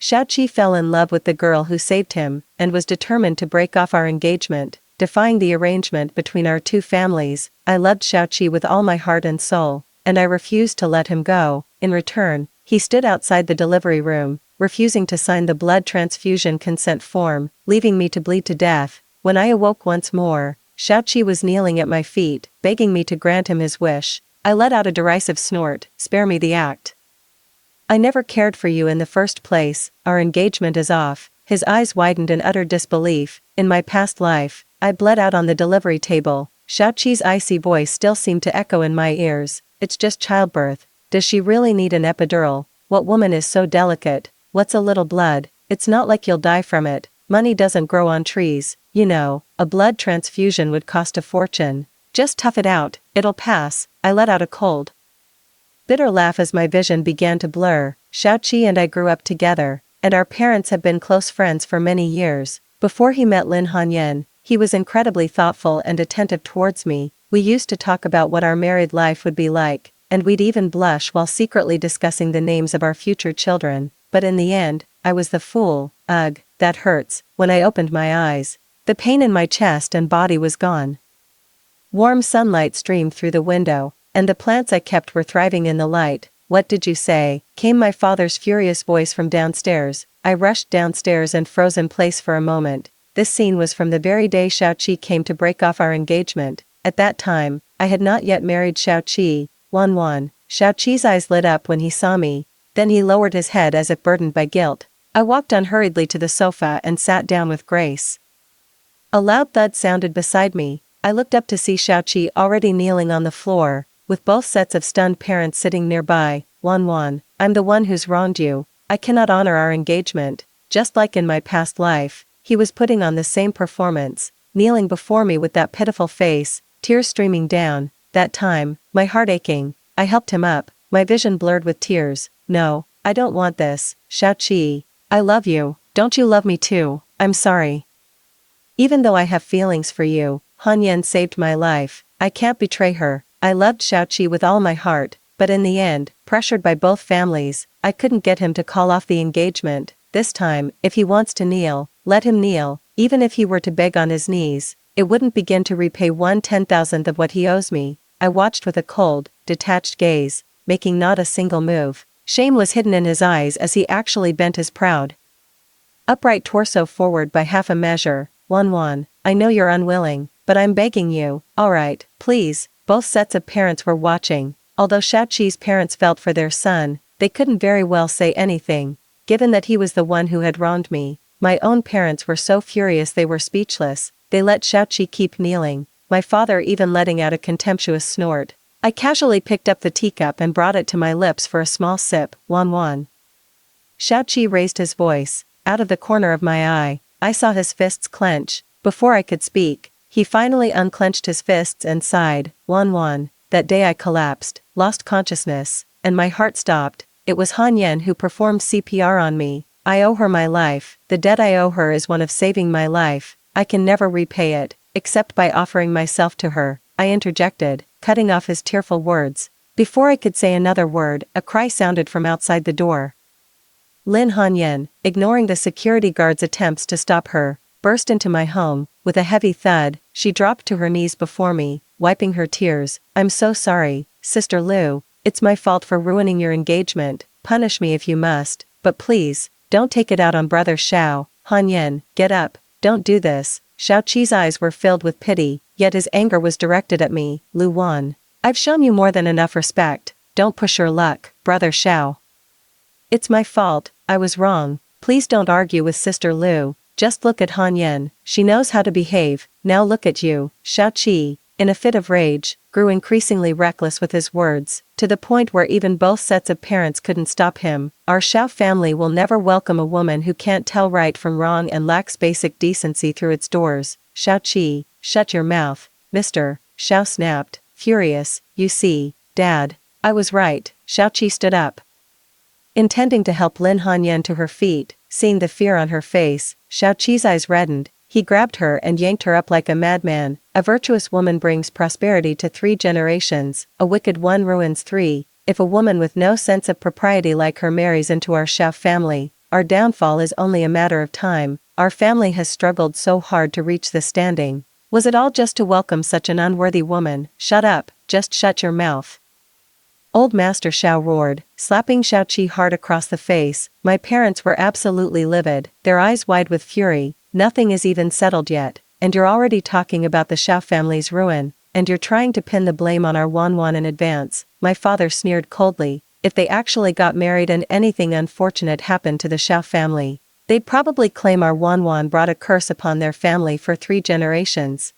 Xiaoqi fell in love with the girl who saved him, and was determined to break off our engagement, defying the arrangement between our two families. I loved Xiaoqi with all my heart and soul, and I refused to let him go. In return, he stood outside the delivery room, refusing to sign the blood transfusion consent form, leaving me to bleed to death. When I awoke once more, Xiaoqi was kneeling at my feet, begging me to grant him his wish. I let out a derisive snort. Spare me the act. I never cared for you in the first place. Our engagement is off. His eyes widened in utter disbelief. In my past life, I bled out on the delivery table. Xiaoqi's icy voice still seemed to echo in my ears. It's just childbirth. Does she really need an epidural? What woman is so delicate? What's a little blood? It's not like you'll die from it. Money doesn't grow on trees. You know, a blood transfusion would cost a fortune. Just tough it out, it'll pass. I let out a cold, bitter laugh as my vision began to blur. Xiaoqi and I grew up together, and our parents have been close friends for many years. Before he met Lin Hanyan, he was incredibly thoughtful and attentive towards me. We used to talk about what our married life would be like, and we'd even blush while secretly discussing the names of our future children. But in the end, I was the fool. Ugh, that hurts. When I opened my eyes, the pain in my chest and body was gone. Warm sunlight streamed through the window, and the plants I kept were thriving in the light. What did you say? Came my father's furious voice from downstairs. I rushed downstairs and froze in place for a moment. This scene was from the very day Xiaoqi came to break off our engagement. At that time, I had not yet married Xiaoqi. Wan. Xiaoqi's eyes lit up when he saw me. Then he lowered his head as if burdened by guilt. I walked unhurriedly to the sofa and sat down with grace. A loud thud sounded beside me. I looked up to see Xiaoqi already kneeling on the floor, with both sets of stunned parents sitting nearby. Wan, I'm the one who's wronged you. I cannot honor our engagement. Just like in my past life, he was putting on the same performance, kneeling before me with that pitiful face, tears streaming down. That time, my heart aching, I helped him up, my vision blurred with tears. No, I don't want this. Xiaoqi, I love you. Don't you love me too? I'm sorry. Even though I have feelings for you, Hanyan saved my life. I can't betray her. I loved Xiaoqi with all my heart, but in the end, pressured by both families, I couldn't get him to call off the engagement. This time, if he wants to kneel, let him kneel. Even if he were to beg on his knees, it wouldn't begin to repay 1/10,000th of what he owes me. I watched with a cold, detached gaze, making not a single move. Shame was hidden in his eyes as he actually bent his proud, upright torso forward by half a measure. Wan, I know you're unwilling, but I'm begging you. Alright, please. Both sets of parents were watching. Although Xiaoqi's parents felt for their son, they couldn't very well say anything, given that he was the one who had wronged me. My own parents were so furious they were speechless. They let Xiaoqi keep kneeling, my father even letting out a contemptuous snort. I casually picked up the teacup and brought it to my lips for a small sip. Wan. Xiaoqi raised his voice. Out of the corner of my eye, I saw his fists clench. Before I could speak, he finally unclenched his fists and sighed. Wan. That day I collapsed, lost consciousness, and my heart stopped. It was Hanyan who performed CPR on me. I owe her my life. The debt I owe her is one of saving my life. I can never repay it, except by offering myself to her. I interjected, cutting off his tearful words. Before I could say another word, a cry sounded from outside the door. Lin Hanyan, ignoring the security guard's attempts to stop her, burst into my home. With a heavy thud, she dropped to her knees before me, wiping her tears. I'm so sorry, Sister Lu. It's my fault for ruining your engagement. Punish me if you must, but please, don't take it out on Brother Xiao. Hanyan, get up. Don't do this. Xiaoqi's eyes were filled with pity, yet his anger was directed at me. Lu Wan, I've shown you more than enough respect. Don't push your luck, Brother Xiao. It's my fault. I was wrong. Please don't argue with Sister Lu. Just look at Hanyan. She knows how to behave. Now look at you. Xiaoqi, in a fit of rage, grew increasingly reckless with his words, to the point where even both sets of parents couldn't stop him. Our Xiao family will never welcome a woman who can't tell right from wrong and lacks basic decency through its doors. Xiaoqi, shut your mouth, Mr. Xiao snapped, furious. You see, Dad, I was right. Xiaoqi stood up, intending to help Lin Hanyan to her feet. Seeing the fear on her face, Xiaoqi's eyes reddened. He grabbed her and yanked her up like a madman. A virtuous woman brings prosperity to 3 generations, a wicked one ruins 3. If a woman with no sense of propriety like her marries into our Xiao family, our downfall is only a matter of time. Our family has struggled so hard to reach this standing. Was it all just to welcome such an unworthy woman? Shut up, just shut your mouth. Old Master Xiao roared, slapping Xiaoqi hard across the face. My parents were absolutely livid, their eyes wide with fury. Nothing is even settled yet, and you're already talking about the Xiao family's ruin, and you're trying to pin the blame on our Wanwan in advance. My father sneered coldly. If they actually got married and anything unfortunate happened to the Xiao family, they'd probably claim our Wanwan brought a curse upon their family for 3 generations.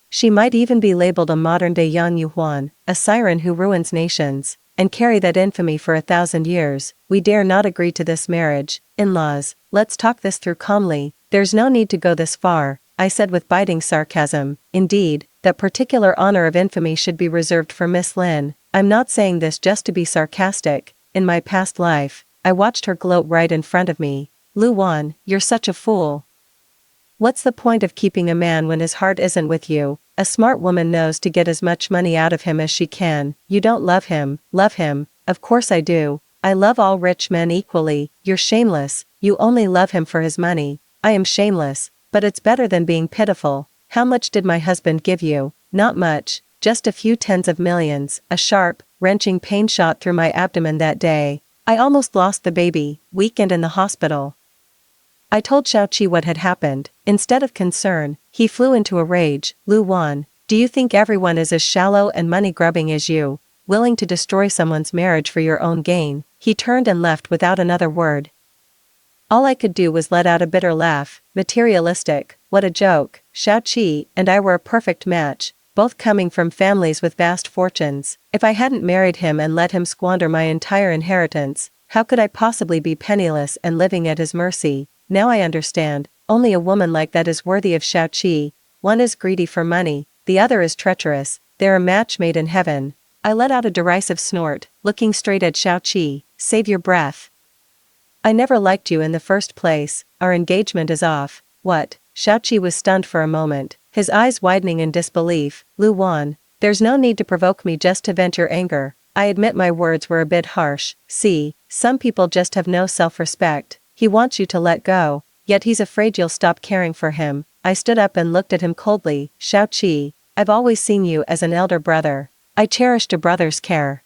She might even be labeled a modern-day Yang Yuhuan, a siren who ruins nations, and carry that infamy for 1,000 years. We dare not agree to this marriage. In-laws, let's talk this through calmly. There's no need to go this far, I said with biting sarcasm. Indeed, that particular honor of infamy should be reserved for Miss Lin. I'm not saying this just to be sarcastic. In my past life, I watched her gloat right in front of me. Lu Wan, you're such a fool. What's the point of keeping a man when his heart isn't with you? A smart woman knows to get as much money out of him as she can. You don't love him. Love him? Of course I do. I love all rich men equally. You're shameless. You only love him for his money. I am shameless, but it's better than being pitiful. How much did my husband give you? Not much, just a few tens of millions. A sharp, wrenching pain shot through my abdomen that day. I almost lost the baby, weak and in the hospital. I told Xiaoqi what had happened. Instead of concern, he flew into a rage. Lu Wan, do you think everyone is as shallow and money-grubbing as you, willing to destroy someone's marriage for your own gain? He turned and left without another word. All I could do was let out a bitter laugh. Materialistic, what a joke. Xiaoqi and I were a perfect match, both coming from families with vast fortunes. If I hadn't married him and let him squander my entire inheritance, how could I possibly be penniless and living at his mercy? Now I understand, only a woman like that is worthy of Xiaoqi. One is greedy for money, the other is treacherous. They're a match made in heaven. I let out a derisive snort, looking straight at Xiaoqi. Save your breath. I never liked you in the first place. Our engagement is off. What? Xiaoqi was stunned for a moment, his eyes widening in disbelief. Lu Wan, there's no need to provoke me just to vent your anger. I admit my words were a bit harsh. See, some people just have no self-respect. He wants you to let go, yet he's afraid you'll stop caring for him. I stood up and looked at him coldly. Xiaoqi, I've always seen you as an elder brother. I cherished a brother's care.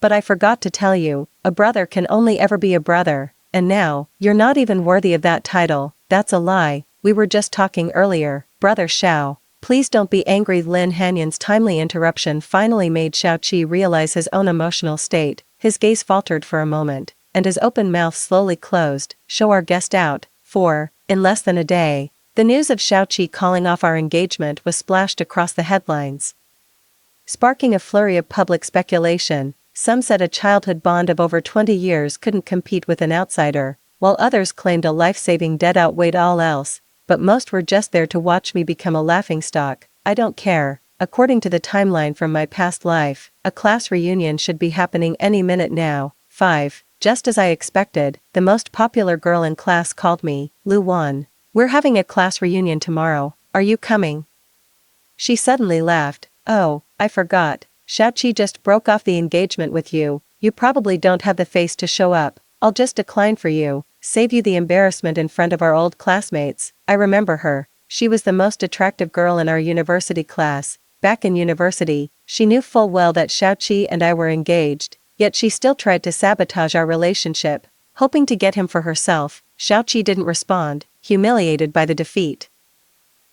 But I forgot to tell you, a brother can only ever be a brother, and now, you're not even worthy of that title. That's a lie. We were just talking earlier. Brother Xiao, please don't be angry. Lin Hanyan's timely interruption finally made Xiaoqi realize his own emotional state. His gaze faltered for a moment, and his open mouth slowly closed. Show our guest out. In less than a day, the news of Xiaoqi calling off our engagement was splashed across the headlines, sparking a flurry of public speculation. Some said a childhood bond of over 20 years couldn't compete with an outsider, while others claimed a life-saving debt outweighed all else, but most were just there to watch me become a laughingstock. I don't care. According to the timeline from my past life, a class reunion should be happening any minute now. 5. Just as I expected, the most popular girl in class called me. Lu Wan, we're having a class reunion tomorrow. Are you coming? She suddenly laughed. Oh, I forgot. Xiaoqi just broke off the engagement with you. You probably don't have the face to show up. I'll just decline for you. Save you the embarrassment in front of our old classmates. I remember her. She was the most attractive girl in our university class. Back in university, she knew full well that Xiaoqi and I were engaged, yet she still tried to sabotage our relationship, hoping to get him for herself. Xiaoqi didn't respond, humiliated by the defeat.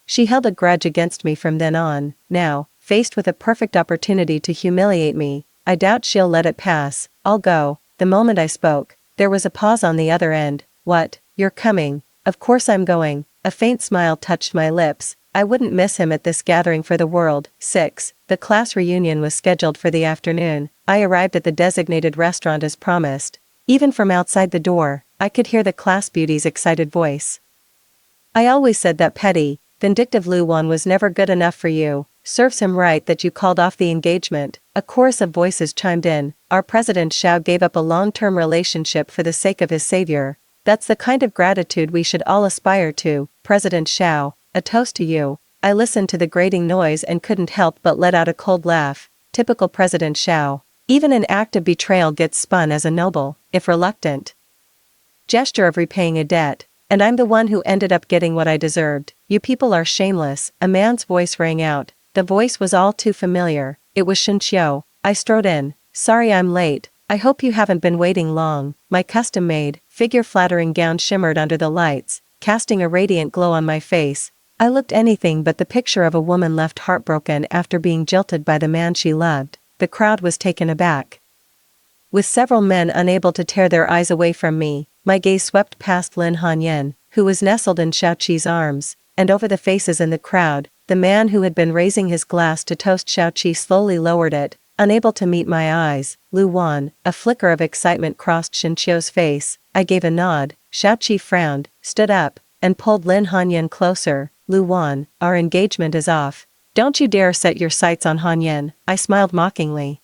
She held a grudge against me from then on. Now, faced with a perfect opportunity to humiliate me, I doubt she'll let it pass. I'll go. The moment I spoke, there was a pause on the other end. What? You're coming? Of course I'm going. A faint smile touched my lips. I wouldn't miss him at this gathering for the world. 6. The class reunion was scheduled for the afternoon. I arrived at the designated restaurant as promised. Even from outside the door, I could hear the class beauty's excited voice. I always said that petty, vindictive Lu Wan was never good enough for you. Serves him right that you called off the engagement. A chorus of voices chimed in. Our President Xiao gave up a long-term relationship for the sake of his savior. That's the kind of gratitude we should all aspire to. President Xiao, a toast to you. I listened to the grating noise and couldn't help but let out a cold laugh. Typical President Xiao. Even an act of betrayal gets spun as a noble, if reluctant, gesture of repaying a debt. And I'm the one who ended up getting what I deserved. You people are shameless, a man's voice rang out. The voice was all too familiar. It was Shinchio. I strode in. Sorry I'm late. I hope you haven't been waiting long. My custom-made, figure-flattering gown shimmered under the lights, casting a radiant glow on my face. I looked anything but the picture of a woman left heartbroken after being jilted by the man she loved. The crowd was taken aback. With several men unable to tear their eyes away from me, my gaze swept past Lin Hanyan, who was nestled in Xiaoqi's arms, and over the faces in the crowd. The man who had been raising his glass to toast Xiaoqi slowly lowered it, unable to meet my eyes. Lu Wan, a flicker of excitement crossed Shinchio's face. I gave a nod. Xiaoqi frowned, stood up, and pulled Lin Hanyan closer. Lu Wan, our engagement is off. Don't you dare set your sights on Hanyan, I smiled mockingly.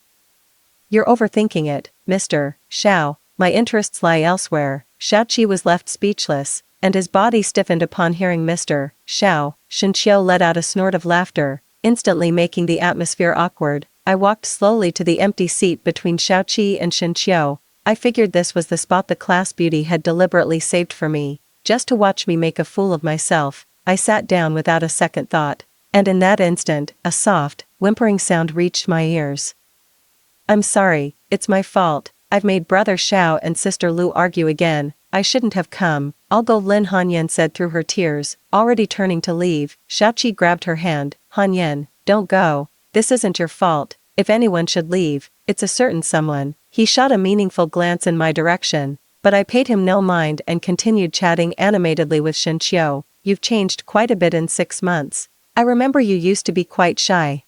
You're overthinking it, Mr. Xiao. My interests lie elsewhere. Xiaoqi was left speechless, and his body stiffened upon hearing Mr. Xiao. Shinchio let out a snort of laughter, instantly making the atmosphere awkward. I walked slowly to the empty seat between Xiaoqi and Shinchio. I figured this was the spot the class beauty had deliberately saved for me, just to watch me make a fool of myself. I sat down without a second thought, and in that instant, a soft, whimpering sound reached my ears. I'm sorry, it's my fault. I've made Brother Xiao and Sister Lu argue again. I shouldn't have come. I'll go, Lin Hanyan said through her tears, already turning to leave. Xiaoqi grabbed her hand. Hanyan, don't go. This isn't your fault. If anyone should leave, it's a certain someone. He shot a meaningful glance in my direction, but I paid him no mind and continued chatting animatedly with Shinchio. You've changed quite a bit in 6 months. I remember you used to be quite shy.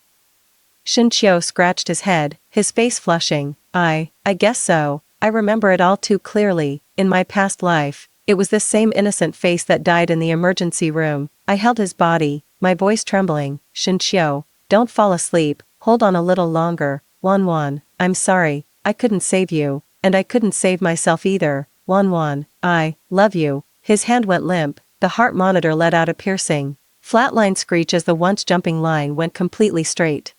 Shinchio scratched his head, his face flushing. I guess so. I remember it all too clearly. In my past life, it was this same innocent face that died in the emergency room. I held his body, my voice trembling. Shinchio, don't fall asleep. Hold on a little longer. Wan, I'm sorry. I couldn't save you, and I couldn't save myself either. Wan, I love you. His hand went limp. The heart monitor let out a piercing, flatline screech as the once jumping line went completely straight.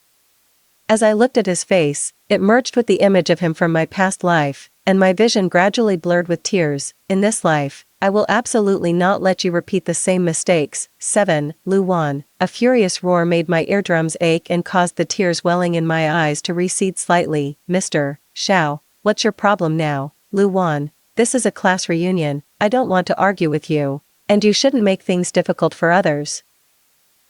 As I looked at his face, it merged with the image of him from my past life, and my vision gradually blurred with tears. In this life, I will absolutely not let you repeat the same mistakes. 7. Lu Wan. A furious roar made my eardrums ache and caused the tears welling in my eyes to recede slightly. Mr. Xiao, what's your problem now? Lu Wan, this is a class reunion. I don't want to argue with you. And you shouldn't make things difficult for others.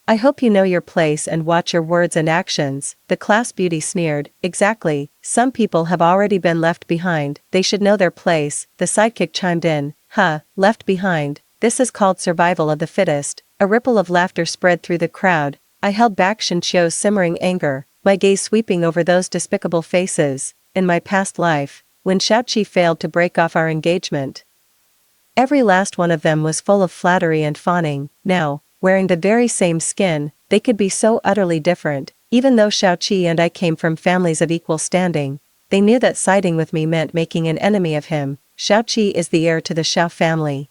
I hope you know your place and watch your words and actions. The class beauty sneered. Exactly. Some people have already been left behind. They should know their place. The sidekick chimed in. Left behind. This is called survival of the fittest. A ripple of laughter spread through the crowd. I held back Shinchio's simmering anger, my gaze sweeping over those despicable faces. In my past life, when Xiaoqi failed to break off our engagement, every last one of them was full of flattery and fawning. Now, wearing the very same skin, they could be so utterly different. Even though Xiaoqi and I came from families of equal standing, they knew that siding with me meant making an enemy of him. Xiaoqi is the heir to the Xiao family,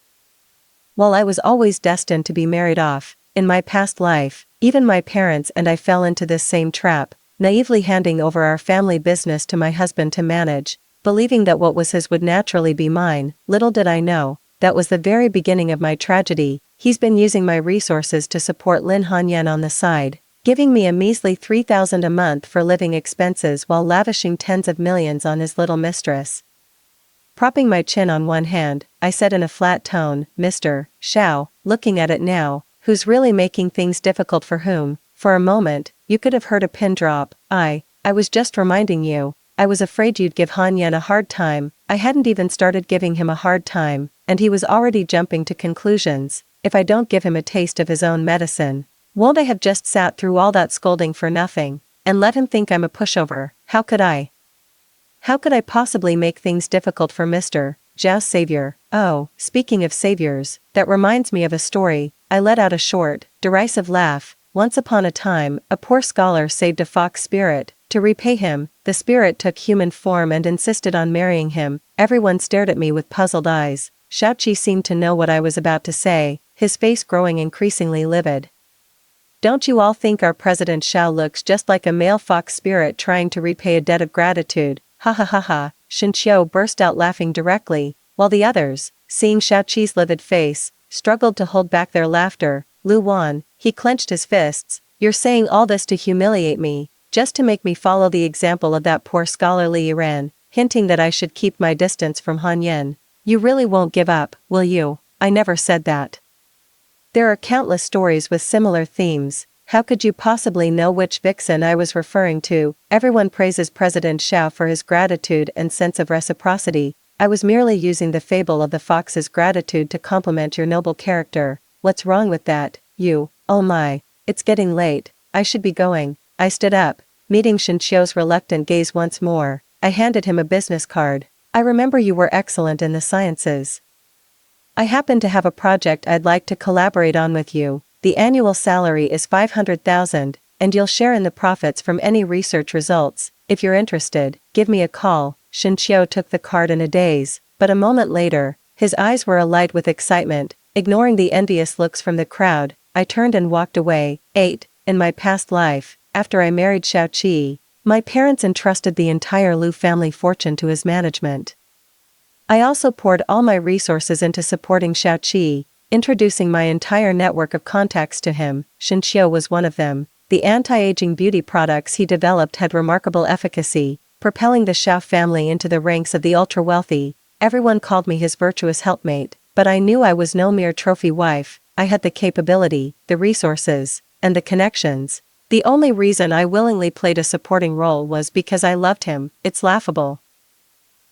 while I was always destined to be married off. In my past life, even my parents and I fell into this same trap, naively handing over our family business to my husband to manage, believing that what was his would naturally be mine. Little did I know, that was the very beginning of my tragedy. He's been using my resources to support Lin Hanyan on the side, giving me a measly 3,000 a month for living expenses while lavishing tens of millions on his little mistress. Propping my chin on one hand, I said in a flat tone, Mr. Xiao, looking at it now, who's really making things difficult for whom? For a moment, you could have heard a pin drop. I was just reminding you. I was afraid you'd give Hanyan a hard time. I hadn't even started giving him a hard time, and he was already jumping to conclusions. If I don't give him a taste of his own medicine, won't I have just sat through all that scolding for nothing, and let him think I'm a pushover? How could I? How could I possibly make things difficult for Mr. Zhao's savior? Oh, speaking of saviors, that reminds me of a story. I let out a short, derisive laugh. Once upon a time, a poor scholar saved a fox spirit. To repay him, the spirit took human form and insisted on marrying him. Everyone stared at me with puzzled eyes. Xiaoqi seemed to know what I was about to say, his face growing increasingly livid. Don't you all think our President Xiao looks just like a male fox spirit trying to repay a debt of gratitude? Ha ha ha ha. Shinchio burst out laughing directly, while the others, seeing Xiaoqi's livid face, struggled to hold back their laughter. Lu Wan, he clenched his fists. You're saying all this to humiliate me, just to make me follow the example of that poor scholarly Iran, hinting that I should keep my distance from Han Yen. You really won't give up, will you? I never said that. There are countless stories with similar themes. How could you possibly know which vixen I was referring to? Everyone praises President Xiao for his gratitude and sense of reciprocity. I was merely using the fable of the fox's gratitude to compliment your noble character. What's wrong with that? You, oh my. It's getting late. I should be going. I stood up, meeting Shinchio's reluctant gaze once more. I handed him a business card. I remember you were excellent in the sciences. I happen to have a project I'd like to collaborate on with you. The annual salary is 500,000, and you'll share in the profits from any research results. If you're interested, give me a call. Shinchio took the card in a daze, but a moment later, his eyes were alight with excitement. Ignoring the envious looks from the crowd, I turned and walked away. 8. In my past life, after I married Xiaoqi, my parents entrusted the entire Lu family fortune to his management. I also poured all my resources into supporting Xiaoqi, introducing my entire network of contacts to him. Shinchio was one of them. The anti-aging beauty products he developed had remarkable efficacy, propelling the Xiao family into the ranks of the ultra-wealthy. Everyone called me his virtuous helpmate, but I knew I was no mere trophy wife. I had the capability, the resources, and the connections. The only reason I willingly played a supporting role was because I loved him. It's laughable.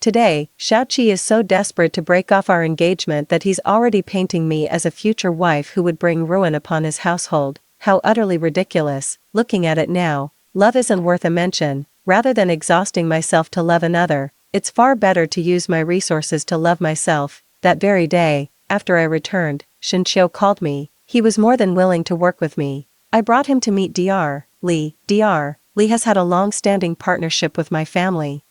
Today, Xiaoqi is so desperate to break off our engagement that he's already painting me as a future wife who would bring ruin upon his household. How utterly ridiculous. Looking at it now, love isn't worth a mention. Rather than exhausting myself to love another, it's far better to use my resources to love myself. That very day, after I returned, Shinchio called me. He was more than willing to work with me. I brought him to meet Dr. Li. Dr. Li has had a long-standing partnership with my family,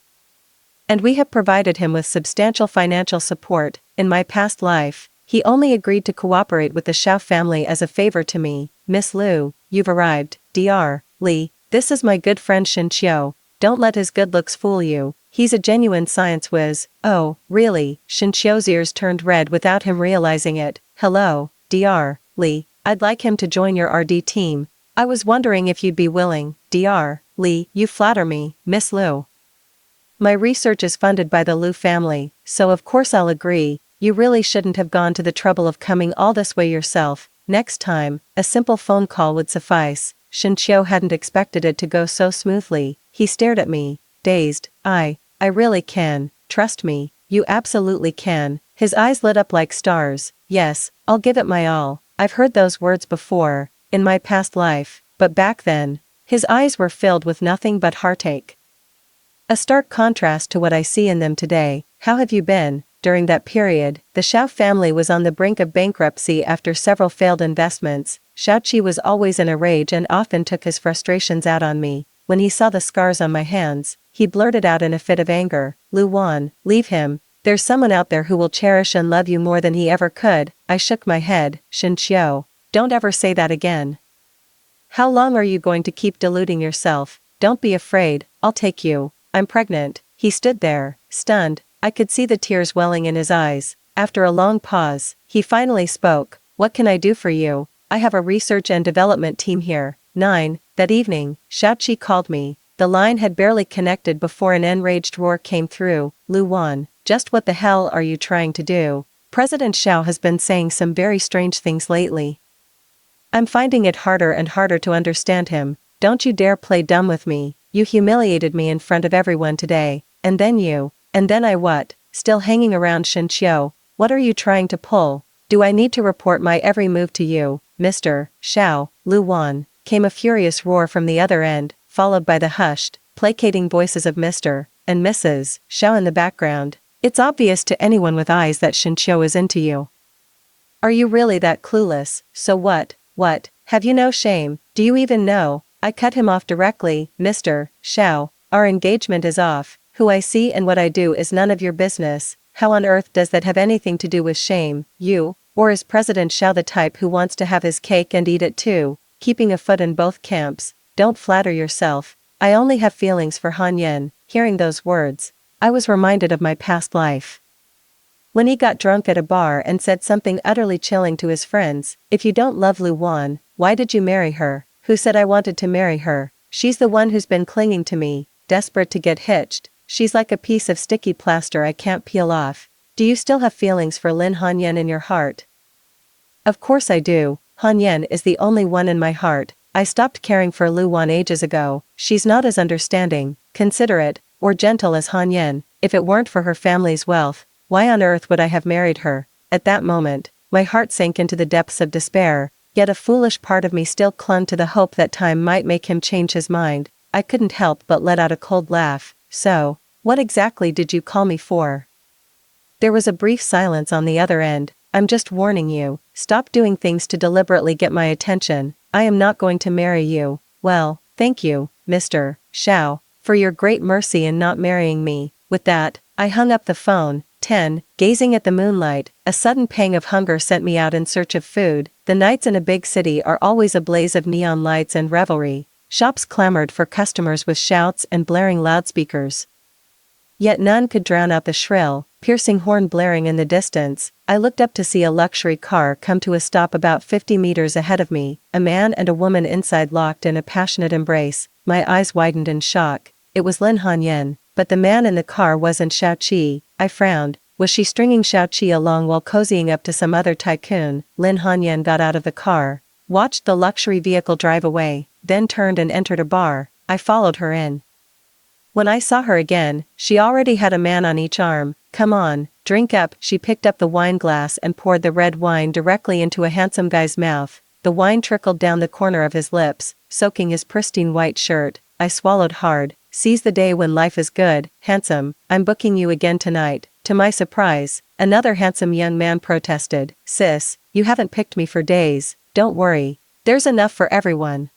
and we have provided him with substantial financial support. In my past life, he only agreed to cooperate with the Xiao family as a favor to me. Miss Lu, you've arrived. Dr. Li, this is my good friend Shinchio. Don't let his good looks fool you. He's a genuine science whiz. Oh, really? Shinchio's ears turned red without him realizing it. Hello, Dr. Li. I'd like him to join your RD team. I was wondering if you'd be willing. Dr. Li, you flatter me, Miss Lu. My research is funded by the Lu family, so of course I'll agree. You really shouldn't have gone to the trouble of coming all this way yourself. Next time, a simple phone call would suffice. Shinchio hadn't expected it to go so smoothly. He stared at me, dazed. I really can. Trust me, you absolutely can. His eyes lit up like stars. Yes, I'll give it my all. I've heard those words before, in my past life, but back then, his eyes were filled with nothing but heartache. A stark contrast to what I see in them today. How have you been? During that period, the Xiao family was on the brink of bankruptcy after several failed investments. Xiaoqi was always in a rage and often took his frustrations out on me. When he saw the scars on my hands, he blurted out in a fit of anger, Lu Wan, leave him. There's someone out there who will cherish and love you more than he ever could. I shook my head. Shinchio, don't ever say that again. How long are you going to keep deluding yourself? Don't be afraid, I'll take you. I'm pregnant. He stood there, stunned. I could see the tears welling in his eyes. After a long pause, he finally spoke. What can I do for you? I have a research and development team here. 9. That evening, Xiaoqi called me. The line had barely connected before an enraged roar came through. Lu Wan, just what the hell are you trying to do? President Xiao has been saying some very strange things lately. I'm finding it harder and harder to understand him. Don't you dare play dumb with me. You humiliated me in front of everyone today, and then I what? Still hanging around Shinchio, what are you trying to pull? Do I need to report my every move to you, Mr. Xiao? Lu Wan, came a furious roar from the other end, followed by the hushed, placating voices of Mr. and Mrs. Xiao in the background. It's obvious to anyone with eyes that Shinchio is into you. Are you really that clueless? So what? What? Have you no shame? Do you even know? I cut him off directly. Mr. Xiao, our engagement is off. Who I see and what I do is none of your business. How on earth does that have anything to do with shame? You, or is President Xiao the type who wants to have his cake and eat it too? Keeping a foot in both camps. Don't flatter yourself. I only have feelings for Han Yen. Hearing those words, I was reminded of my past life. When he got drunk at a bar and said something utterly chilling to his friends, if you don't love Luan, why did you marry her? Who said I wanted to marry her? She's the one who's been clinging to me, desperate to get hitched. She's like a piece of sticky plaster I can't peel off. Do you still have feelings for Lin Hanyan in your heart? Of course I do. Hanyan is the only one in my heart. I stopped caring for Luan ages ago. She's not as understanding, considerate, or gentle as Hanyan. If it weren't for her family's wealth, why on earth would I have married her? At that moment, my heart sank into the depths of despair, yet a foolish part of me still clung to the hope that time might make him change his mind. I couldn't help but let out a cold laugh. So, what exactly did you call me for? There was a brief silence on the other end. I'm just warning you, stop doing things to deliberately get my attention. I am not going to marry you. Well, thank you, Mr. Xiao, for your great mercy in not marrying me. With that, I hung up the phone. 10. Gazing at the moonlight, a sudden pang of hunger sent me out in search of food. The nights in a big city are always a blaze of neon lights and revelry. Shops clamored for customers with shouts and blaring loudspeakers. Yet none could drown out the shrill, piercing horn blaring in the distance. I looked up to see a luxury car come to a stop about 50 meters ahead of me, a man and a woman inside locked in a passionate embrace. My eyes widened in shock. It was Lin Hanyan, but the man in the car wasn't Xiao Qi. I frowned. Was she stringing Xiao Qi along while cozying up to some other tycoon? Lin Hanyan got out of the car, watched the luxury vehicle drive away, then turned and entered a bar. I followed her in. When I saw her again, she already had a man on each arm. Come on, drink up. She picked up the wine glass and poured the red wine directly into a handsome guy's mouth. The wine trickled down the corner of his lips, soaking his pristine white shirt. I swallowed hard. Seize the day when life is good, handsome. I'm booking you again tonight. To my surprise, another handsome young man protested. Sis, you haven't picked me for days. Don't worry. There's enough for everyone.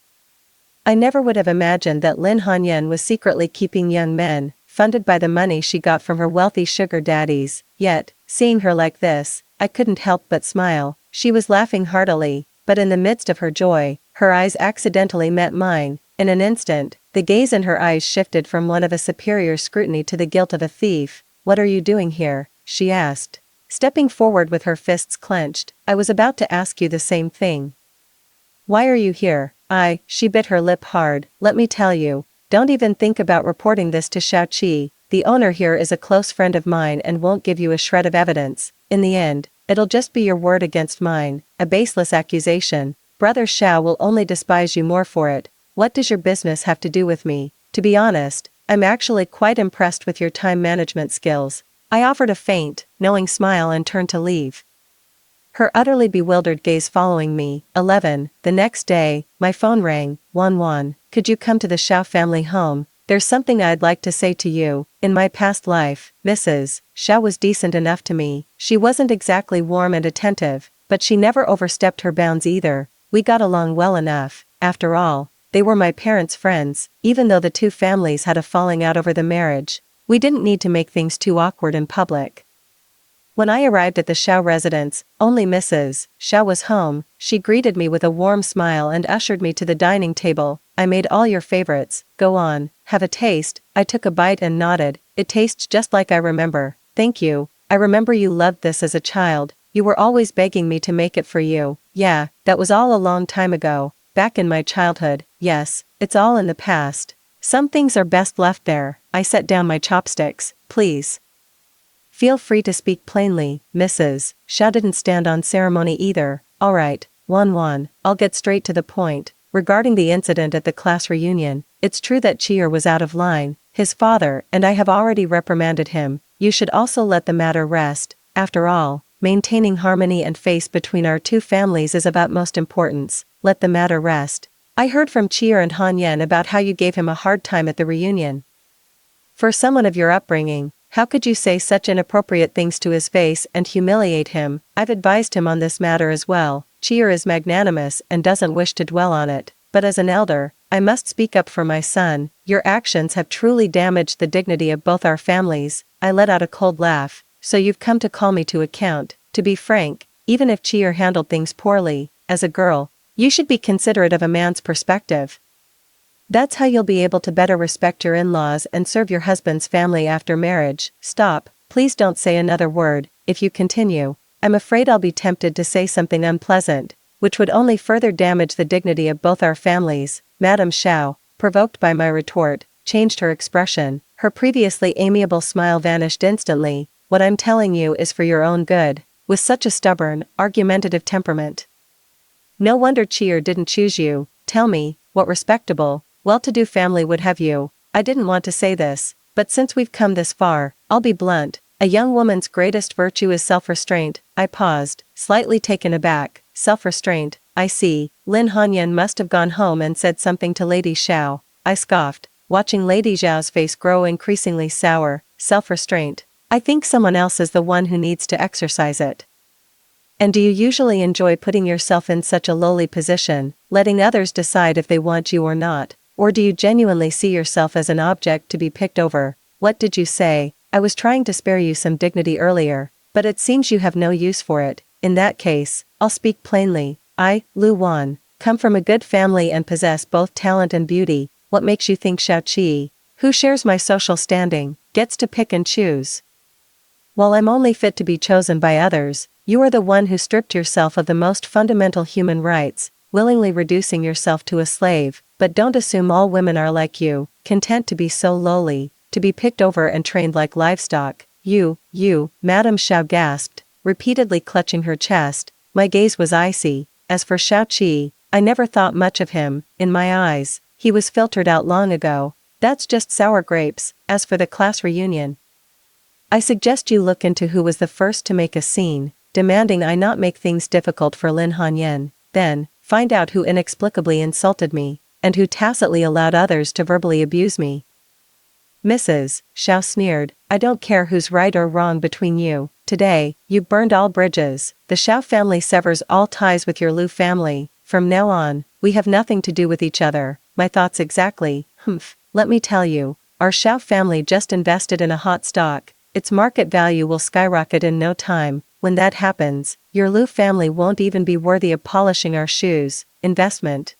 I never would have imagined that Lin Hanyan was secretly keeping young men, funded by the money she got from her wealthy sugar daddies. Yet, seeing her like this, I couldn't help but smile. She was laughing heartily, but in the midst of her joy, her eyes accidentally met mine. In an instant, the gaze in her eyes shifted from one of a superior scrutiny to the guilt of a thief. What are you doing here? She asked. Stepping forward with her fists clenched, I was about to ask you the same thing. Why are you here? She bit her lip hard. Let me tell you, don't even think about reporting this to Xiao Qi. The owner here is a close friend of mine and won't give you a shred of evidence. In the end, it'll just be your word against mine, a baseless accusation. Brother Xiao will only despise you more for it. What does your business have to do with me? To be honest, I'm actually quite impressed with your time management skills. I offered a faint, knowing smile and turned to leave. Her utterly bewildered gaze following me. 11. The next day, my phone rang. Wan, could you come to the Xiao family home? There's something I'd like to say to you. In my past life, Mrs. Xiao was decent enough to me. She wasn't exactly warm and attentive, but she never overstepped her bounds either. We got along well enough. After all, they were my parents' friends, even though the two families had a falling out over the marriage. We didn't need to make things too awkward in public. When I arrived at the Xiao residence, only Mrs. Xiao was home. She greeted me with a warm smile and ushered me to the dining table. I made all your favorites. Go on, have a taste. I took a bite and nodded. It tastes just like I remember. Thank you. I remember you loved this as a child. You were always begging me to make it for you. Yeah, that was all a long time ago. Back in my childhood. Yes, it's all in the past. Some things are best left there. I set down my chopsticks. Please. Feel free to speak plainly, Mrs. Xiao didn't stand on ceremony either. Alright, Wan, I'll get straight to the point. Regarding the incident at the class reunion, it's true that Chier was out of line, his father, and I have already reprimanded him. You should also let the matter rest. After all, maintaining harmony and faith between our two families is of utmost importance. Let the matter rest. I heard from Chier and Hanyan about how you gave him a hard time at the reunion. For someone of your upbringing, how could you say such inappropriate things to his face and humiliate him? I've advised him on this matter as well. Chier is magnanimous and doesn't wish to dwell on it. But as an elder, I must speak up for my son. Your actions have truly damaged the dignity of both our families. I let out a cold laugh. So you've come to call me to account. To be frank, even if Chier handled things poorly, as a girl, you should be considerate of a man's perspective. That's how you'll be able to better respect your in-laws and serve your husband's family after marriage. Stop, Please don't say another word. If you continue, I'm afraid I'll be tempted to say something unpleasant, which would only further damage the dignity of both our families. Madame Xiao, provoked by my retort, changed her expression. Her previously amiable smile vanished instantly. What I'm telling you is for your own good. With such a stubborn, argumentative temperament. No wonder Chier didn't choose you. Tell me, what respectable, well-to-do family would have you? I didn't want to say this, but since we've come this far, I'll be blunt. A young woman's greatest virtue is self-restraint. I paused, slightly taken aback. Self-restraint, I see. Lin Hanyan must have gone home and said something to Lady Xiao. I scoffed, watching Lady Xiao's face grow increasingly sour. Self-restraint. I think someone else is the one who needs to exercise it. And do you usually enjoy putting yourself in such a lowly position, letting others decide if they want you or not? Or do you genuinely see yourself as an object to be picked over? What did you say? I was trying to spare you some dignity earlier, but it seems you have no use for it. In that case, I'll speak plainly. I, Lu Wan, come from a good family and possess both talent and beauty. What makes you think Xiao Qi, who shares my social standing, gets to pick and choose? While I'm only fit to be chosen by others, you are the one who stripped yourself of the most fundamental human rights, willingly reducing yourself to a slave. But don't assume all women are like you, content to be so lowly, to be picked over and trained like livestock. You, Madame Xiao gasped, repeatedly clutching her chest. My gaze was icy. As for Xiao Qi, I never thought much of him. In my eyes, he was filtered out long ago. That's just sour grapes. As for the class reunion, I suggest you look into who was the first to make a scene, demanding I not make things difficult for Lin Hanyan. Then, find out who inexplicably insulted me, and who tacitly allowed others to verbally abuse me. Mrs. Xiao sneered, I don't care who's right or wrong between you. Today, you've burned all bridges. The Xiao family severs all ties with your Lu family. From now on, we have nothing to do with each other. My thoughts exactly. Let me tell you, our Xiao family just invested in a hot stock. Its market value will skyrocket in no time. When that happens, your Lu family won't even be worthy of polishing our shoes. Investment.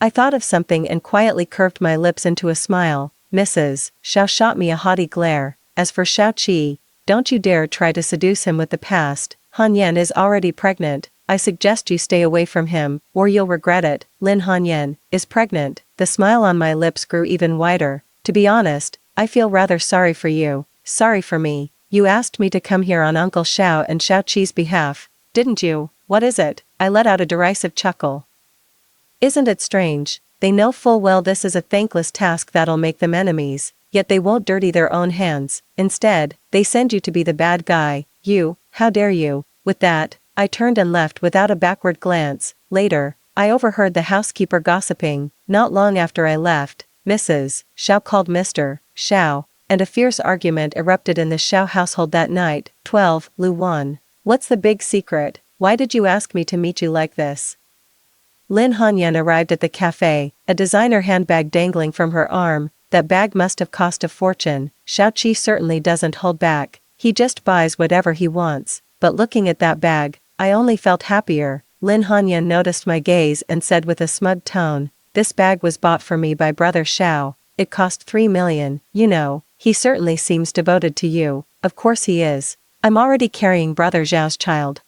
I thought of something and quietly curved my lips into a smile. Mrs. Xiao shot me a haughty glare. As for Xiao Qi, don't you dare try to seduce him with the past. Hanyan is already pregnant. I suggest you stay away from him, or you'll regret it. Lin Hanyan is pregnant. The smile on my lips grew even wider. To be honest, I feel rather sorry for you. Sorry for me. You asked me to come here on Uncle Xiao and Xiao Qi's behalf, didn't you? What is it? I let out a derisive chuckle. Isn't it strange? They know full well this is a thankless task that'll make them enemies, yet they won't dirty their own hands. Instead, they send you to be the bad guy. You, how dare you? With that, I turned and left without a backward glance. Later, I overheard the housekeeper gossiping. Not long after I left, Mrs. Xiao called Mr. Xiao, and a fierce argument erupted in the Xiao household that night. 12. Lu Wan. What's the big secret? Why did you ask me to meet you like this? Lin Hanyan arrived at the cafe, a designer handbag dangling from her arm. That bag must have cost a fortune. Xiao Qi certainly doesn't hold back. He just buys whatever he wants. But looking at that bag, I only felt happier. Lin Hanyan noticed my gaze and said with a smug tone, this bag was bought for me by Brother Xiao. It cost 3 million. You know, he certainly seems devoted to you. Of course he is. I'm already carrying Brother Xiao's child.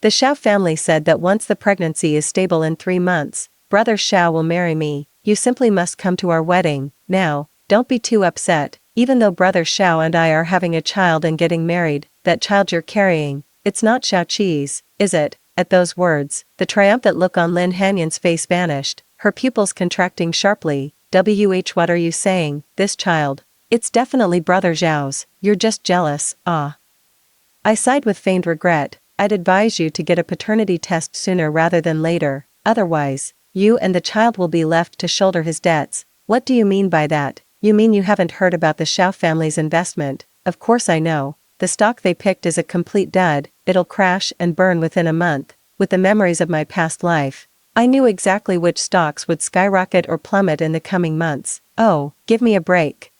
The Xiao family said that once the pregnancy is stable in 3 months, Brother Xiao will marry me. You simply must come to our wedding. Now, don't be too upset. Even though Brother Xiao and I are having a child and getting married, that child you're carrying, it's not Xiao Qi's, is it? At those words, the triumphant look on Lin Hanyan's face vanished, her pupils contracting sharply. What are you saying? This child? It's definitely Brother Xiao's. You're just jealous. Ah. I sighed with feigned regret. I'd advise you to get a paternity test sooner rather than later. Otherwise, you and the child will be left to shoulder his debts. What do you mean by that? You mean you haven't heard about the Xiao family's investment? Of course I know. The stock they picked is a complete dud. It'll crash and burn within a month. With the memories of my past life, I knew exactly which stocks would skyrocket or plummet in the coming months. Oh, give me a break.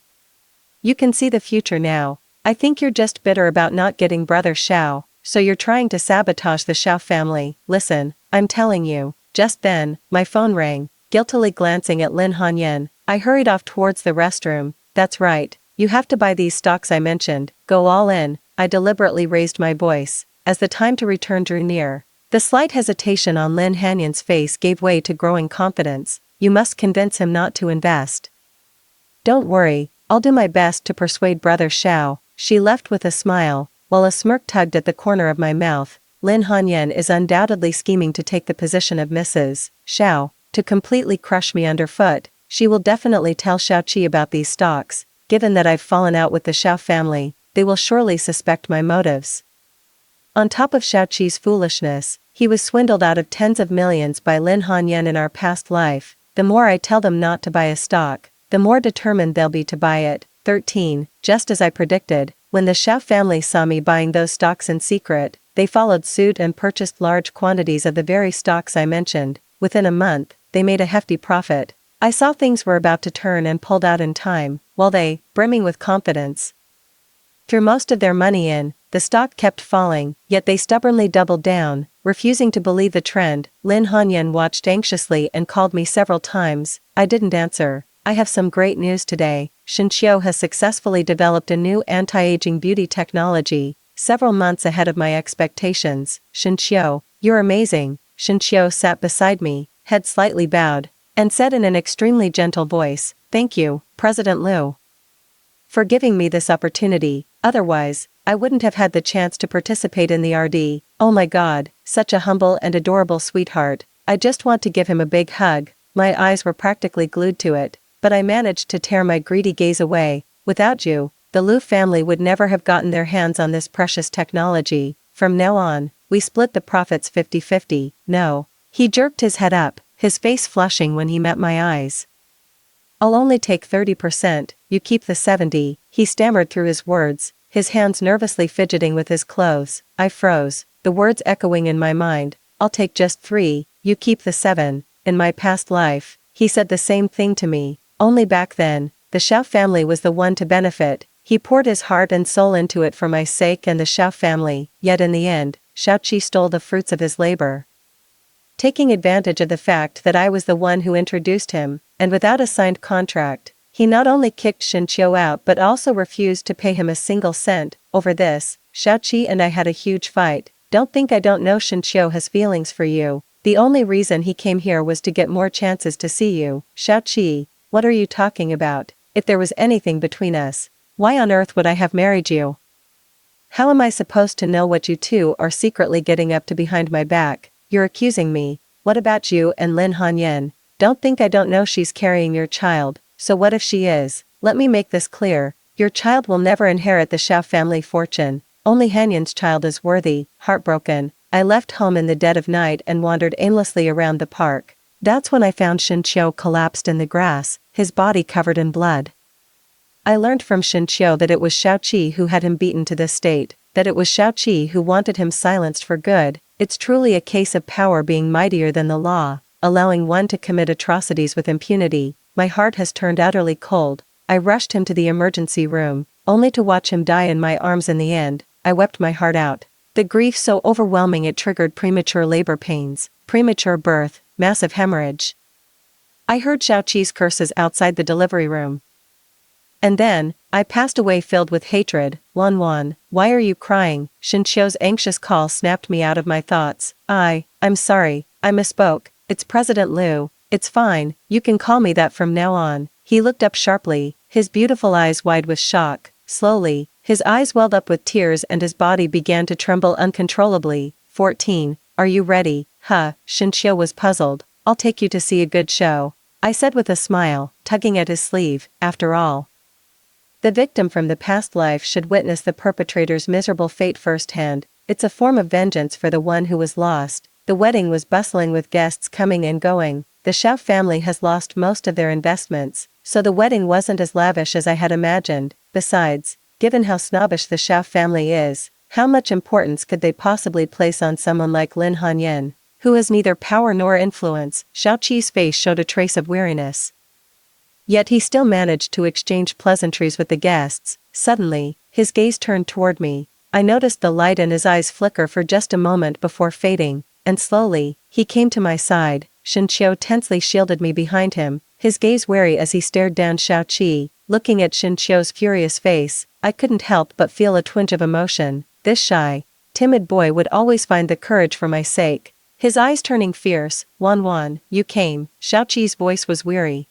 You can see the future now. I think you're just bitter about not getting Brother Xiao, so you're trying to sabotage the Xiao family. Listen, I'm telling you. Just then, my phone rang. Guiltily glancing at Lin Hanyan, I hurried off towards the restroom. That's right, You have to buy these stocks I mentioned, go all in. I deliberately raised my voice. As the time to return drew near, the slight hesitation on Lin Hanyan's face gave way to growing confidence. You must convince him not to invest. Don't worry, I'll do my best to persuade Brother Xiao. She left with a smile, while a smirk tugged at the corner of my mouth. Lin Hanyan is undoubtedly scheming to take the position of Mrs. Xiao, to completely crush me underfoot. She will definitely tell Xiaoqi about these stocks. Given that I've fallen out with the Xiao family, they will surely suspect my motives. On top of Xiaoqi's foolishness, he was swindled out of tens of millions by Lin Hanyan in our past life. The more I tell them not to buy a stock, the more determined they'll be to buy it. 13. Just as I predicted, when the Xiao family saw me buying those stocks in secret, they followed suit and purchased large quantities of the very stocks I mentioned. Within a month, they made a hefty profit. I saw things were about to turn and pulled out in time, while they, brimming with confidence, threw most of their money in. The stock kept falling, yet they stubbornly doubled down, refusing to believe the trend. Lin Hanyan watched anxiously and called me several times. I didn't answer. I have some great news today. Shinqiu has successfully developed a new anti-aging beauty technology, several months ahead of my expectations. Shinqiu, you're amazing. Shinqiu sat beside me, head slightly bowed, and said in an extremely gentle voice, "Thank you, President Liu, for giving me this opportunity. Otherwise, I wouldn't have had the chance to participate in the RD. Oh my God, such a humble and adorable sweetheart. I just want to give him a big hug." My eyes were practically glued to it, but I managed to tear my greedy gaze away. Without you, the Liu family would never have gotten their hands on this precious technology. From now on, we split the profits 50-50. No. He jerked his head up, his face flushing when he met my eyes. "I'll only take 30%, you keep the 70, he stammered through his words, his hands nervously fidgeting with his clothes. I froze, the words echoing in my mind. "I'll take just 3, you keep the 7. In my past life, he said the same thing to me. Only back then, the Xiao family was the one to benefit. He poured his heart and soul into it for my sake and the Xiao family, yet in the end, Xiaoqi stole the fruits of his labor. Taking advantage of the fact that I was the one who introduced him, and without a signed contract, he not only kicked Shinqiu out but also refused to pay him a single cent. Over this, Xiaoqi and I had a huge fight. Don't think I don't know Shinqiu has feelings for you. The only reason he came here was to get more chances to see you. Xiaoqi, what are you talking about? If there was anything between us, why on earth would I have married you? How am I supposed to know what you two are secretly getting up to behind my back? You're accusing me. What about you and Lin Hanyan? Don't think I don't know she's carrying your child. So what if she is? Let me make this clear. Your child will never inherit the Xiao family fortune. Only Hanyan's child is worthy." Heartbroken, I left home in the dead of night and wandered aimlessly around the park. That's when I found Shinqiu collapsed in the grass, his body covered in blood. I learned from Shinqiu that it was Xiaoqi who had him beaten to this state, that it was Xiaoqi who wanted him silenced for good. It's truly a case of power being mightier than the law, allowing one to commit atrocities with impunity. My heart has turned utterly cold. I rushed him to the emergency room, only to watch him die in my arms in the end. I wept my heart out. The grief so overwhelming it triggered premature labor pains, premature birth, massive hemorrhage. I heard Xiaoqi's curses outside the delivery room. And then, I passed away filled with hatred. "Wan, why are you crying?" Shinqiu's anxious call snapped me out of my thoughts. I'm sorry, I misspoke. It's President Liu. It's fine, you can call me that from now on. He looked up sharply, his beautiful eyes wide with shock. Slowly, his eyes welled up with tears and his body began to tremble uncontrollably. 14. Are you ready? Shinqiu was puzzled. "I'll take you to see a good show," I said with a smile, tugging at his sleeve. After all, the victim from the past life should witness the perpetrator's miserable fate firsthand. It's a form of vengeance for the one who was lost. The wedding was bustling with guests coming and going. The Xiao family has lost most of their investments, so the wedding wasn't as lavish as I had imagined. Besides, given how snobbish the Xiao family is, how much importance could they possibly place on someone like Lin Hanyan, who has neither power nor influence? Xiaoqi's face showed a trace of weariness. Yet he still managed to exchange pleasantries with the guests. Suddenly, his gaze turned toward me. I noticed the light in his eyes flicker for just a moment before fading, and slowly, he came to my side. Shinqiu tensely shielded me behind him, his gaze wary as he stared down Xiaoqi. Looking at Xinqiu's furious face, I couldn't help but feel a twinge of emotion. This shy, timid boy would always find the courage for my sake. His eyes turning fierce. Wan, you came. Xiaoqi's voice was weary,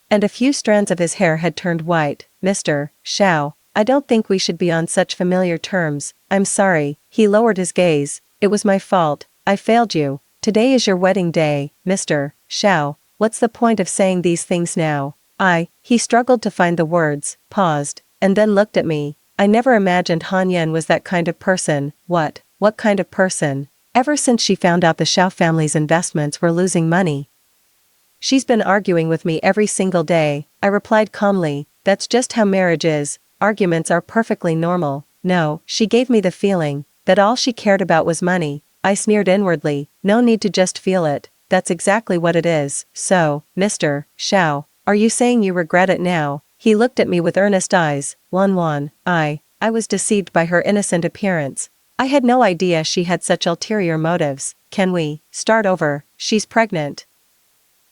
and a few strands of his hair had turned white. Mr. Xiao, I don't think we should be on such familiar terms. I'm sorry. He lowered his gaze. It was my fault. I failed you. Today is your wedding day, Mr. Xiao. What's the point of saying these things now? He struggled to find the words, paused, and then looked at me. I never imagined Han Yan was that kind of person. What kind of person? Ever since she found out the Xiao family's investments were losing money, she's been arguing with me every single day. I replied calmly, that's just how marriage is. Arguments are perfectly normal. No, she gave me the feeling that all she cared about was money. I sneered inwardly. No need to just feel it. That's exactly what it is. So, Mr. Xiao, are you saying you regret it now? He looked at me with earnest eyes. Wan, I was deceived by her innocent appearance. I had no idea she had such ulterior motives. Can we start over? She's pregnant,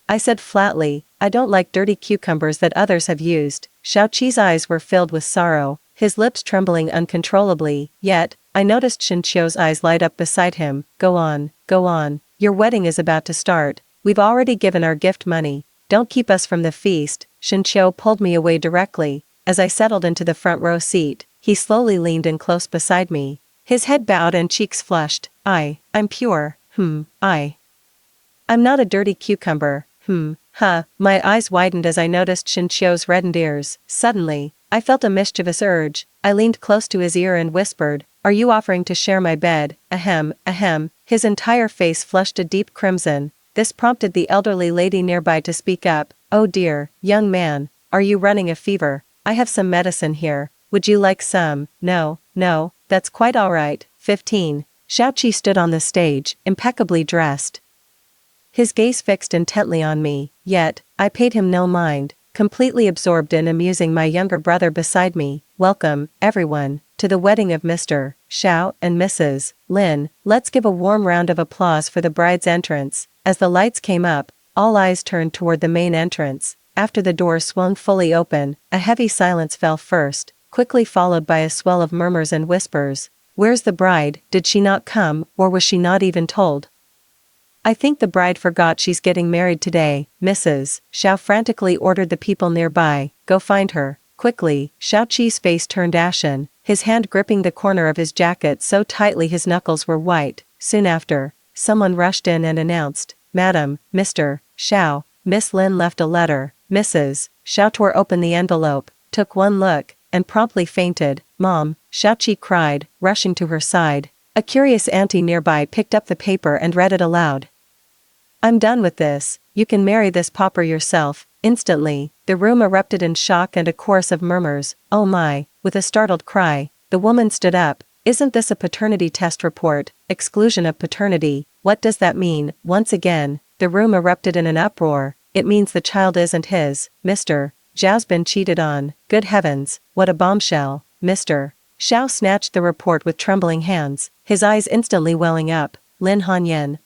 I said flatly. I don't like dirty cucumbers that others have used. Xiaoqi's eyes were filled with sorrow, his lips trembling uncontrollably, yet, I noticed Xinqiu's eyes light up beside him. Go on. Your wedding is about to start. We've already given our gift money. Don't keep us from the feast. Xinqiu pulled me away directly. As I settled into the front row seat, he slowly leaned in close beside me. His head bowed and cheeks flushed. I'm pure. I'm not a dirty cucumber. My eyes widened as I noticed Xinqiu's reddened ears. Suddenly, I felt a mischievous urge. I leaned close to his ear and whispered, are you offering to share my bed? Ahem. His entire face flushed a deep crimson. This prompted the elderly lady nearby to speak up. Oh dear, young man, are you running a fever? I have some medicine here. Would you like some? No, that's quite alright. 15. Xiaoqi stood on the stage, impeccably dressed, his gaze fixed intently on me, yet, I paid him no mind, completely absorbed in amusing my younger brother beside me. Welcome, everyone, to the wedding of Mr. Xiao and Mrs. Lin. Let's give a warm round of applause for the bride's entrance. As the lights came up, all eyes turned toward the main entrance. After the doors swung fully open, a heavy silence fell first, quickly followed by a swell of murmurs and whispers. Where's the bride? Did she not come, or was she not even told? I think the bride forgot she's getting married today. Mrs. Xiao frantically ordered the people nearby. Go find her. Quickly, Xiaoqi's face turned ashen, his hand gripping the corner of his jacket so tightly his knuckles were white. Soon after, someone rushed in and announced, Madam, Mr. Xiao. Miss Lin left a letter. Mrs. Xiao tore open the envelope, took one look, and promptly fainted. Mom, Xiaoqi cried, rushing to her side. A curious auntie nearby picked up the paper and read it aloud. I'm done with this. You can marry this pauper yourself. Instantly, the room erupted in shock and a chorus of murmurs. Oh my. With a startled cry, the woman stood up. Isn't this a paternity test report? Exclusion of paternity. What does that mean? Once again, the room erupted in an uproar. It means the child isn't his. Mr. Zhao's been cheated on. Good heavens, what a bombshell. Mr. Xiao snatched the report with trembling hands, his eyes instantly welling up. Lin Hanyan.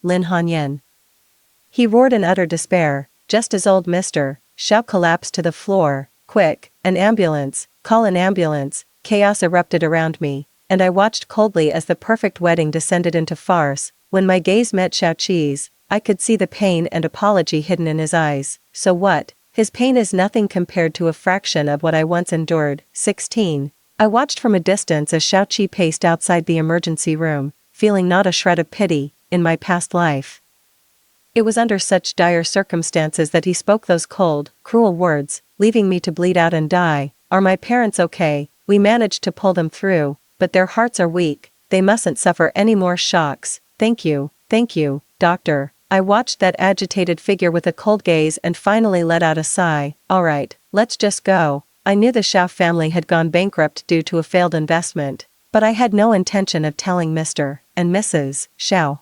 He roared in utter despair, just as old Mr. Xiao collapsed to the floor. Quick, an ambulance, call an ambulance. Chaos erupted around me, and I watched coldly as the perfect wedding descended into farce. When my gaze met Xiaoqi's, I could see the pain and apology hidden in his eyes. So what? His pain is nothing compared to a fraction of what I once endured. 16. I watched from a distance as Xiaoqi paced outside the emergency room, feeling not a shred of pity. In my past life, it was under such dire circumstances that he spoke those cold, cruel words, leaving me to bleed out and die. Are my parents okay? We managed to pull them through, but their hearts are weak. They mustn't suffer any more shocks. Thank you, doctor. I watched that agitated figure with a cold gaze and finally let out a sigh. Alright, let's just go. I knew the Xiao family had gone bankrupt due to a failed investment, but I had no intention of telling Mr. and Mrs. Xiao.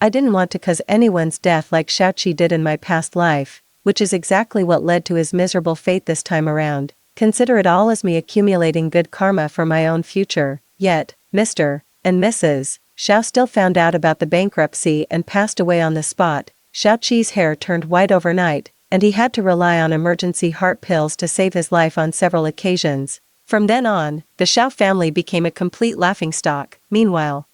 I didn't want to cause anyone's death like Xiaoqi did in my past life, which is exactly what led to his miserable fate this time around. Consider it all as me accumulating good karma for my own future. Yet, Mr. and Mrs. Xiao still found out about the bankruptcy and passed away on the spot. Xiaoqi's hair turned white overnight, and he had to rely on emergency heart pills to save his life on several occasions. From then on, the Xiao family became a complete laughingstock. Meanwhile,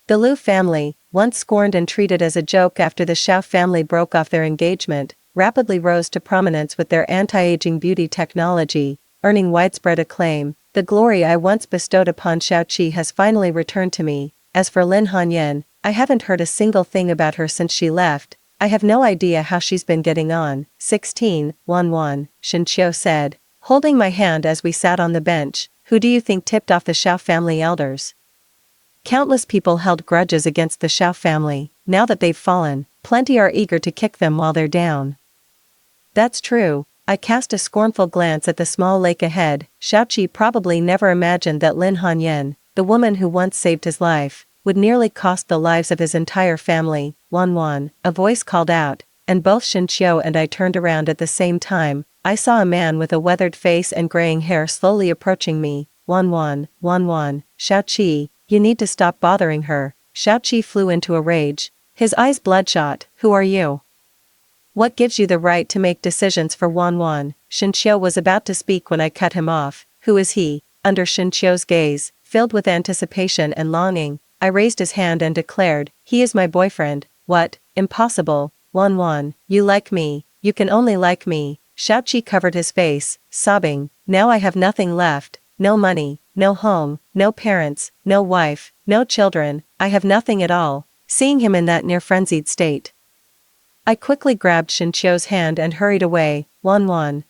the Liu family, once scorned and treated as a joke after the Xiao family broke off their engagement, rapidly rose to prominence with their anti-aging beauty technology, earning widespread acclaim. The glory I once bestowed upon Xiaoqi has finally returned to me. As for Lin Hanyan, I haven't heard a single thing about her since she left. I have no idea how she's been getting on. 16, Wanwan, Shinqiu said, holding my hand as we sat on the bench. Who do you think tipped off the Xiao family elders? Countless people held grudges against the Xiao family. Now that they've fallen, plenty are eager to kick them while they're down. That's true. I cast a scornful glance at the small lake ahead. Xiaoqi probably never imagined that Lin Hanyan, the woman who once saved his life, would nearly cost the lives of his entire family. Wanwan, a voice called out, and both Shinqiu and I turned around at the same time. I saw a man with a weathered face and graying hair slowly approaching me. Wanwan, Xiaoqi, you need to stop bothering her. Xiaoqi flew into a rage, his eyes bloodshot. Who are you? What gives you the right to make decisions for Wanwan? Shinqiu was about to speak when I cut him off. Who is he? Under Shinqiu's gaze, filled with anticipation and longing, I raised his hand and declared, he is my boyfriend. What? Impossible. Wanwan, you like me. You can only like me. Xiaoqi covered his face, sobbing. Now I have nothing left. No money, no home, no parents, no wife, no children. I have nothing at all. Seeing him in that near-frenzied state, I quickly grabbed Shinqiu's hand and hurried away. Wanwan,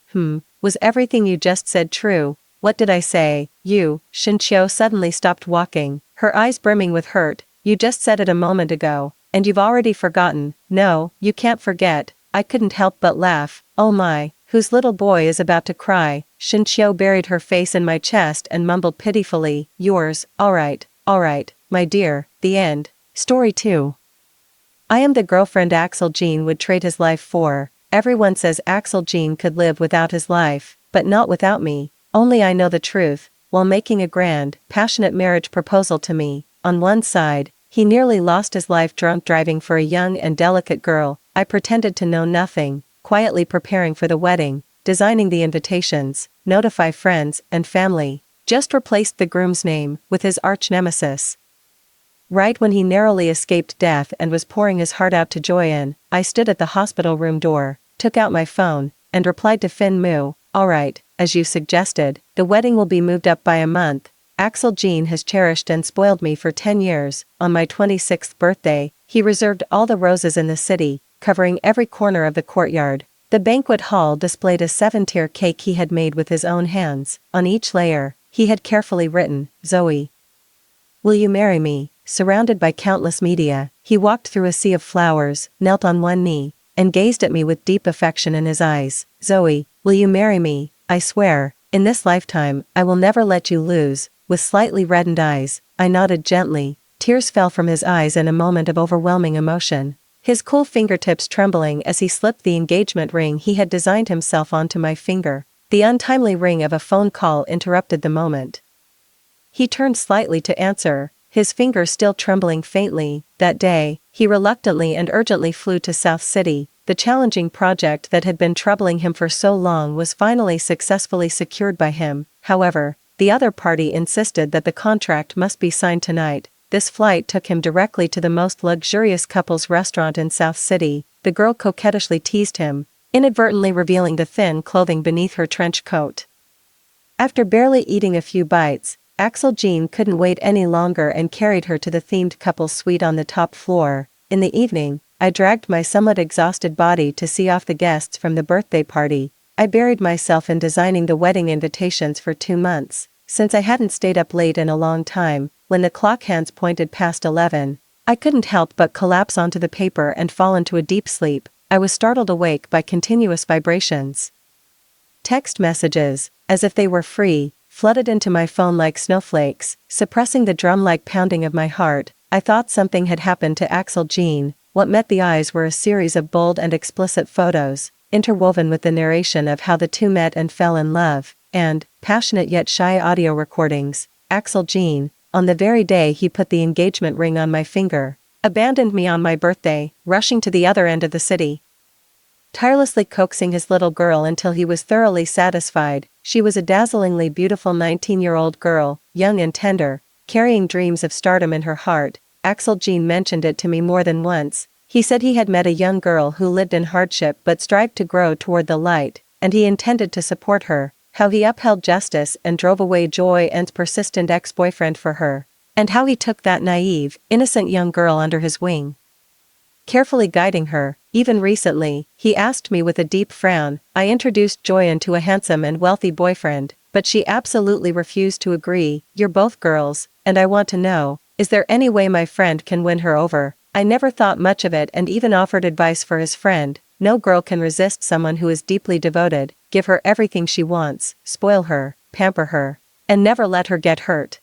was everything you just said true? What did I say? You? Shinqiu suddenly stopped walking, her eyes brimming with hurt. You just said it a moment ago, and you've already forgotten. No, you can't forget. I couldn't help but laugh. Oh my, whose little boy is about to cry? Shinqiu buried her face in my chest and mumbled pitifully, yours. Alright, my dear. The end. Story 2. I am the girlfriend Axel Jean would trade his life for. Everyone says Axel Jean could live without his life, but not without me. Only I know the truth. While making a grand, passionate marriage proposal to me, on one side, he nearly lost his life drunk driving for a young and delicate girl. I pretended to know nothing, quietly preparing for the wedding, designing the invitations, notify friends and family. Just replaced the groom's name with his arch nemesis. Right when he narrowly escaped death and was pouring his heart out to Joyan, I stood at the hospital room door, took out my phone, and replied to Fin Mu, alright, as you suggested, the wedding will be moved up by a month. Axel Jean has cherished and spoiled me for 10 years. On my 26th birthday, he reserved all the roses in the city, covering every corner of the courtyard. The banquet hall displayed a 7-tier cake he had made with his own hands. On each layer, he had carefully written, Zoe, will you marry me? Surrounded by countless media, he walked through a sea of flowers, knelt on one knee, and gazed at me with deep affection in his eyes. Zoe, will you marry me? I swear, in this lifetime, I will never let you lose. With slightly reddened eyes, I nodded gently. Tears fell from his eyes in a moment of overwhelming emotion, his cool fingertips trembling as he slipped the engagement ring he had designed himself onto my finger. The untimely ring of a phone call interrupted the moment. He turned slightly to answer, his fingers still trembling faintly. That day, he reluctantly and urgently flew to South City. The challenging project that had been troubling him for so long was finally successfully secured by him. However, the other party insisted that the contract must be signed tonight. This flight took him directly to the most luxurious couples restaurant in South City. The girl coquettishly teased him, inadvertently revealing the thin clothing beneath her trench coat. After barely eating a few bites, Axel Jean couldn't wait any longer and carried her to the themed couples suite on the top floor. In the evening, I dragged my somewhat exhausted body to see off the guests from the birthday party. I buried myself in designing the wedding invitations for 2 months. Since I hadn't stayed up late in a long time, when the clock hands pointed past 11, I couldn't help but collapse onto the paper and fall into a deep sleep. I was startled awake by continuous vibrations. Text messages, as if they were free, flooded into my phone like snowflakes, suppressing the drum-like pounding of my heart. I thought something had happened to Axel Jean. What met the eyes were a series of bold and explicit photos, interwoven with the narration of how the two met and fell in love, and, passionate yet shy audio recordings. Axel Jean, on the very day he put the engagement ring on my finger, abandoned me on my birthday, rushing to the other end of the city. tirelessly coaxing his little girl until he was thoroughly satisfied. She was a dazzlingly beautiful 19-year-old girl, young and tender, carrying dreams of stardom in her heart. Axel Jean mentioned it to me more than once. He said he had met a young girl who lived in hardship but strived to grow toward the light, and he intended to support her. How he upheld justice and drove away Joy-Ann's persistent ex-boyfriend for her. And how he took that naive, innocent young girl under his wing, carefully guiding her. Even recently, he asked me with a deep frown. I introduced Joy-Ann to a handsome and wealthy boyfriend, but she absolutely refused to agree. You're both girls, and I want to know, is there any way my friend can win her over? I never thought much of it and even offered advice for his friend. No girl can resist someone who is deeply devoted. Give her everything she wants, spoil her, pamper her, and never let her get hurt.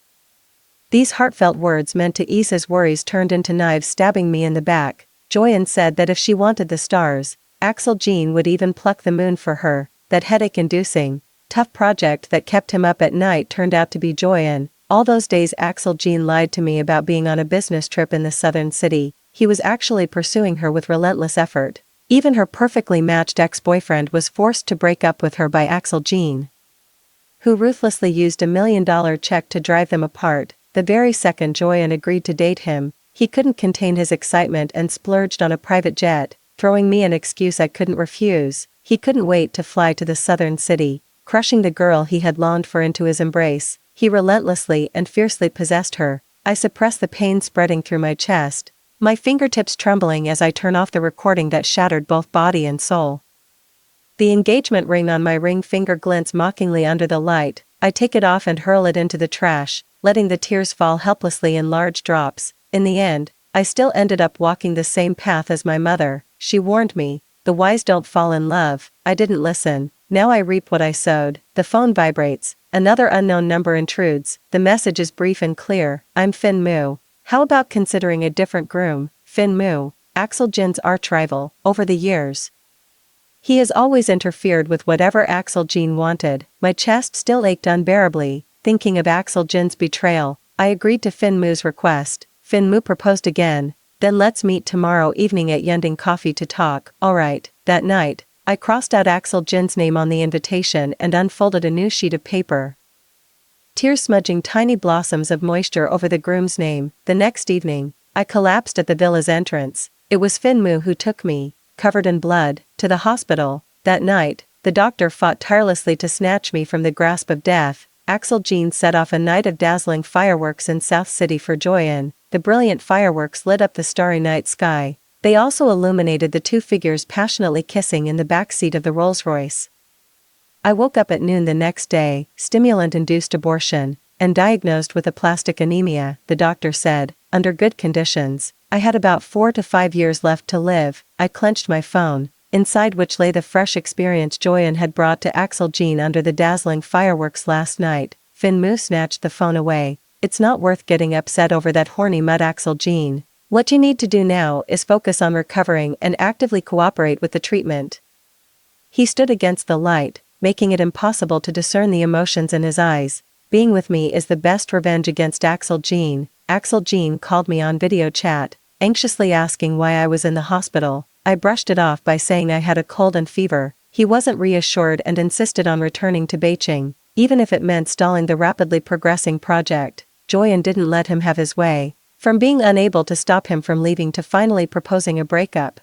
These heartfelt words meant to ease his worries turned into knives stabbing me in the back. Joy-Ann said that if she wanted the stars, Axel Jean would even pluck the moon for her. That headache-inducing, tough project that kept him up at night turned out to be Joy-Ann. All those days Axel Jean lied to me about being on a business trip in the southern city. He was actually pursuing her with relentless effort. Even her perfectly matched ex-boyfriend was forced to break up with her by Axel Jean, who ruthlessly used $1 million check to drive them apart. The very second Joy-Ann agreed to date him, he couldn't contain his excitement and splurged on a private jet, throwing me an excuse I couldn't refuse. He couldn't wait to fly to the southern city, crushing the girl he had longed for into his embrace. He relentlessly and fiercely possessed her. I suppressed the pain spreading through my chest, my fingertips trembling as I turn off the recording that shattered both body and soul. The engagement ring on my ring finger glints mockingly under the light. I take it off and hurl it into the trash, letting the tears fall helplessly in large drops. In the end, I still ended up walking the same path as my mother. She warned me, the wise don't fall in love. I didn't listen. Now I reap what I sowed. The phone vibrates. Another unknown number intrudes. The message is brief and clear. I'm Fin Mu. How about considering a different groom? Fin Mu, Axel Jean's arch-rival. Over the years, he has always interfered with whatever Axel Jean wanted. My chest still ached unbearably, thinking of Axel Jean's betrayal. I agreed to Fin Mu's request. Fin Mu proposed again. Then let's meet tomorrow evening at Yunding Coffee to talk. Alright. That night, I crossed out Axel Jean's name on the invitation and unfolded a new sheet of paper, tears smudging tiny blossoms of moisture over the groom's name. The next evening, I collapsed at the villa's entrance. It was Fin Mu who took me, covered in blood, to the hospital. That night, the doctor fought tirelessly to snatch me from the grasp of death. Axel Jean set off a night of dazzling fireworks in South City for Joy-Ann. The brilliant fireworks lit up the starry night sky. They also illuminated the two figures passionately kissing in the backseat of the Rolls-Royce. I woke up at noon the next day, stimulant-induced abortion, and diagnosed with aplastic anemia. The doctor said, under good conditions, I had about 4 to 5 years left to live. I clenched my phone, inside which lay the fresh experience Joy-Ann had brought to Axel Jean under the dazzling fireworks last night. Fin Mu snatched the phone away. It's not worth getting upset over that horny mud, Axel Jean. What you need to do now is focus on recovering and actively cooperate with the treatment. He stood against the light, making it impossible to discern the emotions in his eyes. Being with me is the best revenge against Axel Jean. Axel Jean called me on video chat, anxiously asking why I was in the hospital. I brushed it off by saying I had a cold and fever. He wasn't reassured and insisted on returning to Beijing, even if it meant stalling the rapidly progressing project. Joy-Ann didn't let him have his way. From being unable to stop him from leaving to finally proposing a breakup,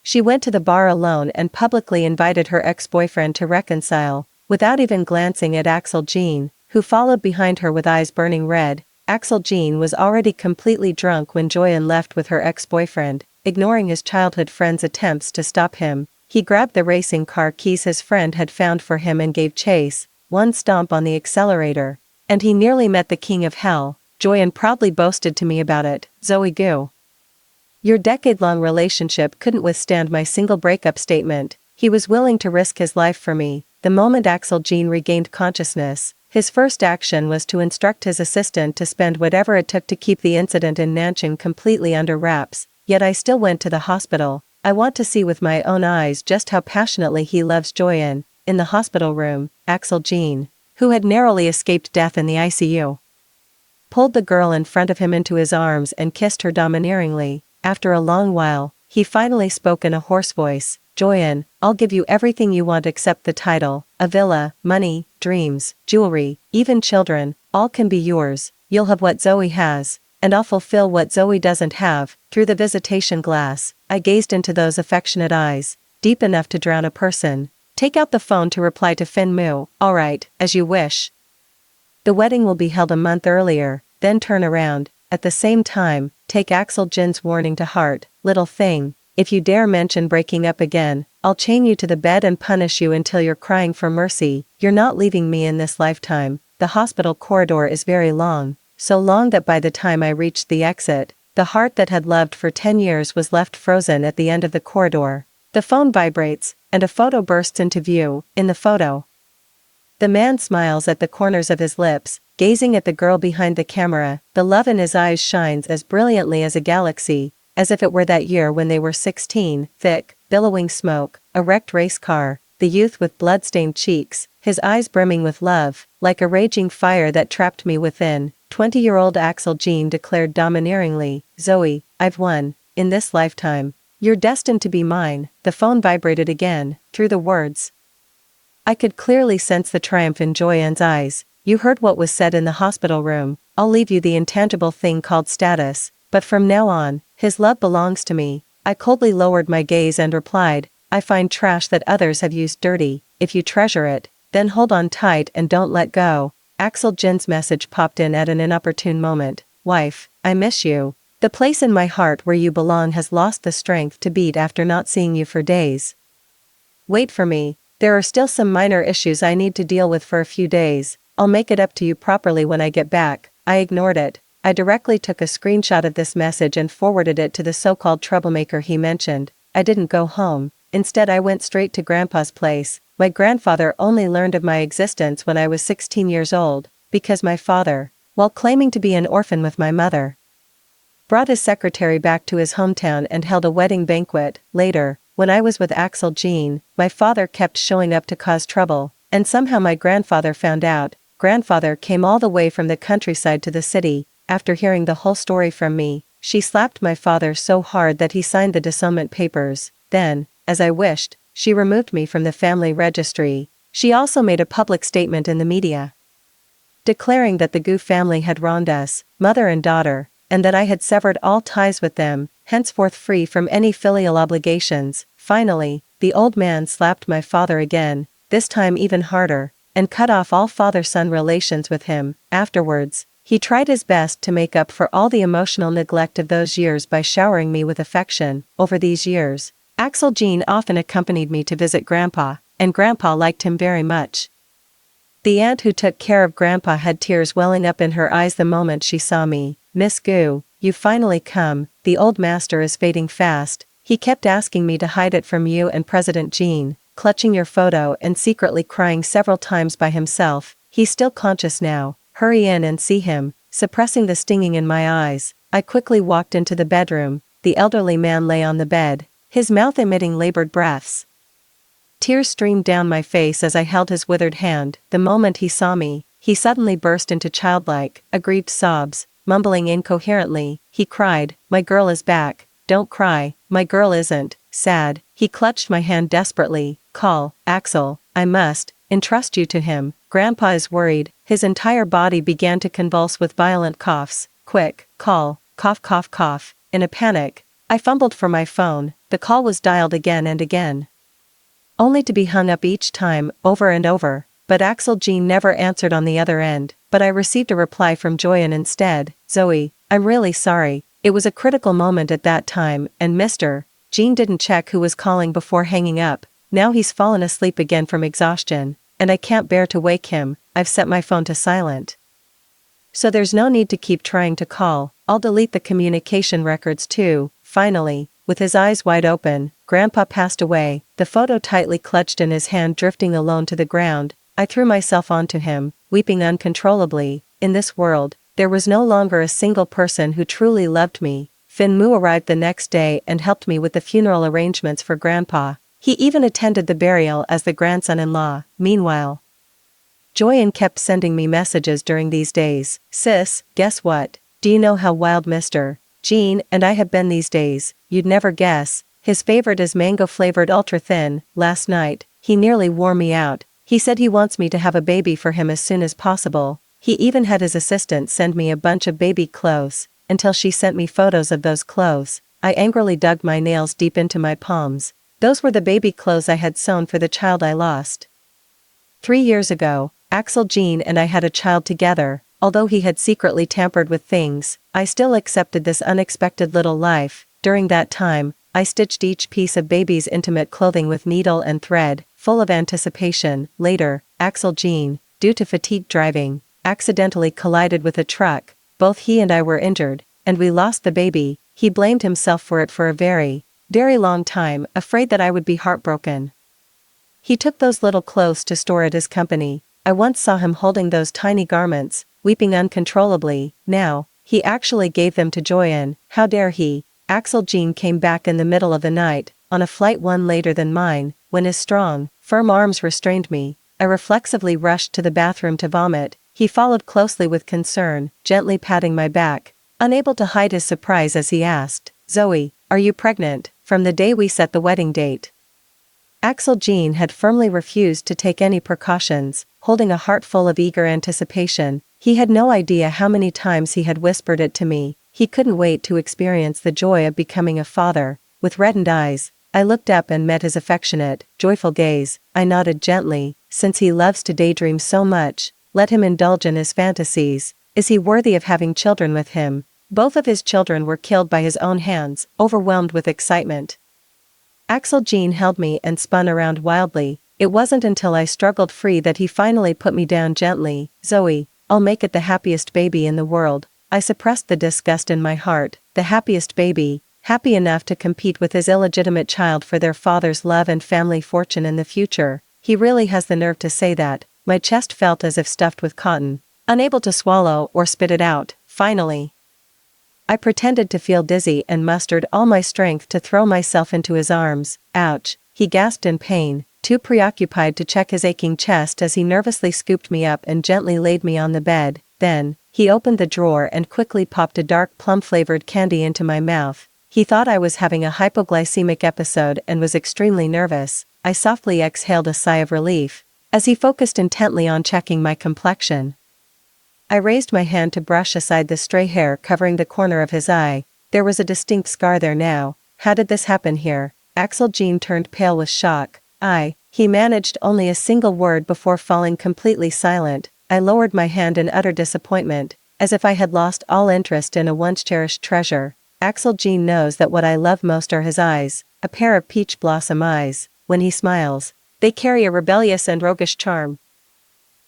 she went to the bar alone and publicly invited her ex-boyfriend to reconcile, without even glancing at Axel Jean, who followed behind her with eyes burning red. Axel Jean was already completely drunk when Joy-Ann left with her ex-boyfriend. Ignoring his childhood friend's attempts to stop him, he grabbed the racing car keys his friend had found for him and gave chase. One stomp on the accelerator, and he nearly met the king of hell. Joy-Ann proudly boasted to me about it. Zoe Gu, your decade-long relationship couldn't withstand my single breakup statement. He was willing to risk his life for me. The moment Axel Jean regained consciousness, his first action was to instruct his assistant to spend whatever it took to keep the incident in Nanjing completely under wraps. Yet I still went to the hospital. I want to see with my own eyes just how passionately he loves Joy-Ann. In the hospital room, Axel Jean, who had narrowly escaped death in the ICU, pulled the girl in front of him into his arms and kissed her domineeringly. After a long while, he finally spoke in a hoarse voice. Joyan, I'll give you everything you want except the title, a villa, money, dreams, jewelry, even children, all can be yours. You'll have what Zoe has, and I'll fulfill what Zoe doesn't have." Through the visitation glass, I gazed into those affectionate eyes, deep enough to drown a person. Take out the phone to reply to Fin Mu. "All right, as you wish. The wedding will be held a month earlier." Then turn around. At the same time, take Axel Jin's warning to heart. "Little thing, if you dare mention breaking up again, I'll chain you to the bed and punish you until you're crying for mercy. You're not leaving me in this lifetime." The hospital corridor is very long, so long that by the time I reached the exit, the heart that had loved for 10 years was left frozen at the end of the corridor. The phone vibrates, and a photo bursts into view. In the photo, the man smiles at the corners of his lips, gazing at the girl behind the camera. The love in his eyes shines as brilliantly as a galaxy, as if it were that year when they were 16. Thick, billowing smoke, a wrecked race car, the youth with blood-stained cheeks, his eyes brimming with love, like a raging fire that trapped me within. 20-year-old Axel Jin declared domineeringly, "Zoe, I've won. In this lifetime, you're destined to be mine." The phone vibrated again. Through the words, I could clearly sense the triumph in Joyan's eyes. "You heard what was said in the hospital room. I'll leave you the intangible thing called status, but from now on, his love belongs to me." I coldly lowered my gaze and replied, "I find trash that others have used dirty. If you treasure it, then hold on tight and don't let go." Axel Jin's message popped in at an inopportune moment. "Wife, I miss you. The place in my heart where you belong has lost the strength to beat after not seeing you for days. Wait for me. There are still some minor issues I need to deal with for a few days. I'll make it up to you properly when I get back." I ignored it. I directly took a screenshot of this message and forwarded it to the so-called troublemaker he mentioned. I didn't go home. Instead, I went straight to Grandpa's place. My grandfather only learned of my existence when I was 16 years old, because my father, while claiming to be an orphan with my mother, brought his secretary back to his hometown and held a wedding banquet. Later, when I was with Axel Jin, my father kept showing up to cause trouble, and somehow my grandfather found out. Grandfather came all the way from the countryside to the city. After hearing the whole story from me, she slapped my father so hard that he signed the disownment papers. Then, as I wished, she removed me from the family registry. She also made a public statement in the media, declaring that the Gu family had wronged us, mother and daughter, and that I had severed all ties with them, henceforth free from any filial obligations. Finally, the old man slapped my father again, this time even harder, and cut off all father-son relations with him. Afterwards, he tried his best to make up for all the emotional neglect of those years by showering me with affection. Over these years, Axel Jin often accompanied me to visit Grandpa, and Grandpa liked him very much. The aunt who took care of Grandpa had tears welling up in her eyes the moment she saw me. "Miss Gu, you've finally come. The old master is fading fast. He kept asking me to hide it from you and President Jin, clutching your photo and secretly crying several times by himself. He's still conscious now. Hurry in and see him." Suppressing the stinging in my eyes, I quickly walked into the bedroom. The elderly man lay on the bed, his mouth emitting labored breaths. Tears streamed down my face as I held his withered hand. The moment he saw me, he suddenly burst into childlike, aggrieved sobs, mumbling incoherently. He cried, "My girl is back. Don't cry, my girl isn't sad." He clutched my hand desperately. "Call, Axel, I must entrust you to him. Grandpa is worried." His entire body began to convulse with violent coughs. "Quick, call, cough cough cough." In a panic, I fumbled for my phone. The call was dialed again and again, only to be hung up each time, over and over. But Axel Jin never answered on the other end. But I received a reply from Joyan instead. "Zoe, I'm really sorry. It was a critical moment at that time, and Mr. Jin didn't check who was calling before hanging up. Now he's fallen asleep again from exhaustion, and I can't bear to wake him. I've set my phone to silent. So there's no need to keep trying to call. I'll delete the communication records too." Finally, with his eyes wide open, Grandpa passed away, the photo tightly clutched in his hand drifting alone to the ground. I threw myself onto him, weeping uncontrollably. In this world, there was no longer a single person who truly loved me. Fin Mu arrived the next day and helped me with the funeral arrangements for Grandpa. He even attended the burial as the grandson-in-law. Meanwhile, Joyan kept sending me messages during these days. "Sis, guess what? Do you know how wild Mr. Jin and I have been these days? You'd never guess. His favorite is mango-flavored ultra-thin. Last night, he nearly wore me out. He said he wants me to have a baby for him as soon as possible. He even had his assistant send me a bunch of baby clothes, until she sent me photos of those clothes. I angrily dug my nails deep into my palms. Those were the baby clothes I had sewn for the child I lost. 3 years ago, Axel Jean and I had a child together. Although he had secretly tampered with things, I still accepted this unexpected little life. During that time, I stitched each piece of baby's intimate clothing with needle and thread, full of anticipation. Later, Axel Jean, due to fatigue driving, accidentally collided with a truck. Both he and I were injured, and we lost the baby. He blamed himself for it for a very, very long time, afraid that I would be heartbroken. He took those little clothes to store at his company. I once saw him holding those tiny garments, weeping uncontrollably. Now, he actually gave them to Joyanne. How dare he? Axel Jean came back in the middle of the night, on a flight one later than mine, when his strong, firm arms restrained me. I reflexively rushed to the bathroom to vomit. He followed closely with concern, gently patting my back, unable to hide his surprise as he asked, "Zoe, are you pregnant?" From the day we set the wedding date, Axel Jean had firmly refused to take any precautions, holding a heart full of eager anticipation. He had no idea how many times he had whispered it to me. He couldn't wait to experience the joy of becoming a father. With reddened eyes, I looked up and met his affectionate, joyful gaze. I nodded gently. Since he loves to daydream so much, let him indulge in his fantasies. Is he worthy of having children with him? Both of his children were killed by his own hands. Overwhelmed with excitement, Axel Jean held me and spun around wildly. It wasn't until I struggled free that he finally put me down gently. "Zoe, I'll make it the happiest baby in the world." I suppressed the disgust in my heart. The happiest baby, happy enough to compete with his illegitimate child for their father's love and family fortune in the future. He really has the nerve to say that. My chest felt as if stuffed with cotton, unable to swallow or spit it out. Finally, I pretended to feel dizzy and mustered all my strength to throw myself into his arms. "Ouch," he gasped in pain, too preoccupied to check his aching chest as he nervously scooped me up and gently laid me on the bed. Then, he opened the drawer and quickly popped a dark plum-flavored candy into my mouth. He thought I was having a hypoglycemic episode and was extremely nervous. I softly exhaled a sigh of relief, as he focused intently on checking my complexion. I raised my hand to brush aside the stray hair covering the corner of his eye. There was a distinct scar there now. How did this happen here? Axel Jean turned pale with shock. He managed only a single word before falling completely silent. I lowered my hand in utter disappointment, as if I had lost all interest in a once-cherished treasure. Axel Jean knows that what I love most are his eyes, a pair of peach blossom eyes. When he smiles, they carry a rebellious and roguish charm.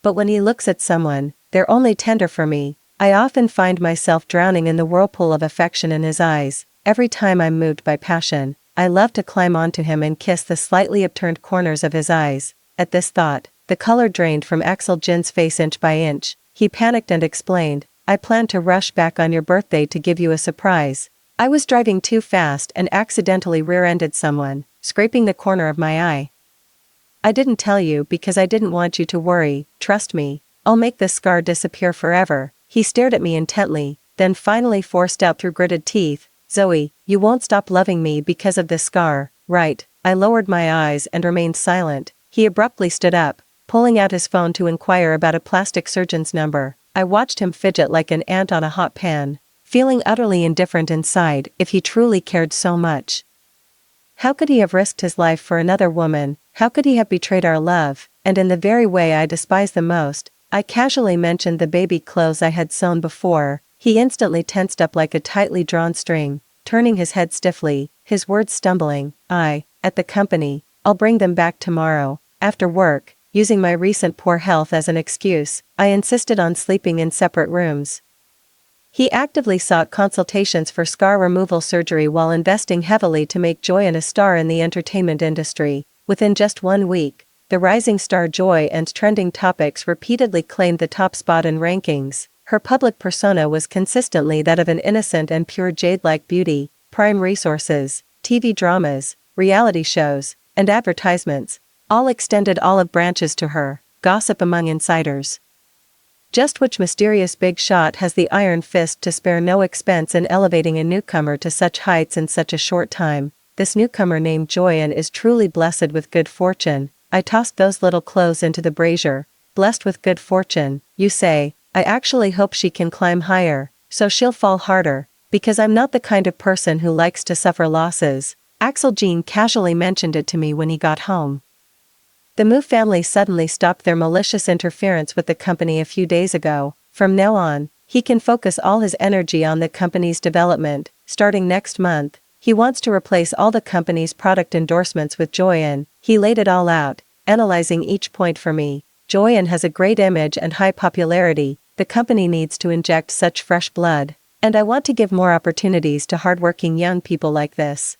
But when he looks at someone, they're only tender for me. I often find myself drowning in the whirlpool of affection in his eyes. Every time I'm moved by passion, I love to climb onto him and kiss the slightly upturned corners of his eyes. At this thought, the color drained from Axel Jean's face inch by inch. He panicked and explained, "I planned to rush back on your birthday to give you a surprise. I was driving too fast and accidentally rear-ended someone, scraping the corner of my eye. I didn't tell you because I didn't want you to worry. Trust me, I'll make this scar disappear forever." He stared at me intently, then finally forced out through gritted teeth, "Zoe, you won't stop loving me because of this scar, right?" I lowered my eyes and remained silent. He abruptly stood up, pulling out his phone to inquire about a plastic surgeon's number. I watched him fidget like an ant on a hot pan, feeling utterly indifferent inside. If he truly cared so much, how could he have risked his life for another woman? How could he have betrayed our love, and in the very way I despise the most? I casually mentioned the baby clothes I had sewn before. He instantly tensed up like a tightly drawn string, turning his head stiffly, his words stumbling. At the company, I'll bring them back tomorrow. After work, using my recent poor health as an excuse, I insisted on sleeping in separate rooms. He actively sought consultations for scar removal surgery while investing heavily to make Joyanne a star in the entertainment industry. Within just 1 week, the rising star Joyanne's trending topics repeatedly claimed the top spot in rankings. Her public persona was consistently that of an innocent and pure jade-like beauty. Prime resources, TV dramas, reality shows, and advertisements all extended olive branches to her. Gossip among insiders. Just which mysterious big shot has the iron fist to spare no expense in elevating a newcomer to such heights in such a short time? this newcomer named Joyan is truly blessed with good fortune. I tossed those little clothes into the brazier. Blessed with good fortune, you say? I actually hope she can climb higher, so she'll fall harder, because I'm not the kind of person who likes to suffer losses. Axel Jean casually mentioned it to me when he got home. The Mu family suddenly stopped their malicious interference with the company a few days ago. From now on, he can focus all his energy on the company's development. Starting next month, he wants to replace all the company's product endorsements with Joyan. He laid it all out, analyzing each point for me. Joyan has a great image and high popularity. The company needs to inject such fresh blood, and I want to give more opportunities to hardworking young people like this.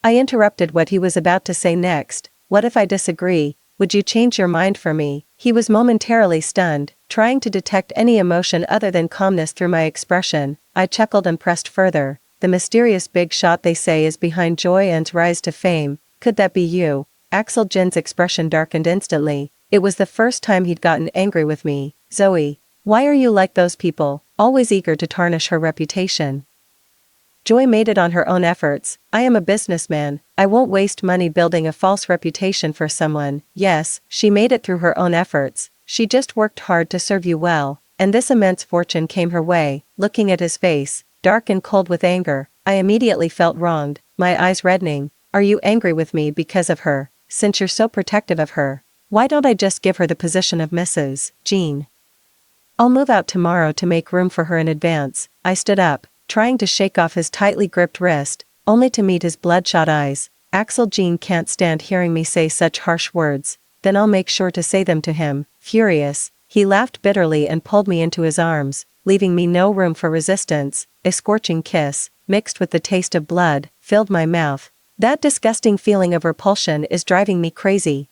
I interrupted what he was about to say next. What if I disagree? Would you change your mind for me? He was momentarily stunned, trying to detect any emotion other than calmness through my expression. I chuckled and pressed further. The mysterious big shot they say is behind Joyan's rise to fame. Could that be you? Axel Jin's expression darkened instantly. It was the first time he'd gotten angry with me. Zoe, why are you like those people, always eager to tarnish her reputation? Joy made it on her own efforts. I am a businessman. I won't waste money building a false reputation for someone. Yes, she made it through her own efforts. She just worked hard to serve you well, and this immense fortune came her way. Looking at his face, dark and cold with anger, I immediately felt wronged, my eyes reddening. Are you angry with me because of her? Since you're so protective of her, why don't I just give her the position of Mrs. Jean? I'll move out tomorrow to make room for her in advance. I stood up, trying to shake off his tightly gripped wrist, only to meet his bloodshot eyes. Axel Jean can't stand hearing me say such harsh words. Then I'll make sure to say them to him. Furious, he laughed bitterly and pulled me into his arms, leaving me no room for resistance. A scorching kiss, mixed with the taste of blood, filled my mouth. That disgusting feeling of repulsion is driving me crazy.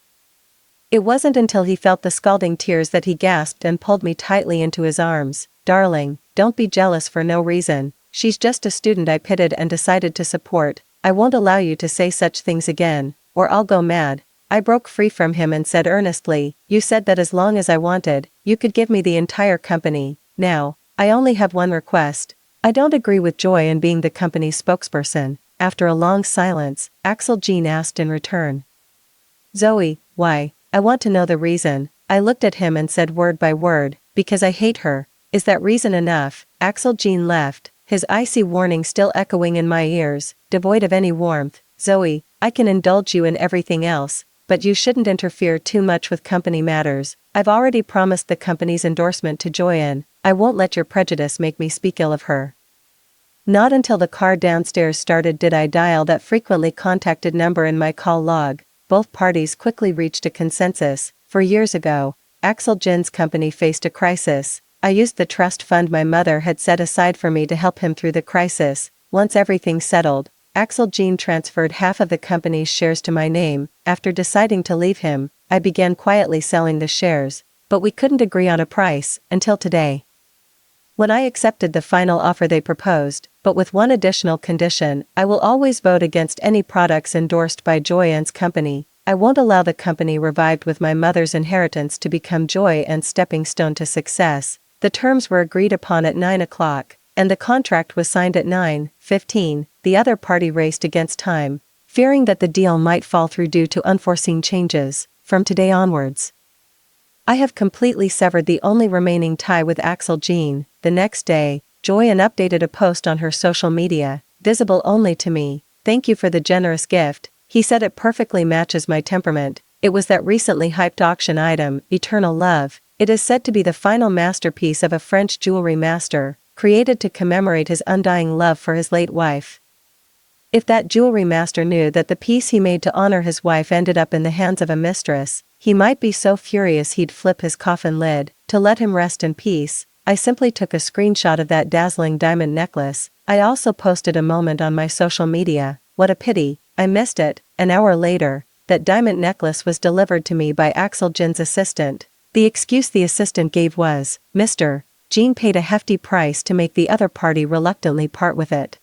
It wasn't until he felt the scalding tears that he gasped and pulled me tightly into his arms. Darling, don't be jealous for no reason. She's just a student I pitied and decided to support. I won't allow you to say such things again, or I'll go mad. I broke free from him and said earnestly, you said that as long as I wanted, you could give me the entire company. Now, I only have one request. I don't agree with Joy in being the company's spokesperson. After a long silence, Axel Jean asked in return. Zoe, why? I want to know the reason. I looked at him and said word by word, because I hate her. Is that reason enough? Axel Jean left, his icy warning still echoing in my ears, devoid of any warmth. Zoe, I can indulge you in everything else, but you shouldn't interfere too much with company matters. I've already promised the company's endorsement to Joyan. I won't let your prejudice make me speak ill of her. Not until the car downstairs started did I dial that frequently contacted number in my call log. Both parties quickly reached a consensus. 4 years ago, Axel Jin's company faced a crisis. I used the trust fund my mother had set aside for me to help him through the crisis. Once everything settled, Axel Jean transferred half of the company's shares to my name. After deciding to leave him, I began quietly selling the shares, but we couldn't agree on a price, until today. When I accepted the final offer they proposed, but with one additional condition, I will always vote against any products endorsed by Joyan's company. I won't allow the company revived with my mother's inheritance to become Joyan's stepping stone to success. The terms were agreed upon at 9 o'clock, and the contract was signed at 9:15. The other party raced against time, fearing that the deal might fall through due to unforeseen changes. From today onwards, I have completely severed the only remaining tie with Axel Jean. The next day, Joyan updated a post on her social media, visible only to me. Thank you for the generous gift. He said it perfectly matches my temperament. It was that recently hyped auction item, Eternal Love. It is said to be the final masterpiece of a French jewelry master, created to commemorate his undying love for his late wife. If that jewelry master knew that the piece he made to honor his wife ended up in the hands of a mistress, he might be so furious he'd flip his coffin lid. To let him rest in peace, I simply took a screenshot of that dazzling diamond necklace. I also posted a moment on my social media. What a pity, I missed it. An hour later, that diamond necklace was delivered to me by Axel Jin's assistant. The excuse the assistant gave was, Mr. Jean paid a hefty price to make the other party reluctantly part with it.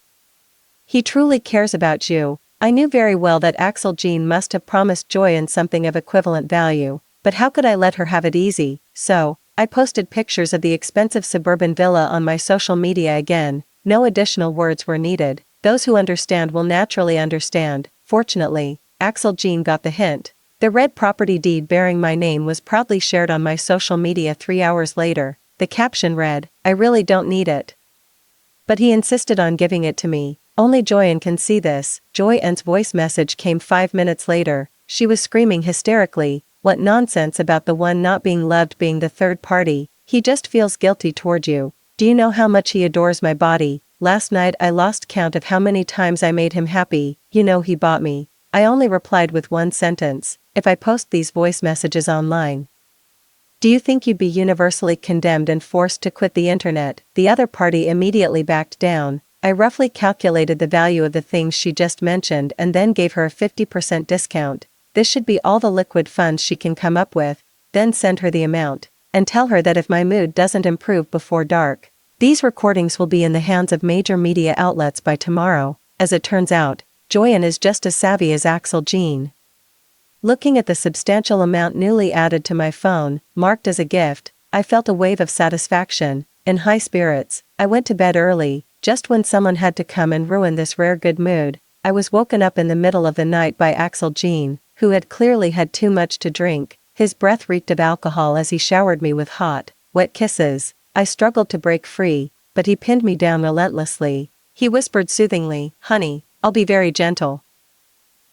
He truly cares about you. I knew very well that Axel Jean must have promised Joyan something of equivalent value, but how could I let her have it easy? So, I posted pictures of the expensive suburban villa on my social media again. No additional words were needed. Those who understand will naturally understand. Fortunately, Axel Jean got the hint. The red property deed bearing my name was proudly shared on my social media 3 hours later. The caption read, "I really don't need it." But he insisted on giving it to me. Only Joyanne can see this. Joyanne's voice message came 5 minutes later. She was screaming hysterically, "What nonsense about the one not being loved being the third party. He just feels guilty toward you. Do you know how much he adores my body? Last night I lost count of how many times I made him happy. You know he bought me." I only replied with one sentence, "If I post these voice messages online, do you think you'd be universally condemned and forced to quit the internet?" The other party immediately backed down. I roughly calculated the value of the things she just mentioned and then gave her a 50% discount. This should be all the liquid funds she can come up with, then send her the amount, and tell her that if my mood doesn't improve before dark, these recordings will be in the hands of major media outlets by tomorrow. As it turns out, Joyanne is just as savvy as Axel Jean. Looking at the substantial amount newly added to my phone, marked as a gift, I felt a wave of satisfaction. In high spirits, I went to bed early, just when someone had to come and ruin this rare good mood. I was woken up in the middle of the night by Axel Jean, who had clearly had too much to drink. His breath reeked of alcohol as he showered me with hot, wet kisses. I struggled to break free, but he pinned me down relentlessly. He whispered soothingly, "Honey, I'll be very gentle.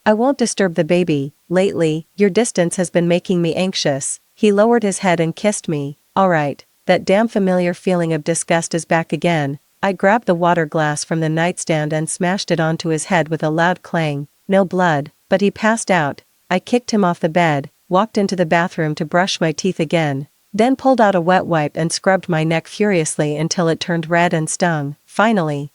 I won't disturb the baby. Lately, your distance has been making me anxious." He lowered his head and kissed me. "All right, that damn familiar feeling of disgust is back again." I grabbed the water glass from the nightstand and smashed it onto his head with a loud clang. No blood, but he passed out. I kicked him off the bed, walked into the bathroom to brush my teeth again, then pulled out a wet wipe and scrubbed my neck furiously until it turned red and stung. Finally,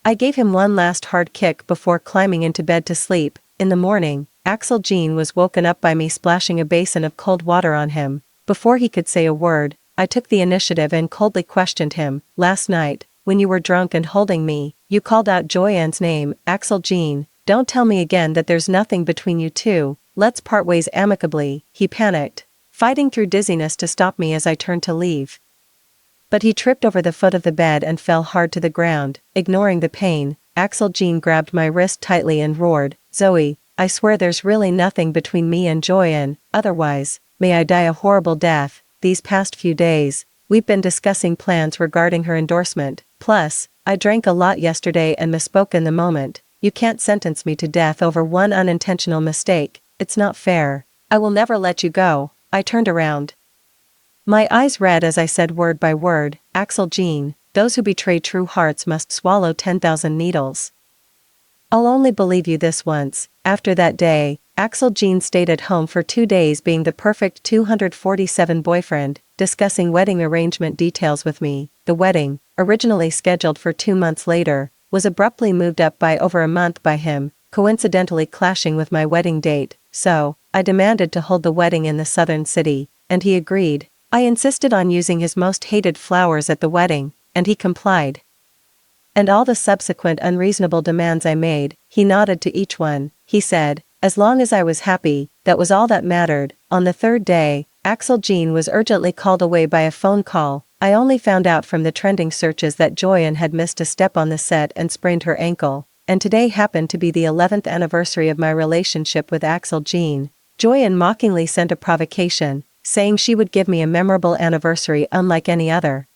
I gave him one last hard kick before climbing into bed to sleep. In the morning, Axel Jean was woken up by me splashing a basin of cold water on him. Before he could say a word, I took the initiative and coldly questioned him. "Last night, when you were drunk and holding me, you called out Joyanne's name. Axel Jean, don't tell me again that there's nothing between you two. Let's part ways amicably." He panicked, fighting through dizziness to stop me as I turned to leave. But he tripped over the foot of the bed and fell hard to the ground. Ignoring the pain, Axel Jean grabbed my wrist tightly and roared, "Zoe, I swear there's really nothing between me and Joyanne, otherwise, may I die a horrible death. These past few days, we've been discussing plans regarding her endorsement. Plus, I drank a lot yesterday and misspoke in the moment. You can't sentence me to death over one unintentional mistake. It's not fair. I will never let you go." I turned around, my eyes red as I said word by word, "Axel Jean, those who betray true hearts must swallow 10,000 needles. I'll only believe you this once." After that day, Axel Jean stayed at home for 2 days being the perfect 247 boyfriend, discussing wedding arrangement details with me. The wedding, originally scheduled for 2 months later, was abruptly moved up by over a month by him, coincidentally clashing with my wedding date. So, I demanded to hold the wedding in the southern city, and he agreed. I insisted on using his most hated flowers at the wedding, and he complied. And all the subsequent unreasonable demands I made, he nodded to each one. He said, as long as I was happy, that was all that mattered. On the 3rd day, Axel Jean was urgently called away by a phone call. I only found out from the trending searches that Joyanne had missed a step on the set and sprained her ankle, and today happened to be the 11th anniversary of my relationship with Axel Jean. Joyanne mockingly sent a provocation, saying she would give me a memorable anniversary unlike any other.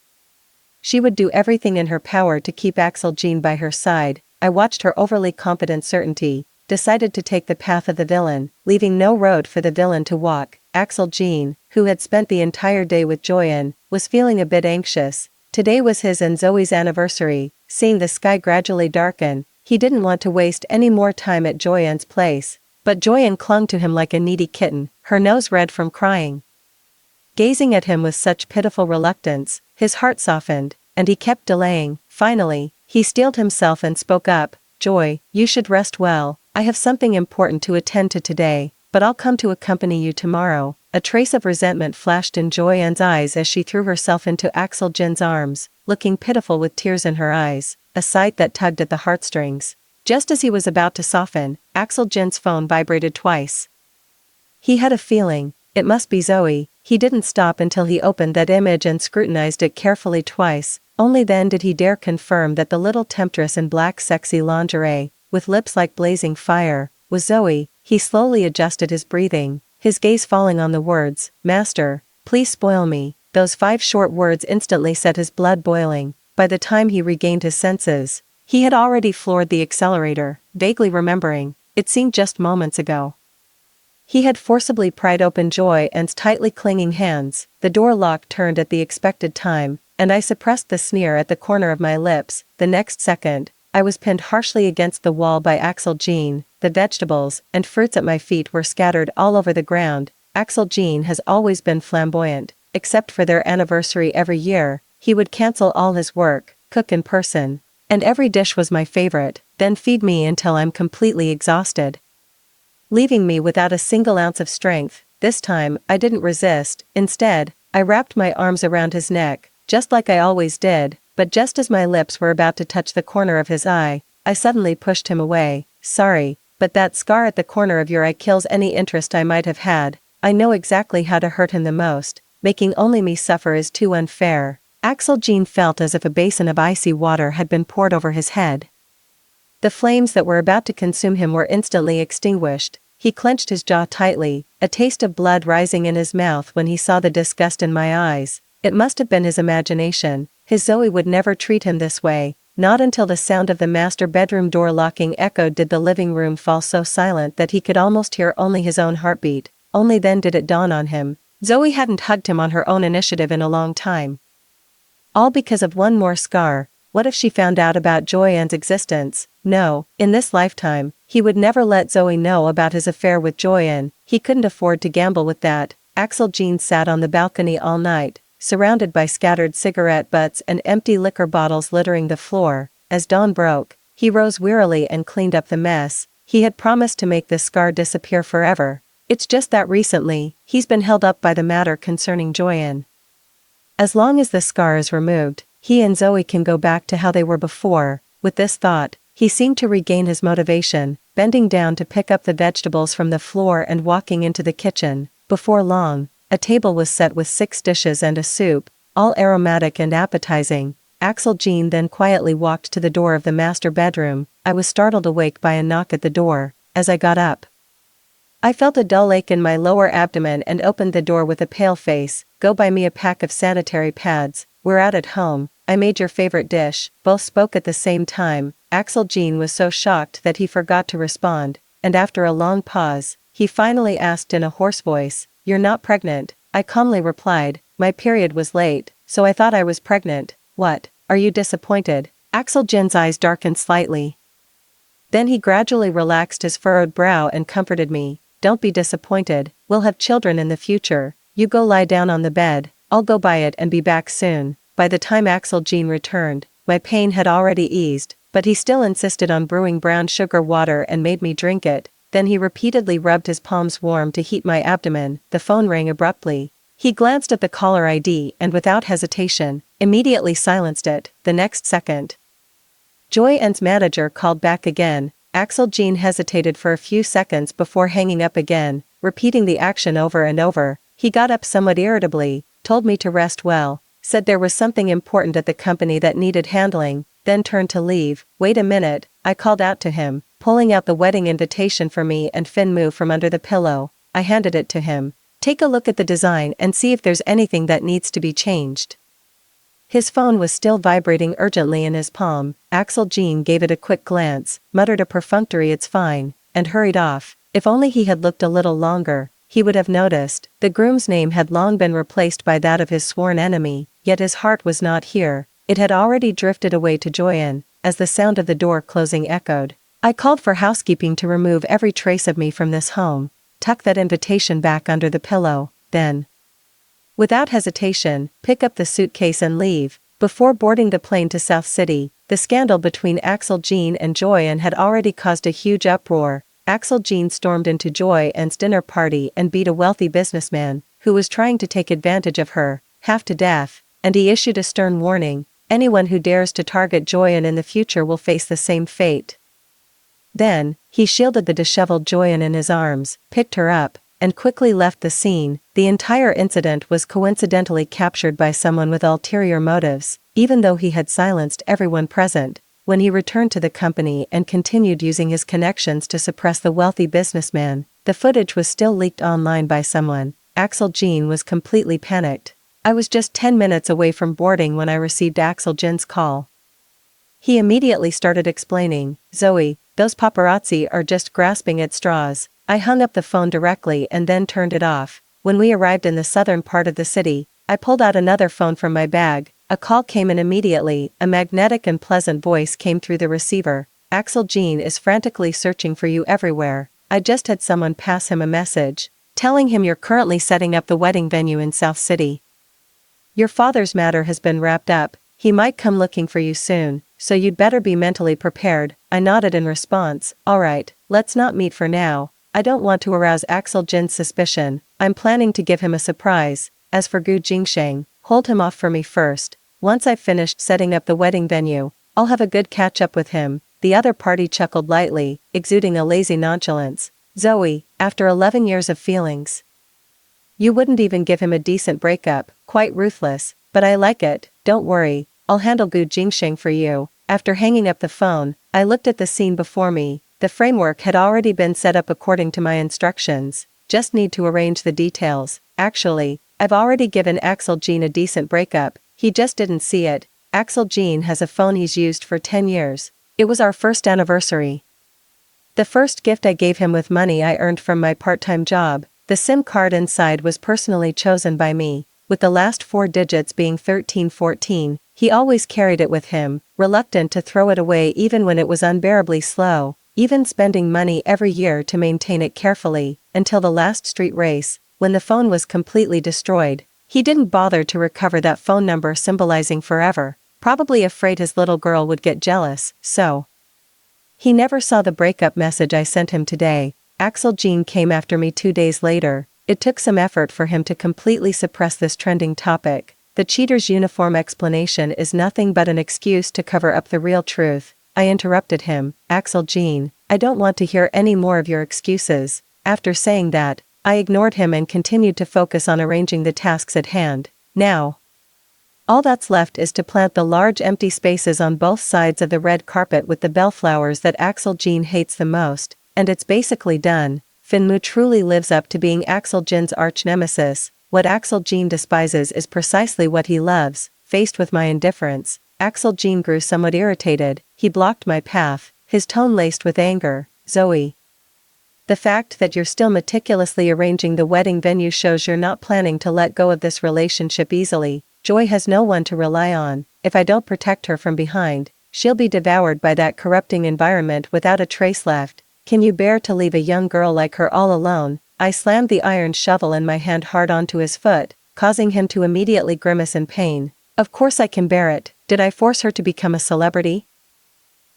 She would do everything in her power to keep Axel Jean by her side. I watched her overly confident certainty, decided to take the path of the villain, leaving no road for the villain to walk. Axel Jean, who had spent the entire day with Joyanne, was feeling a bit anxious. Today was his and Zoe's anniversary. Seeing the sky gradually darken, he didn't want to waste any more time at Joyanne's place. But Joyanne clung to him like a needy kitten, her nose red from crying. Gazing at him with such pitiful reluctance, his heart softened, and he kept delaying. Finally, he steeled himself and spoke up. "Joy, you should rest well. I have something important to attend to today, but I'll come to accompany you tomorrow." A trace of resentment flashed in Joyanne's eyes as she threw herself into Axel Jean's arms, looking pitiful with tears in her eyes, a sight that tugged at the heartstrings. Just as he was about to soften, Axel Jean's phone vibrated twice. He had a feeling, it must be Zoe. He didn't stop until he opened that image and scrutinized it carefully twice, Only then did he dare confirm that the little temptress in black sexy lingerie, with lips like blazing fire, was Zoe. He slowly adjusted his breathing, his gaze falling on the words, "Master, please spoil me." Those 5 short words instantly set his blood boiling. By the time he regained his senses, he had already floored the accelerator, vaguely remembering, it seemed just moments ago. He had forcibly pried open Joy-Ann's tightly clinging hands, the door lock turned at the expected time, and I suppressed the sneer at the corner of my lips. The next second, I was pinned harshly against the wall by Axel Jean. The vegetables and fruits at my feet were scattered all over the ground. Axel Jean has always been flamboyant, except for their anniversary every year. He would cancel all his work, cook in person, and every dish was my favorite, then feed me until I'm completely exhausted, leaving me without a single ounce of strength. This time, I didn't resist. Instead, I wrapped my arms around his neck, just like I always did, but just as my lips were about to touch the corner of his eye, I suddenly pushed him away. "Sorry, but that scar at the corner of your eye kills any interest I might have had. I know exactly how to hurt him the most. Making only me suffer is too unfair." Axel Jean felt as if a basin of icy water had been poured over his head. The flames that were about to consume him were instantly extinguished. He clenched his jaw tightly, a taste of blood rising in his mouth when he saw the disgust in my eyes. It must have been his imagination. His Zoe would never treat him this way. Not until the sound of the master bedroom door locking echoed did the living room fall so silent that he could almost hear only his own heartbeat. Only then did it dawn on him. Zoe hadn't hugged him on her own initiative in a long time. All because of one more scar. What if she found out about Joy-Ann's existence? No, in this lifetime, he would never let Zoe know about his affair with Joy-Ann. He couldn't afford to gamble with that. Axel Jean sat on the balcony all night, surrounded by scattered cigarette butts and empty liquor bottles littering the floor. As dawn broke, he rose wearily and cleaned up the mess. He had promised to make this scar disappear forever. It's just that recently, he's been held up by the matter concerning Joy-Ann. As long as the scar is removed, he and Zoe can go back to how they were before. With this thought, he seemed to regain his motivation, bending down to pick up the vegetables from the floor and walking into the kitchen. Before long, a table was set with 6 dishes and a soup, all aromatic and appetizing. Axel Jean then quietly walked to the door of the master bedroom. I was startled awake by a knock at the door. As I got up, I felt a dull ache in my lower abdomen and opened the door with a pale face. "Go buy me a pack of sanitary pads. We're out at home. I made your favorite dish." Both spoke at the same time. Axel Jean was so shocked that he forgot to respond, and after a long pause, he finally asked in a hoarse voice, "You're not pregnant?" I calmly replied, "My period was late, so I thought I was pregnant." "What? Are you disappointed?" Axel Jean's eyes darkened slightly. Then he gradually relaxed his furrowed brow and comforted me. "Don't be disappointed, we'll have children in the future. You go lie down on the bed, I'll go buy it and be back soon." By the time Axel Jean returned, my pain had already eased, but he still insisted on brewing brown sugar water and made me drink it. Then he repeatedly rubbed his palms warm to heat my abdomen. The phone rang abruptly. He glanced at the caller ID and without hesitation, immediately silenced it. The next second, Joy-Ann's manager called back again. Axel Jean hesitated for a few seconds before hanging up again, repeating the action over and over. He got up somewhat irritably, told me to rest well, said there was something important at the company that needed handling, then turned to leave. "Wait a minute," I called out to him, pulling out the wedding invitation for me and Finmu from under the pillow. I handed it to him. "Take a look at the design and see if there's anything that needs to be changed." His phone was still vibrating urgently in his palm. Axel Jean gave it a quick glance, muttered a perfunctory "it's fine," and hurried off. If only he had looked a little longer, he would have noticed. The groom's name had long been replaced by that of his sworn enemy, yet his heart was not here. It had already drifted away to Joy-Ann, as the sound of the door closing echoed. I called for housekeeping to remove every trace of me from this home, tuck that invitation back under the pillow, then, without hesitation, pick up the suitcase and leave. Before boarding the plane to South City, the scandal between Axel Jean and Joy-Ann had already caused a huge uproar. Axel Jean stormed into Joy-Ann's dinner party and beat a wealthy businessman, who was trying to take advantage of her, half to death, and he issued a stern warning: anyone who dares to target Joy-Ann in the future will face the same fate. Then, he shielded the disheveled Joy-Ann in his arms, picked her up, and quickly left the scene. The entire incident was coincidentally captured by someone with ulterior motives. even though he had silenced everyone present. When he returned to the company and continued using his connections to suppress the wealthy businessman, the footage was still leaked online by someone. Axel Jean was completely panicked. I was just 10 minutes away from boarding when I received Axel Jin's call. He immediately started explaining, "Zoe, those paparazzi are just grasping at straws." I hung up the phone directly and then turned it off. When we arrived in the southern part of the city, I pulled out another phone from my bag. A call came in immediately. A magnetic and pleasant voice came through the receiver. "Axel Jean is frantically searching for you everywhere. I just had someone pass him a message, telling him you're currently setting up the wedding venue in South City. Your father's matter has been wrapped up. He might come looking for you soon, so you'd better be mentally prepared." I nodded in response. "Alright, let's not meet for now. I don't want to arouse Axel Jin's suspicion. I'm planning to give him a surprise. As for Gu Jingsheng, hold him off for me first. Once I've finished setting up the wedding venue, I'll have a good catch-up with him." The other party chuckled lightly, exuding a lazy nonchalance. "Zoe, after 11 years of feelings, you wouldn't even give him a decent breakup. Quite ruthless, but I like it. Don't worry, I'll handle Gu Jingsheng for you." After hanging up the phone, I looked at the scene before me. The framework had already been set up according to my instructions. Just need to arrange the details. Actually, I've already given Axel Jean a decent breakup. He just didn't see it. Axel Jean has a phone he's used for 10 years. It was our first anniversary. The first gift I gave him with money I earned from my part-time job. The SIM card inside was personally chosen by me, with the last 4 digits being 1314. He always carried it with him, reluctant to throw it away even when it was unbearably slow, even spending money every year to maintain it carefully, until the last street race, when the phone was completely destroyed. He didn't bother to recover that phone number symbolizing forever, probably afraid his little girl would get jealous, so he never saw the breakup message I sent him today. Axel Jean came after me 2 days later. It took some effort for him to completely suppress this trending topic. The cheater's uniform explanation is nothing but an excuse to cover up the real truth. I interrupted him. "Axel Jean, I don't want to hear any more of your excuses." After saying that, I ignored him and continued to focus on arranging the tasks at hand. Now, all that's left is to plant the large empty spaces on both sides of the red carpet with the bellflowers that Axel Jean hates the most, and it's basically done. Finmu truly lives up to being Axel Jin's arch-nemesis. What Axel Jean despises is precisely what he loves. Faced with my indifference, Axel Jean grew somewhat irritated. He blocked my path, his tone laced with anger. "Zoe, the fact that you're still meticulously arranging the wedding venue shows you're not planning to let go of this relationship easily. Joy has no one to rely on. If I don't protect her from behind, she'll be devoured by that corrupting environment without a trace left. Can you bear to leave a young girl like her all alone?" I slammed the iron shovel in my hand hard onto his foot, causing him to immediately grimace in pain. "Of course I can bear it. Did I force her to become a celebrity?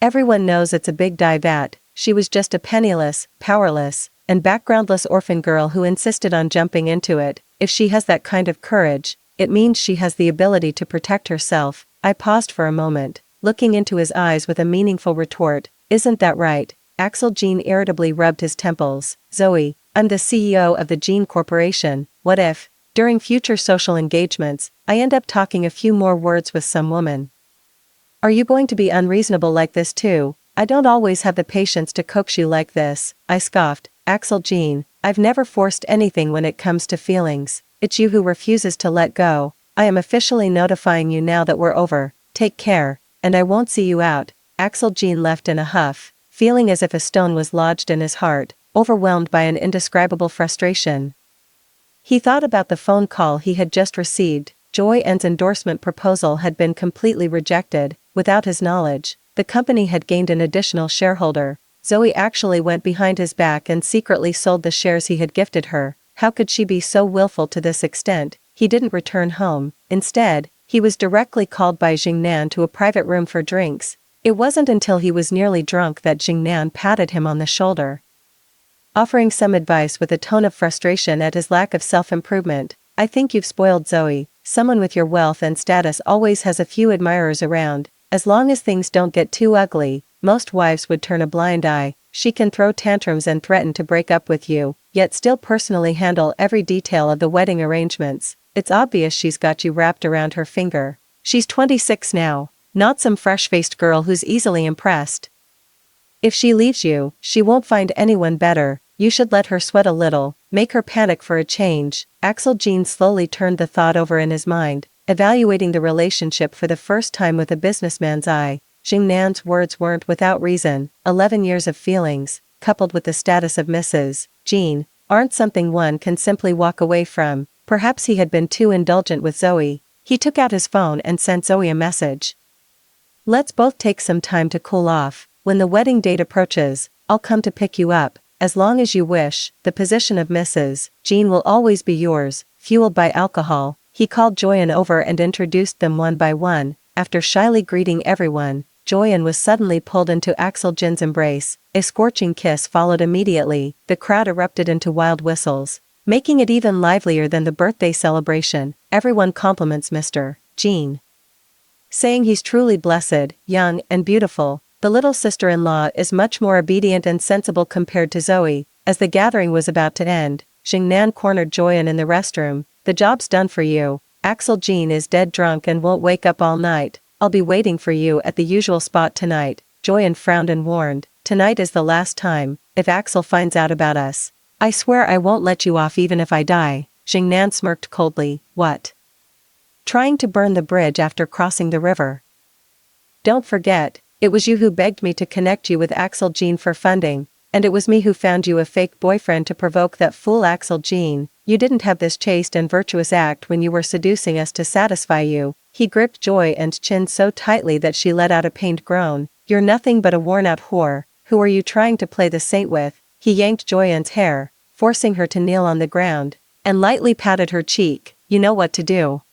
Everyone knows it's a big dive at. She was just a penniless, powerless, and backgroundless orphan girl who insisted on jumping into it. If she has that kind of courage, it means she has the ability to protect herself." I paused for a moment, looking into his eyes with a meaningful retort. "Isn't that right?" Axel Jean irritably rubbed his temples. "Zoe, I'm the CEO of the Jean Corporation. What if, during future social engagements, I end up talking a few more words with some woman? Are you going to be unreasonable like this too? I don't always have the patience to coax you like this." I scoffed. "Axel Jean, I've never forced anything when it comes to feelings. It's you who refuses to let go. I am officially notifying you now that we're over. Take care, and I won't see you out." Axel Jean left in a huff, feeling as if a stone was lodged in his heart, overwhelmed by an indescribable frustration. He thought about the phone call he had just received. Joy N's endorsement proposal had been completely rejected. Without his knowledge, the company had gained an additional shareholder. Zoe actually went behind his back and secretly sold the shares he had gifted her. How could she be so willful to this extent? He didn't return home. Instead, he was directly called by Jingnan to a private room for drinks. It wasn't until he was nearly drunk that Jingnan patted him on the shoulder, offering some advice with a tone of frustration at his lack of self-improvement. "I think you've spoiled Zoe. Someone with your wealth and status always has a few admirers around. As long as things don't get too ugly, most wives would turn a blind eye. She can throw tantrums and threaten to break up with you, yet still personally handle every detail of the wedding arrangements. It's obvious she's got you wrapped around her finger." She's 26 now, not some fresh-faced girl who's easily impressed. If she leaves you, she won't find anyone better. You should let her sweat a little, make her panic for a change. Axel Jean slowly turned the thought over in his mind, evaluating the relationship for the first time with a businessman's eye. Jing Nan's words weren't without reason. 11 years of feelings, coupled with the status of Mrs. Jean, aren't something one can simply walk away from. Perhaps he had been too indulgent with Zoe. He took out his phone and sent Zoe a message. Let's both take some time to cool off. When the wedding date approaches, I'll come to pick you up. As long as you wish, the position of Mrs. Jean will always be yours. Fueled by alcohol, he called Joyan over and introduced them one by one. After shyly greeting everyone, Joyan was suddenly pulled into Axel Jin's embrace. A scorching kiss followed immediately. The crowd erupted into wild whistles, making it even livelier than the birthday celebration. Everyone compliments Mr. Jean, saying he's truly blessed, young, and beautiful. The little sister-in-law is much more obedient and sensible compared to Zoe. As the gathering was about to end, Jing Nan cornered Joyan in the restroom. The job's done for you. Axel Jean is dead drunk and won't wake up all night. I'll be waiting for you at the usual spot tonight. Joyan frowned and warned, tonight is the last time. If Axel finds out about us, I swear I won't let you off even if I die. Jing Nan smirked coldly. What? Trying to burn the bridge after crossing the river? Don't forget, it was you who begged me to connect you with Axel Jean for funding, and it was me who found you a fake boyfriend to provoke that fool Axel Jean. You didn't have this chaste and virtuous act when you were seducing us to satisfy you. He gripped Joy and chin so tightly that she let out a pained groan. You're nothing but a worn-out whore. Who are you trying to play the saint with? He yanked Joyan's hair, forcing her to kneel on the ground, and lightly patted her cheek. You know what to do.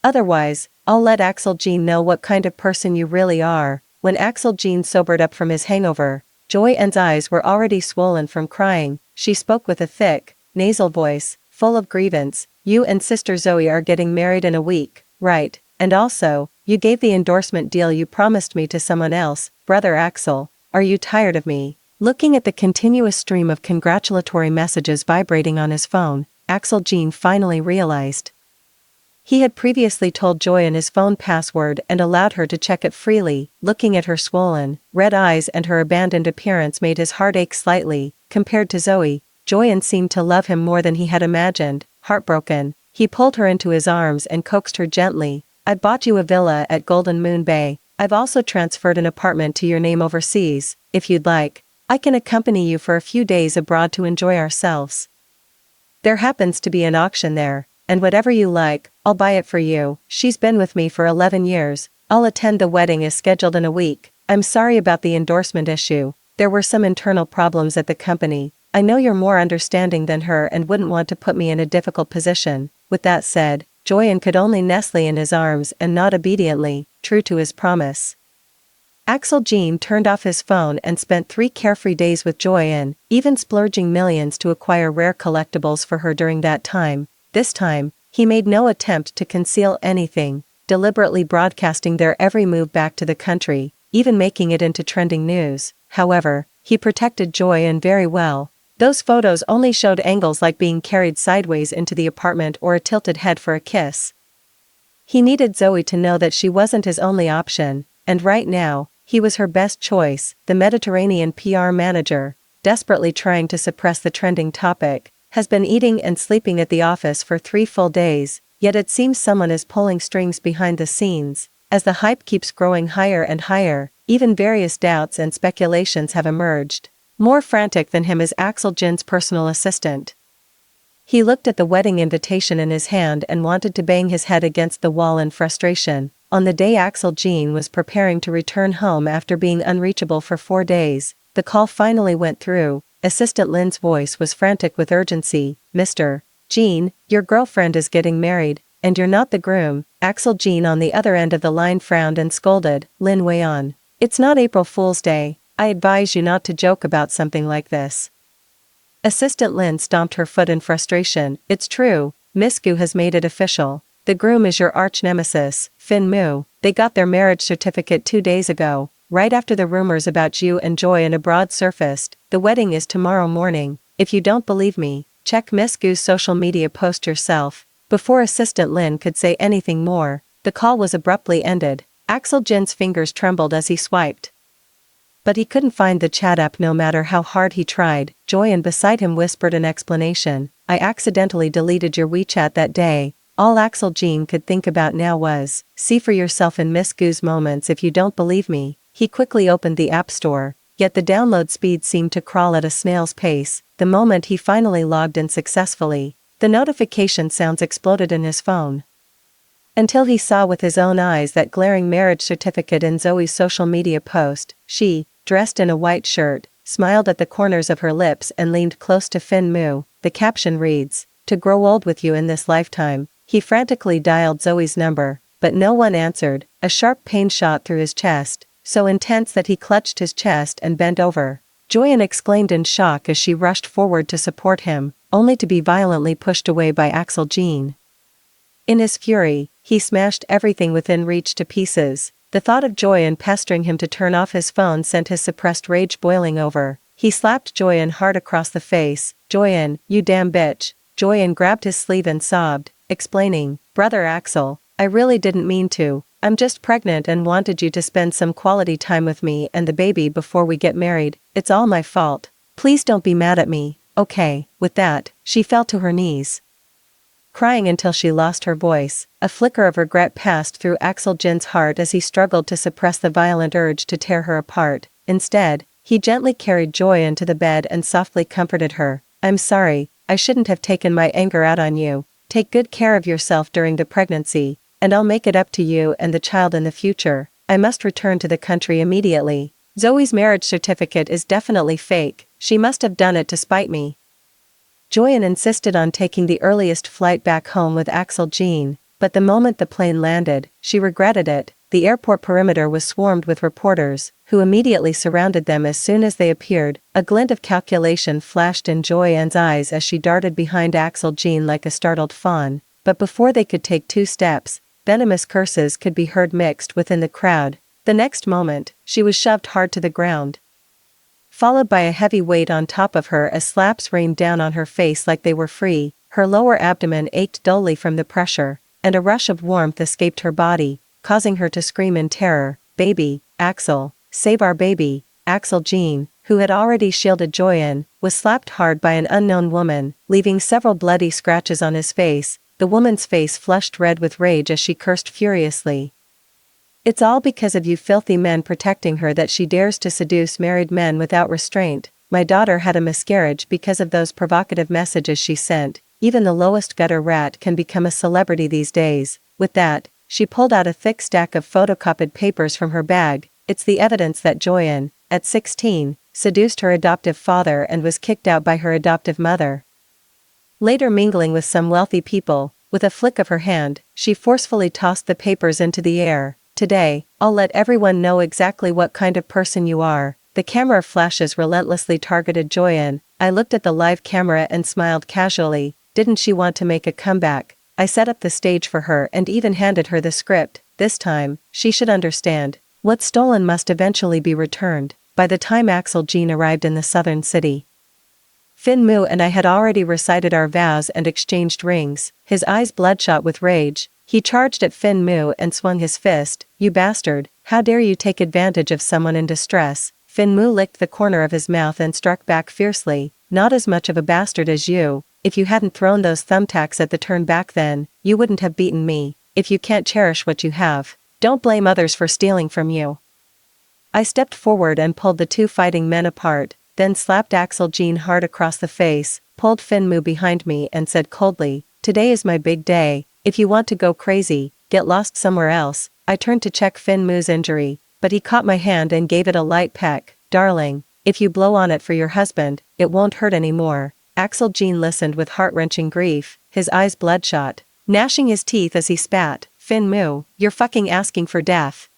Otherwise, I'll let Axel Jean know what kind of person you really are. When Axel Jean sobered up from his hangover, Joyan's eyes were already swollen from crying. She spoke with a thick, nasal voice, full of grievance. You and Sister Zoe are getting married in a week, right? And also, you gave the endorsement deal you promised me to someone else. Brother Axel, are you tired of me? Looking at the continuous stream of congratulatory messages vibrating on his phone, Axel Jean finally realized. He had previously told Joyan his phone password and allowed her to check it freely. Looking at her swollen, red eyes and her abandoned appearance made his heart ache slightly. Compared to Zoe, Joyan seemed to love him more than he had imagined. Heartbroken, he pulled her into his arms and coaxed her gently. I bought you a villa at Golden Moon Bay. I've also transferred an apartment to your name overseas. If you'd like, I can accompany you for a few days abroad to enjoy ourselves. There happens to be an auction there, and whatever you like, I'll buy it for you. She's been with me for 11 years. I'll attend the wedding is scheduled in a week. I'm sorry about the endorsement issue. There were some internal problems at the company. I know you're more understanding than her and wouldn't want to put me in a difficult position. With that said, Joyan could only nestle in his arms and nod obediently, true to his promise. Axel Jean turned off his phone and spent 3 carefree days with Joyan, even splurging millions to acquire rare collectibles for her during that time. This time, he made no attempt to conceal anything, deliberately broadcasting their every move back to the country, even making it into trending news. However, he protected Joyan very well. Those photos only showed angles like being carried sideways into the apartment or a tilted head for a kiss. He needed Zoe to know that she wasn't his only option, and right now, he was her best choice. The Mediterranean PR manager, desperately trying to suppress the trending topic, has been eating and sleeping at the office for 3 full days, yet it seems someone is pulling strings behind the scenes. As the hype keeps growing higher and higher, even various doubts and speculations have emerged. More frantic than him is Axel Jin's personal assistant. He looked at the wedding invitation in his hand and wanted to bang his head against the wall in frustration. On the day Axel Jin was preparing to return home after being unreachable for 4 days, the call finally went through. Assistant Lin's voice was frantic with urgency. Mr. Jean, your girlfriend is getting married, and you're not the groom. Axel Jean on the other end of the line frowned and scolded. Lin weigh on. It's not April Fool's Day. I advise you not to joke about something like this. Assistant Lin stomped her foot in frustration. It's true. Miss Gu has made it official. The groom is your arch nemesis, Fin Mu. They got their marriage certificate 2 days ago, right after the rumors about you and Joy and Abroad surfaced. The wedding is tomorrow morning. If you don't believe me, check Miss Gu's social media post yourself. Before Assistant Lin could say anything more, The call was abruptly ended. Axel Jin's fingers trembled as he swiped. But he couldn't find the chat app no matter how hard he tried. Joyan beside him whispered an explanation. I accidentally deleted your WeChat that day. All Axel Jin could think about now was, see for yourself in Miss Goo's moments if you don't believe me. He quickly opened the app store, yet the download speed seemed to crawl at a snail's pace. The moment he finally logged in successfully, the notification sounds exploded in his phone. Until he saw with his own eyes that glaring marriage certificate in Zoe's social media post. She, dressed in a white shirt, smiled at the corners of her lips and leaned close to Fin Mu. The caption reads, "To grow old with you in this lifetime." He frantically dialed Zoe's number, but no one answered. A sharp pain shot through his chest, so intense that he clutched his chest and bent over. Joyan exclaimed in shock as she rushed forward to support him, only to be violently pushed away by Axel Jin. In his fury, he smashed everything within reach to pieces. The thought of Joyan pestering him to turn off his phone sent his suppressed rage boiling over. He slapped Joyan hard across the face. "Joyan, you damn bitch." Joyan grabbed his sleeve and sobbed, explaining, "Brother Axel, I really didn't mean to. I'm just pregnant and wanted you to spend some quality time with me and the baby before we get married. It's all my fault. Please don't be mad at me, okay?" With that, she fell to her knees, crying until she lost her voice. A flicker of regret passed through Axel Jin's heart as he struggled to suppress the violent urge to tear her apart. Instead, he gently carried Joyan to the bed and softly comforted her. "I'm sorry, I shouldn't have taken my anger out on you. Take good care of yourself during the pregnancy, and I'll make it up to you and the child in the future. I must return to the country immediately. Zoe's marriage certificate is definitely fake. She must have done it to spite me." Joyan insisted on taking the earliest flight back home with Axel Jin, but the moment the plane landed, she regretted it. The airport perimeter was swarmed with reporters, who immediately surrounded them as soon as they appeared. A glint of calculation flashed in Joyan's eyes as she darted behind Axel Jin like a startled fawn, but before they could take 2 steps, venomous curses could be heard mixed within the crowd. The next moment, she was shoved hard to the ground, followed by a heavy weight on top of her as slaps rained down on her face like they were free. Her lower abdomen ached dully from the pressure, and a rush of warmth escaped her body, causing her to scream in terror. "Baby, Axel, save our baby." Axel Jin, who had already shielded Joyan, was slapped hard by an unknown woman, leaving several bloody scratches on his face. The woman's face flushed red with rage as she cursed furiously. "It's all because of you filthy men protecting her that she dares to seduce married men without restraint. My daughter had a miscarriage because of those provocative messages she sent. Even the lowest gutter rat can become a celebrity these days." With that, she pulled out a thick stack of photocopied papers from her bag. "It's the evidence that Joyan, at 16, seduced her adoptive father and was kicked out by her adoptive mother. Later mingling with some wealthy people." With a flick of her hand, she forcefully tossed the papers into the air. "Today, I'll let everyone know exactly what kind of person you are." The camera flashes relentlessly targeted Joyan. I looked at the live camera and smiled casually. Didn't she want to make a comeback? I set up the stage for her and even handed her the script. This time, she should understand. What's stolen must eventually be returned. By the time Axel Jin arrived in the southern city, Fin Mu and I had already recited our vows and exchanged rings. His eyes bloodshot with rage, he charged at Fin Mu and swung his fist. "You bastard, how dare you take advantage of someone in distress?" Fin Mu licked the corner of his mouth and struck back fiercely. "Not as much of a bastard as you. If you hadn't thrown those thumbtacks at the turn back then, you wouldn't have beaten me. If you can't cherish what you have, don't blame others for stealing from you." I stepped forward and pulled the 2 fighting men apart, then slapped Axel Jin hard across the face, pulled Fin Mu behind me and said coldly, "Today is my big day. If you want to go crazy, get lost somewhere else." I turned to check Fin Mu's injury, but he caught my hand and gave it a light peck. "Darling, if you blow on it for your husband, it won't hurt anymore." Axel Jin listened with heart-wrenching grief, his eyes bloodshot, gnashing his teeth as he spat. "Fin Mu, you're fucking asking for death."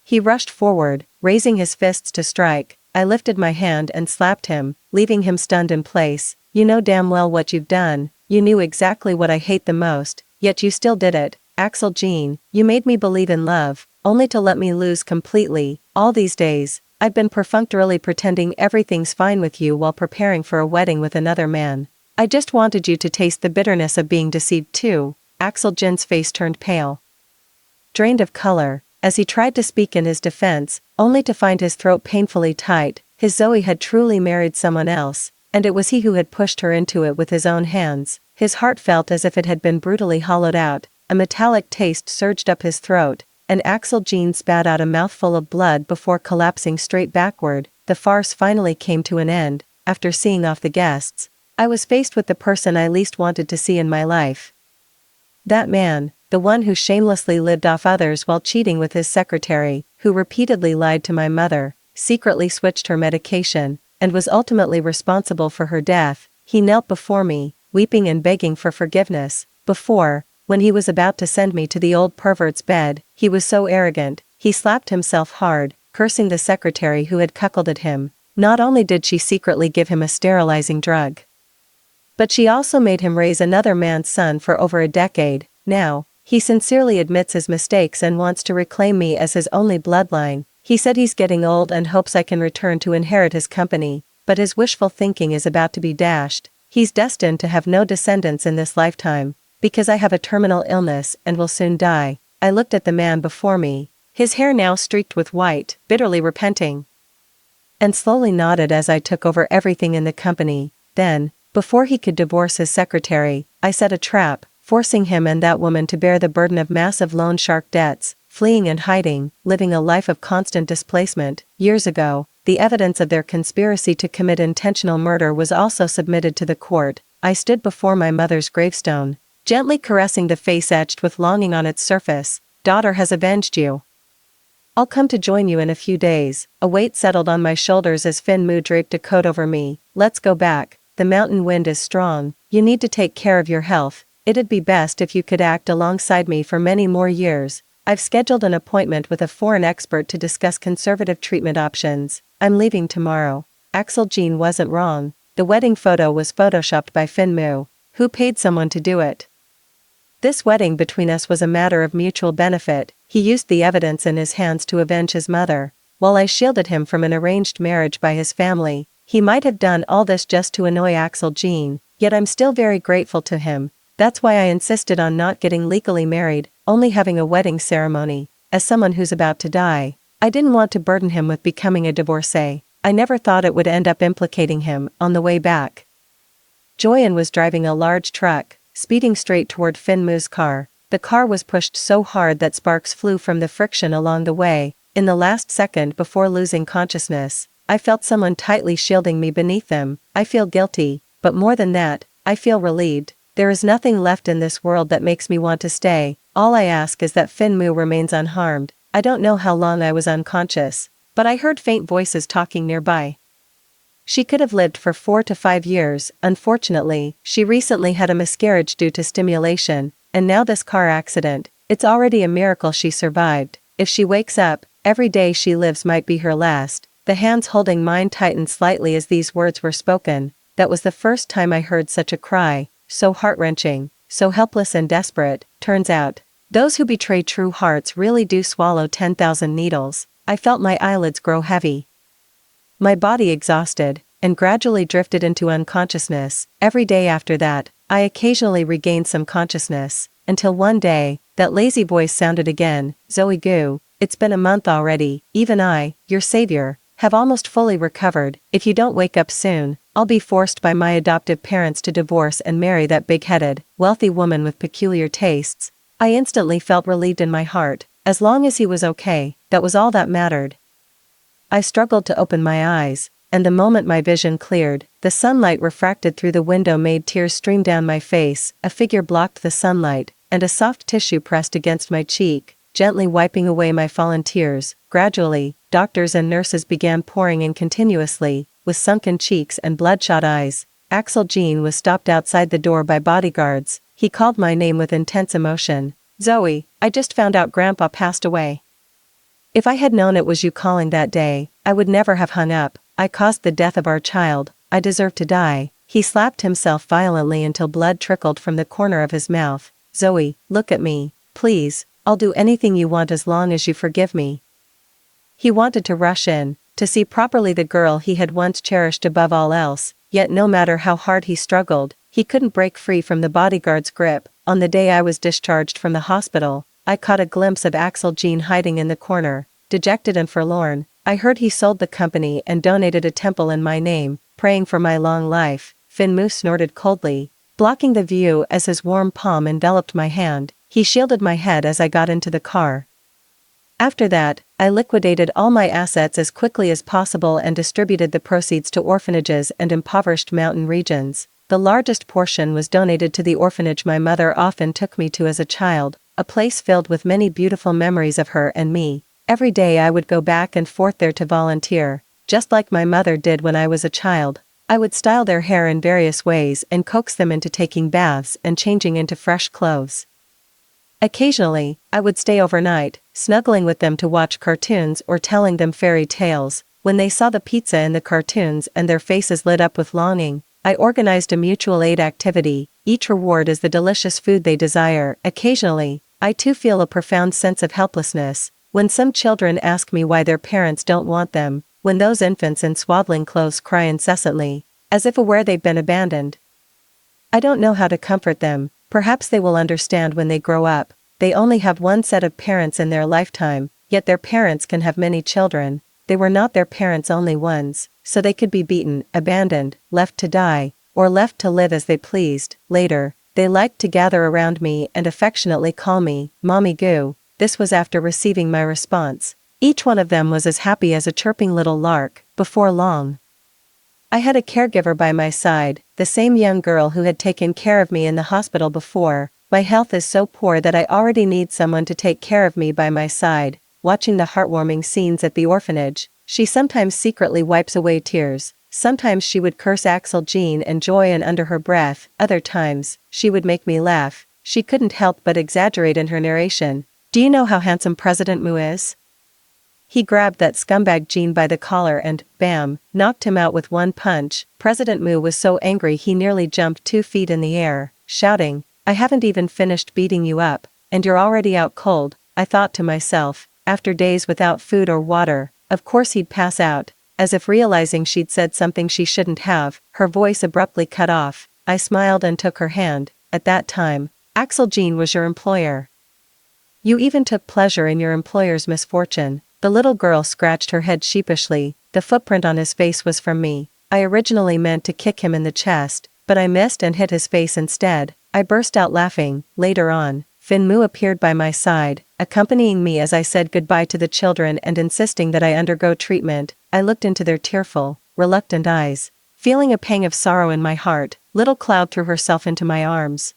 He rushed forward, raising his fists to strike. I lifted my hand and slapped him, leaving him stunned in place. "You know damn well what you've done. You knew exactly what I hate the most, yet you still did it. Axel Jin, you made me believe in love, only to let me lose completely. All these days, I've been perfunctorily pretending everything's fine with you while preparing for a wedding with another man. I just wanted you to taste the bitterness of being deceived too." Axel Jin's face turned pale. drained of color, as he tried to speak in his defense, only to find his throat painfully tight. His Zoe had truly married someone else, and it was he who had pushed her into it with his own hands. His heart felt as if it had been brutally hollowed out, a metallic taste surged up his throat, and Axel Jean spat out a mouthful of blood before collapsing straight backward. The farce finally came to an end. After seeing off the guests, I was faced with the person I least wanted to see in my life. That man, the one who shamelessly lived off others while cheating with his secretary, who repeatedly lied to my mother, secretly switched her medication, and was ultimately responsible for her death. He knelt before me, weeping and begging for forgiveness. Before, when he was about to send me to the old pervert's bed, he was so arrogant, he slapped himself hard, cursing the secretary who had cuckolded him. Not only did she secretly give him a sterilizing drug, but she also made him raise another man's son for over a decade. Now, he sincerely admits his mistakes and wants to reclaim me as his only bloodline. He said he's getting old and hopes I can return to inherit his company, but his wishful thinking is about to be dashed. He's destined to have no descendants in this lifetime, because I have a terminal illness and will soon die. I looked at the man before me, his hair now streaked with white, bitterly repenting, and slowly nodded as I took over everything in the company. Then, before he could divorce his secretary, I set a trap, forcing him and that woman to bear the burden of massive loan shark debts, fleeing and hiding, living a life of constant displacement. Years ago, the evidence of their conspiracy to commit intentional murder was also submitted to the court. I stood before my mother's gravestone, gently caressing the face etched with longing on its surface. Daughter has avenged you. I'll come to join you in a few days. A weight settled on my shoulders as Finmu draped a coat over me. Let's go back. The mountain wind is strong. You need to take care of your health. It'd be best if you could act alongside me for many more years. I've scheduled an appointment with a foreign expert to discuss conservative treatment options. I'm leaving tomorrow. Axel Jean wasn't wrong. The wedding photo was photoshopped by Finmu, who paid someone to do it. This wedding between us was a matter of mutual benefit. He used the evidence in his hands to avenge his mother, while I shielded him from an arranged marriage by his family. He might have done all this just to annoy Axel Jean, yet I'm still very grateful to him. That's why I insisted on not getting legally married, only having a wedding ceremony. As someone who's about to die, I didn't want to burden him with becoming a divorcee. I never thought it would end up implicating him. On the way back, Joyan was driving a large truck, speeding straight toward Finmu's car. The car was pushed so hard that sparks flew from the friction along the way. In the last second before losing consciousness, I felt someone tightly shielding me beneath them. I feel guilty, but more than that, I feel relieved. There is nothing left in this world that makes me want to stay. All I ask is that Finmu remains unharmed. I don't know how long I was unconscious, but I heard faint voices talking nearby. She could have lived for 4 to 5 years. Unfortunately, she recently had a miscarriage due to stimulation, and now this car accident. It's already a miracle she survived. If she wakes up, every day she lives might be her last. The hands holding mine tightened slightly as these words were spoken. That was the first time I heard such a cry, so heart-wrenching, so helpless and desperate. Turns out, those who betray true hearts really do swallow 10,000 needles. I felt my eyelids grow heavy, my body exhausted, and gradually drifted into unconsciousness. Every day after that, I occasionally regained some consciousness, until one day, that lazy voice sounded again. Zoe Goo, it's been a month already. Even I, your savior, have almost fully recovered. If you don't wake up soon, I'll be forced by my adoptive parents to divorce and marry that big-headed, wealthy woman with peculiar tastes. I instantly felt relieved in my heart. As long as he was okay, that was all that mattered. I struggled to open my eyes, and the moment my vision cleared, the sunlight refracted through the window made tears stream down my face. A figure blocked the sunlight, and a soft tissue pressed against my cheek, gently wiping away my fallen tears. Gradually, doctors and nurses began pouring in continuously, with sunken cheeks and bloodshot eyes. Axel Jean was stopped outside the door by bodyguards. He called my name with intense emotion. Zoe, I just found out Grandpa passed away. If I had known it was you calling that day, I would never have hung up. I caused the death of our child. I deserve to die. He slapped himself violently until blood trickled from the corner of his mouth. Zoe, look at me, please. I'll do anything you want as long as you forgive me. He wanted to rush in, to see properly the girl he had once cherished above all else, yet no matter how hard he struggled, he couldn't break free from the bodyguard's grip. On the day I was discharged from the hospital, I caught a glimpse of Axel Jean hiding in the corner, dejected and forlorn. I heard he sold the company and donated a temple in my name, praying for my long life. Finmu snorted coldly, blocking the view as his warm palm enveloped my hand. He shielded my head as I got into the car. After that, I liquidated all my assets as quickly as possible and distributed the proceeds to orphanages and impoverished mountain regions. The largest portion was donated to the orphanage my mother often took me to as a child, a place filled with many beautiful memories of her and me. Every day I would go back and forth there to volunteer, just like my mother did when I was a child. I would style their hair in various ways and coax them into taking baths and changing into fresh clothes. Occasionally, I would stay overnight, snuggling with them to watch cartoons or telling them fairy tales. When they saw the pizza in the cartoons and their faces lit up with longing, I organized a mutual aid activity. Each reward is the delicious food they desire. Occasionally, I too feel a profound sense of helplessness. When some children ask me why their parents don't want them, when those infants in swaddling clothes cry incessantly, as if aware they've been abandoned. I don't know how to comfort them. Perhaps they will understand when they grow up. They only have one set of parents in their lifetime, yet their parents can have many children. They were not their parents' only ones, so they could be beaten, abandoned, left to die, or left to live as they pleased. Later, they liked to gather around me and affectionately call me, Mommy Goo. This was after receiving my response. Each one of them was as happy as a chirping little lark. Before long, I had a caregiver by my side, the same young girl who had taken care of me in the hospital before. My health is so poor that I already need someone to take care of me by my side. Watching the heartwarming scenes at the orphanage, she sometimes secretly wipes away tears. Sometimes she would curse Axel Jean and Joy and under her breath. Other times, she would make me laugh. She couldn't help but exaggerate in her narration. Do you know how handsome President Mu is? He grabbed that scumbag Jean by the collar and, bam, knocked him out with one punch. President Mu was so angry he nearly jumped 2 feet in the air, shouting, I haven't even finished beating you up, and you're already out cold. I thought to myself, after days without food or water, of course he'd pass out. As if realizing she'd said something she shouldn't have, her voice abruptly cut off. I smiled and took her hand. At that time, Axel Jean was your employer. You even took pleasure in your employer's misfortune. The little girl scratched her head sheepishly. The footprint on his face was from me. I originally meant to kick him in the chest, but I missed and hit his face instead. I burst out laughing. Later on, Finmu appeared by my side, accompanying me as I said goodbye to the children and insisting that I undergo treatment. I looked into their tearful, reluctant eyes. Feeling a pang of sorrow in my heart, little Cloud threw herself into my arms,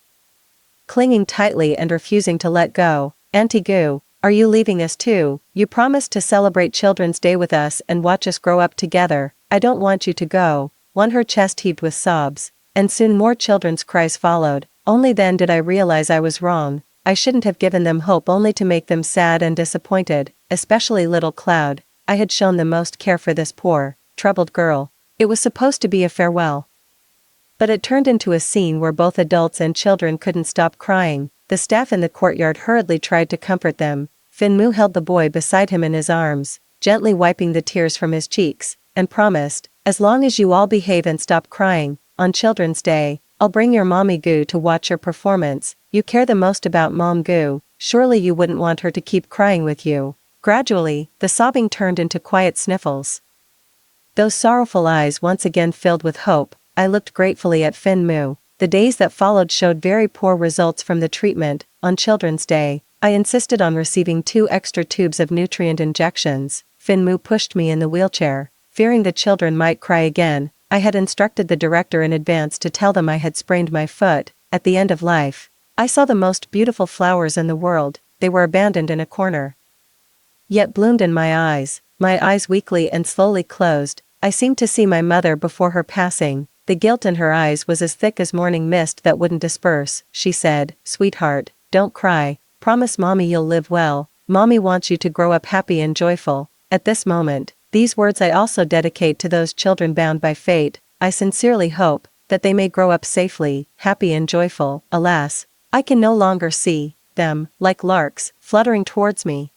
clinging tightly and refusing to let go. Auntie Goo, are you leaving us too? You promised to celebrate Children's Day with us and watch us grow up together. I don't want you to go. Her chest heaved with sobs, and soon more children's cries followed. Only then did I realize I was wrong. I shouldn't have given them hope only to make them sad and disappointed, especially little Cloud. I had shown the most care for this poor, troubled girl. It was supposed to be a farewell, but it turned into a scene where both adults and children couldn't stop crying. The staff in the courtyard hurriedly tried to comfort them. Finmu held the boy beside him in his arms, gently wiping the tears from his cheeks, and promised, as long as you all behave and stop crying, on Children's Day, I'll bring your Mommy Goo to watch your performance. You care the most about Mom Goo. Surely you wouldn't want her to keep crying with you. Gradually, the sobbing turned into quiet sniffles. Those sorrowful eyes once again filled with hope. I looked gratefully at Finmu. The days that followed showed very poor results from the treatment. On Children's Day, I insisted on receiving 2 extra tubes of nutrient injections. Finmu pushed me in the wheelchair. Fearing the children might cry again, I had instructed the director in advance to tell them I had sprained my foot. At the end of life, I saw the most beautiful flowers in the world. They were abandoned in a corner, yet bloomed in my eyes weakly and slowly closed. I seemed to see my mother before her passing. The guilt in her eyes was as thick as morning mist that wouldn't disperse. She said, Sweetheart, don't cry. Promise Mommy you'll live well. Mommy wants you to grow up happy and joyful. At this moment, these words I also dedicate to those children bound by fate. I sincerely hope that they may grow up safely, happy and joyful. Alas, I can no longer see them, like larks, fluttering towards me.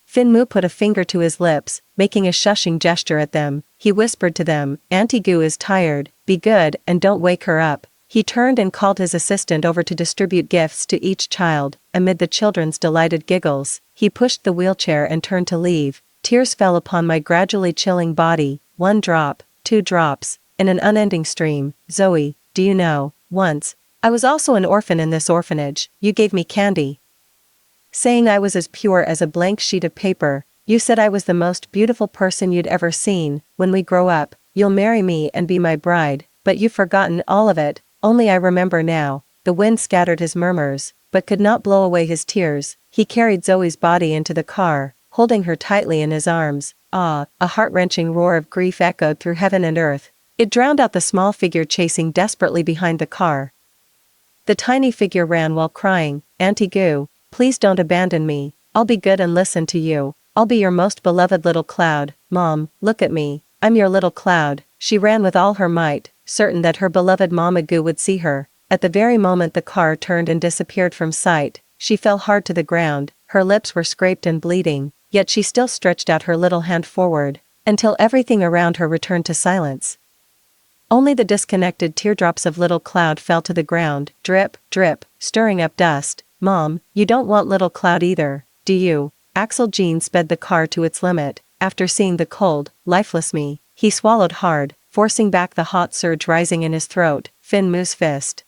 Finmu put a finger to his lips, making a shushing gesture at them. He whispered to them, Auntie Goo is tired, be good and don't wake her up. He turned and called his assistant over to distribute gifts to each child. Amid the children's delighted giggles, he pushed the wheelchair and turned to leave. Tears fell upon my gradually chilling body, 1 drop, 2 drops, in an unending stream. Zoe, do you know, once, I was also an orphan in this orphanage. You gave me candy, saying I was as pure as a blank sheet of paper. You said I was the most beautiful person you'd ever seen. When we grow up, you'll marry me and be my bride, but you've forgotten all of it. Only I remember now. The wind scattered his murmurs, but could not blow away his tears. He carried Zoe's body into the car, holding her tightly in his arms. Ah, a heart-wrenching roar of grief echoed through heaven and earth. It drowned out the small figure chasing desperately behind the car. The tiny figure ran while crying, Auntie Goo, please don't abandon me. I'll be good and listen to you. I'll be your most beloved little cloud. Mom, look at me. I'm your little cloud. She ran with all her might, certain that her beloved Mama Goo would see her. At the very moment the car turned and disappeared from sight, she fell hard to the ground. Her lips were scraped and bleeding, yet she still stretched out her little hand forward, until everything around her returned to silence. Only the disconnected teardrops of little Cloud fell to the ground, drip, drip, stirring up dust. Mom, you don't want little Cloud either, do you? Axel Jean sped the car to its limit. After seeing the cold, lifeless me, he swallowed hard, forcing back the hot surge rising in his throat. Finn Moo's fist,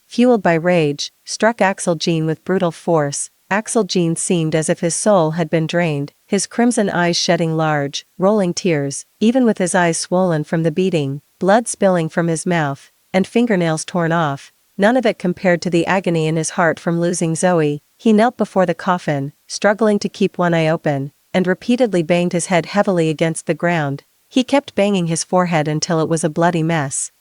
fueled by rage, struck Axel Jean with brutal force. Axel Jean seemed as if his soul had been drained, his crimson eyes shedding large, rolling tears, even with his eyes swollen from the beating, blood spilling from his mouth, and fingernails torn off. None of it compared to the agony in his heart from losing Zoe. He knelt before the coffin, struggling to keep one eye open, and repeatedly banged his head heavily against the ground. He kept banging his forehead until it was a bloody mess,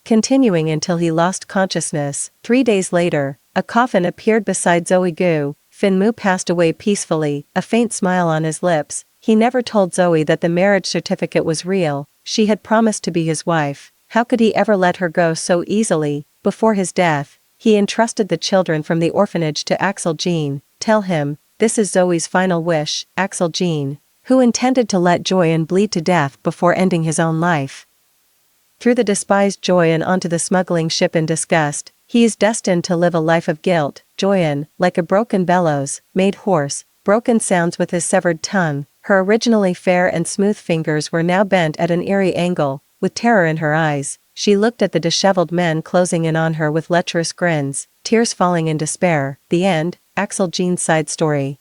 continuing until he lost consciousness. 3 days later, a coffin appeared beside Zoe Goo. Finn Moo passed away peacefully, a faint smile on his lips. He never told Zoe that the marriage certificate was real. She had promised to be his wife. How could he ever let her go so easily? Before his death, he entrusted the children from the orphanage to Axel Jean. Tell him, this is Zoe's final wish. Axel Jean, who intended to let Joyan bleed to death before ending his own life. Through the despised Joyan onto the smuggling ship in disgust, he is destined to live a life of guilt. Joyan, like a broken bellows, made hoarse, broken sounds with his severed tongue. Her originally fair and smooth fingers were now bent at an eerie angle. With terror in her eyes, she looked at the disheveled men closing in on her with lecherous grins, tears falling in despair. The end. Axel Jean's side story.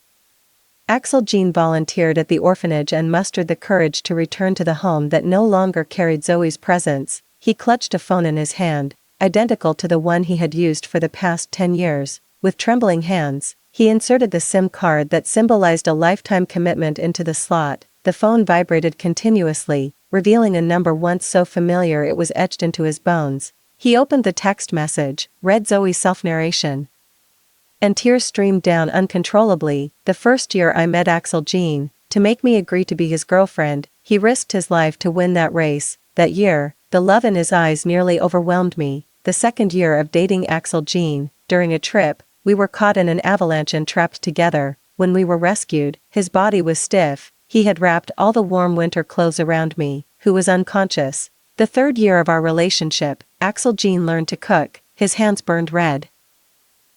Axel Jean volunteered at the orphanage and mustered the courage to return to the home that no longer carried Zoe's presence. He clutched a phone in his hand, identical to the one he had used for the past 10 years. With trembling hands, he inserted the SIM card that symbolized a lifetime commitment into the slot. The phone vibrated continuously, revealing a number once so familiar it was etched into his bones. He opened the text message, read Zoe's self-narration, and tears streamed down uncontrollably. The first year I met Axel Jean, to make me agree to be his girlfriend, he risked his life to win that race. That year, the love in his eyes nearly overwhelmed me. The second year of dating Axel Jean, during a trip, we were caught in an avalanche and trapped together. When we were rescued, his body was stiff. He had wrapped all the warm winter clothes around me, who was unconscious. The third year of our relationship, Axel Jean learned to cook. His hands burned red,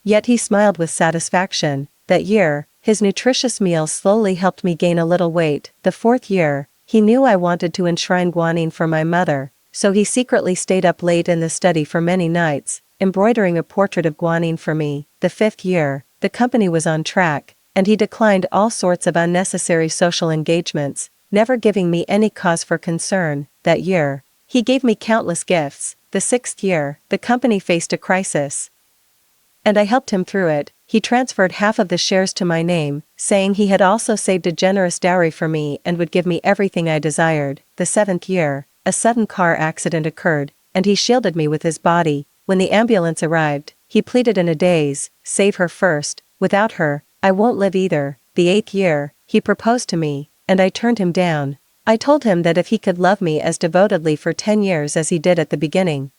yet he smiled with satisfaction. That year, his nutritious meals slowly helped me gain a little weight. The fourth year, he knew I wanted to enshrine guanine for my mother, so he secretly stayed up late in the study for many nights, embroidering a portrait of guanine for me. The fifth year, the company was on track, and he declined all sorts of unnecessary social engagements, never giving me any cause for concern. That year, he gave me countless gifts. The sixth year, the company faced a crisis, and I helped him through it. He transferred half of the shares to my name, saying he had also saved a generous dowry for me and would give me everything I desired. The seventh year, a sudden car accident occurred, and he shielded me with his body. When the ambulance arrived, he pleaded in a daze, "Save her first. Without her, I won't live either." The eighth year, he proposed to me, and I turned him down. I told him that if he could love me as devotedly for 10 years as he did at the beginning,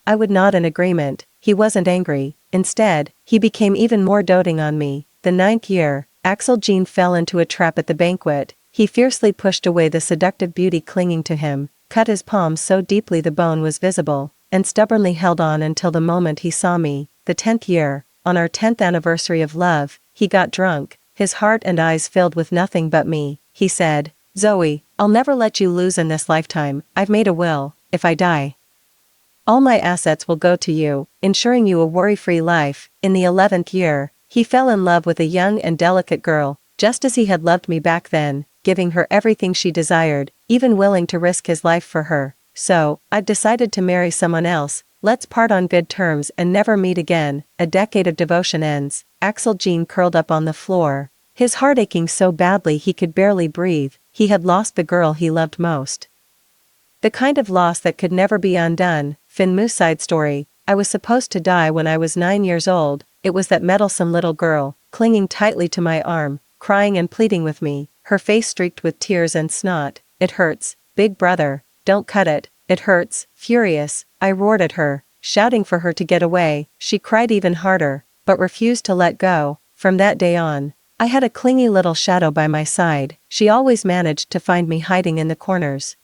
I would nod in agreement. He wasn't angry. Instead, he became even more doting on me. The ninth year, Axel Jean fell into a trap at the banquet. He fiercely pushed away the seductive beauty clinging to him, cut his palm so deeply the bone was visible. and stubbornly held on until the moment he saw me. The 10th year, on our 10th anniversary of love, he got drunk, his heart and eyes filled with nothing but me. He said, "Zoe, I'll never let you lose in this lifetime. I've made a will. If I die, all my assets will go to you, ensuring you a worry-free life." In the 11th year, he fell in love with a young and delicate girl, just as he had loved me back then, giving her everything she desired, even willing to risk his life for her. "So, I've decided to marry someone else. Let's part on good terms and never meet again." A decade of devotion ends. Axel Jean curled up on the floor, his heart aching so badly he could barely breathe. He had lost the girl he loved most. The kind of loss that could never be undone. Finn Moo's side story. I was supposed to die when I was 9 years old. It was that meddlesome little girl, clinging tightly to my arm, crying and pleading with me, her face streaked with tears and snot. "It hurts, big brother. Don't cut it. It hurts." Furious, I roared at her, shouting for her to get away. She cried even harder, but refused to let go. From that day on, I had a clingy little shadow by my side. She always managed to find me hiding in the corners,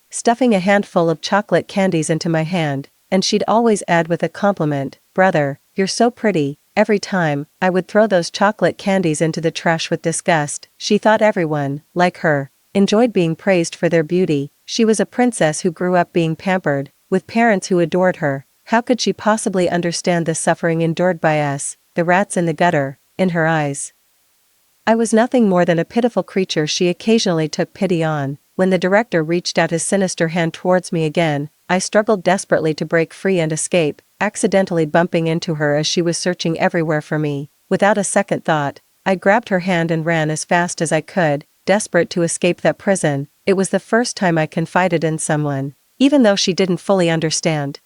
stuffing a handful of chocolate candies into my hand, and she'd always add with a compliment, "Brother, you're so pretty." Every time, I would throw those chocolate candies into the trash with disgust. She thought everyone, like her, enjoyed being praised for their beauty. She was a princess who grew up being pampered, with parents who adored her. How could she possibly understand the suffering endured by us, the rats in the gutter? In her eyes, I was nothing more than a pitiful creature she occasionally took pity on. When the director reached out his sinister hand towards me again, I struggled desperately to break free and escape, accidentally bumping into her as she was searching everywhere for me. Without a second thought, I grabbed her hand and ran as fast as I could, desperate to escape that prison. It was the first time I confided in someone, even though she didn't fully understand.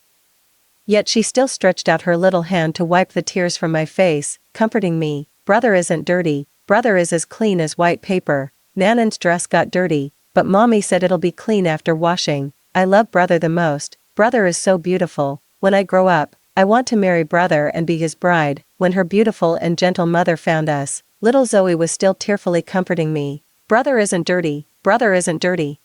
Yet she still stretched out her little hand to wipe the tears from my face, comforting me. "Brother isn't dirty. Brother is as clean as white paper. Nanan's dress got dirty, but mommy said it'll be clean after washing. I love brother the most. Brother is so beautiful. When I grow up, I want to marry brother and be his bride." When her beautiful and gentle mother found us, little Zoe was still tearfully comforting me. "Brother isn't dirty. Brother isn't dirty."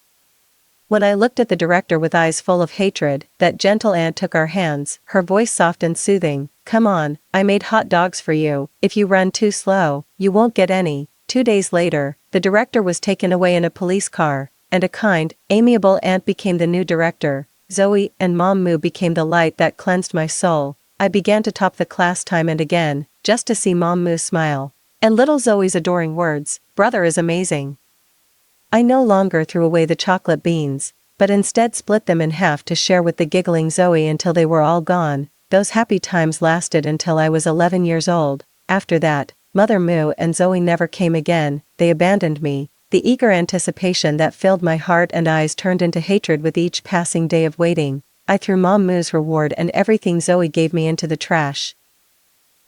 When I looked at the director with eyes full of hatred, that gentle aunt took our hands, her voice soft and soothing. "Come on, I made hot dogs for you. If you run too slow, you won't get any." 2 days later, the director was taken away in a police car, and a kind, amiable aunt became the new director. Zoe and Mom Moo became the light that cleansed my soul. I began to top the class time and again, just to see Mom Moo smile. And little Zoe's adoring words, "Brother is amazing." I no longer threw away the chocolate beans, but instead split them in half to share with the giggling Zoe until they were all gone. Those happy times lasted until I was 11 years old. After that, Mother Moo and Zoe never came again. They abandoned me. The eager anticipation that filled my heart and eyes turned into hatred with each passing day of waiting. I threw Mom Moo's reward and everything Zoe gave me into the trash.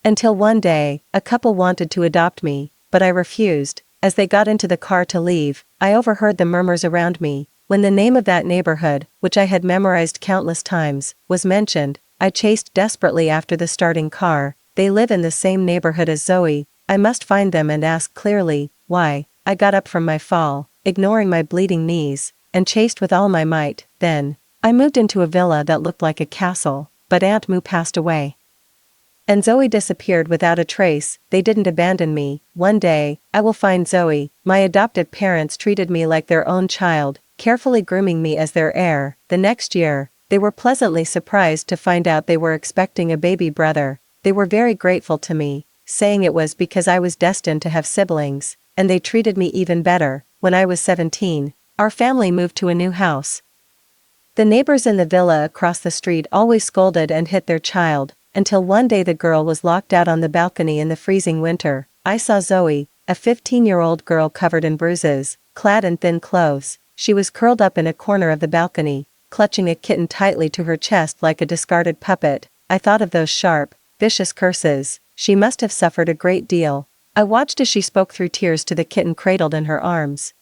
Until one day, a couple wanted to adopt me, but I refused. As they got into the car to leave, I overheard the murmurs around me. When the name of that neighborhood, which I had memorized countless times, was mentioned, I chased desperately after the starting car. "They live in the same neighborhood as Zoe. I must find them and ask clearly, why." I got up from my fall, ignoring my bleeding knees, and chased with all my might. Then, I moved into a villa that looked like a castle, but Aunt Moo passed away. And Zoe disappeared without a trace. They didn't abandon me. One day, I will find Zoe. My adoptive parents treated me like their own child, carefully grooming me as their heir. The next year, they were pleasantly surprised to find out they were expecting a baby brother. They were very grateful to me, saying it was because I was destined to have siblings, and they treated me even better. When I was 17, our family moved to a new house. The neighbors in the villa across the street always scolded and hit their child, until one day the girl was locked out on the balcony in the freezing winter. I saw Zoe, a 15-year-old girl covered in bruises, clad in thin clothes. She was curled up in a corner of the balcony, clutching a kitten tightly to her chest like a discarded puppet. I thought of those sharp, vicious curses. She must have suffered a great deal. I watched as she spoke through tears to the kitten cradled in her arms.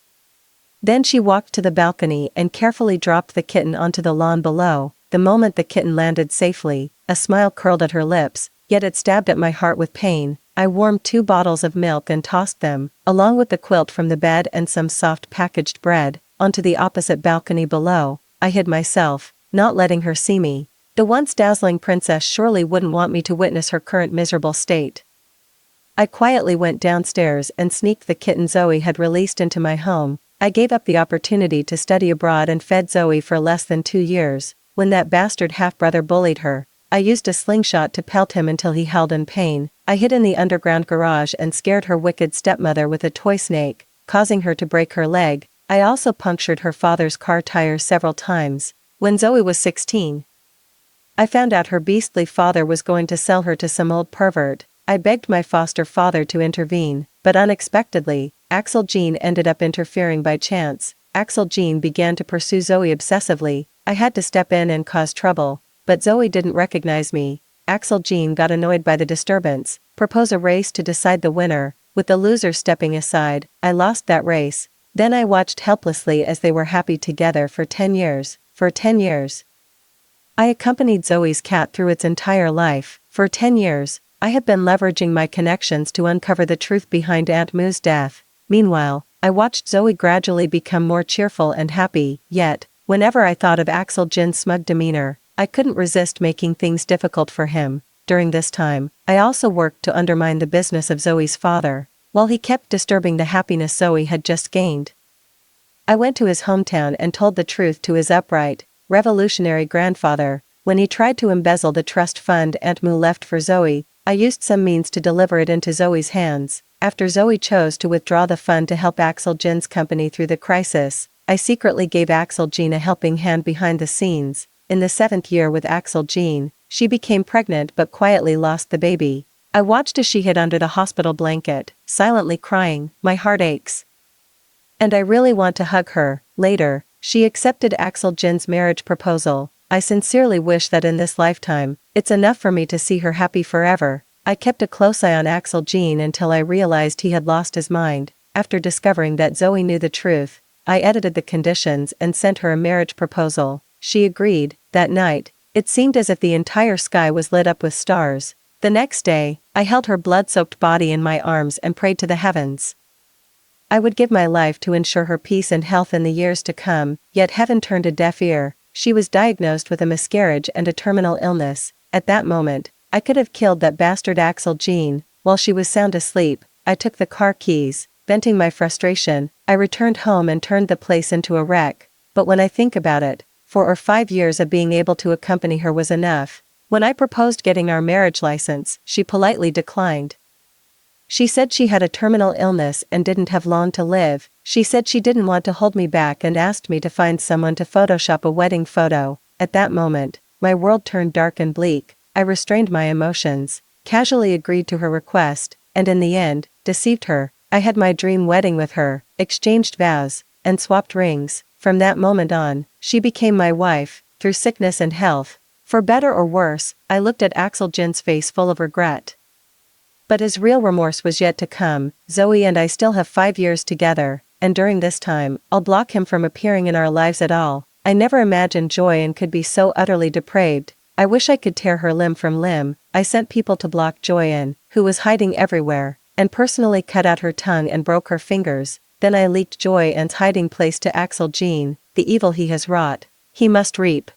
Then she walked to the balcony and carefully dropped the kitten onto the lawn below. The moment the kitten landed safely, a smile curled at her lips, yet it stabbed at my heart with pain. I warmed 2 bottles of milk and tossed them, along with the quilt from the bed and some soft packaged bread, onto the opposite balcony below. I hid myself, not letting her see me. The once dazzling princess surely wouldn't want me to witness her current miserable state. I quietly went downstairs and sneaked the kitten Zoe had released into my home. I gave up the opportunity to study abroad and fed Zoe for less than 2 years. When that bastard half-brother bullied her, I used a slingshot to pelt him until he howled in pain. I hid in the underground garage and scared her wicked stepmother with a toy snake, causing her to break her leg. I also punctured her father's car tires several times. When Zoe was 16, I found out her beastly father was going to sell her to some old pervert. I begged my foster father to intervene, but unexpectedly, Axel Jean ended up interfering by chance. Axel Jean began to pursue Zoe obsessively. I had to step in and cause trouble, but Zoe didn't recognize me. Axel Jean got annoyed by the disturbance, proposed a race to decide the winner, with the loser stepping aside. I lost that race. Then I watched helplessly as they were happy together for 10 years. For 10 years. I accompanied Zoe's cat through its entire life. For 10 years, I have been leveraging my connections to uncover the truth behind Aunt Moo's death. Meanwhile, I watched Zoe gradually become more cheerful and happy, yet, whenever I thought of Axel Jin's smug demeanor, I couldn't resist making things difficult for him. During this time, I also worked to undermine the business of Zoe's father, while he kept disturbing the happiness Zoe had just gained. I went to his hometown and told the truth to his upright, revolutionary grandfather. When he tried to embezzle the trust fund Aunt Moo left for Zoe, I used some means to deliver it into Zoe's hands. After Zoe chose to withdraw the fund to help Axel Jin's company through the crisis, I secretly gave Axel Jean a helping hand behind the scenes. In the 7th year with Axel Jean, she became pregnant but quietly lost the baby. I watched as she hid under the hospital blanket, silently crying. My heart aches. And I really want to hug her. Later, she accepted Axel Jin's marriage proposal. I sincerely wish that in this lifetime, it's enough for me to see her happy forever. I kept a close eye on Axel Jean until I realized he had lost his mind. After discovering that Zoe knew the truth, I edited the conditions and sent her a marriage proposal. She agreed. That night, it seemed as if the entire sky was lit up with stars. The next day, I held her blood-soaked body in my arms and prayed to the heavens. I would give my life to ensure her peace and health in the years to come, yet heaven turned a deaf ear. She was diagnosed with a miscarriage and a terminal illness. At that moment, I could have killed that bastard Axel Jean. While she was sound asleep, I took the car keys. Venting my frustration, I returned home and turned the place into a wreck. But when I think about it, 4 or 5 years of being able to accompany her was enough. When I proposed getting our marriage license, she politely declined. She said she had a terminal illness and didn't have long to live. She said she didn't want to hold me back and asked me to find someone to Photoshop a wedding photo. At that moment, my world turned dark and bleak. I restrained my emotions, casually agreed to her request, and in the end, deceived her. I had my dream wedding with her, exchanged vows, and swapped rings. From that moment on, she became my wife, through sickness and health. For better or worse, I looked at Axel Jin's face full of regret. But his real remorse was yet to come. Zoe and I still have 5 years together, and during this time, I'll block him from appearing in our lives at all. I never imagined Joyanne could be so utterly depraved. I wish I could tear her limb from limb. I sent people to block Joyanne, who was hiding everywhere, and personally cut out her tongue and broke her fingers. Then I leaked Joyanne's hiding place to Axel Jean. The evil he has wrought, he must reap.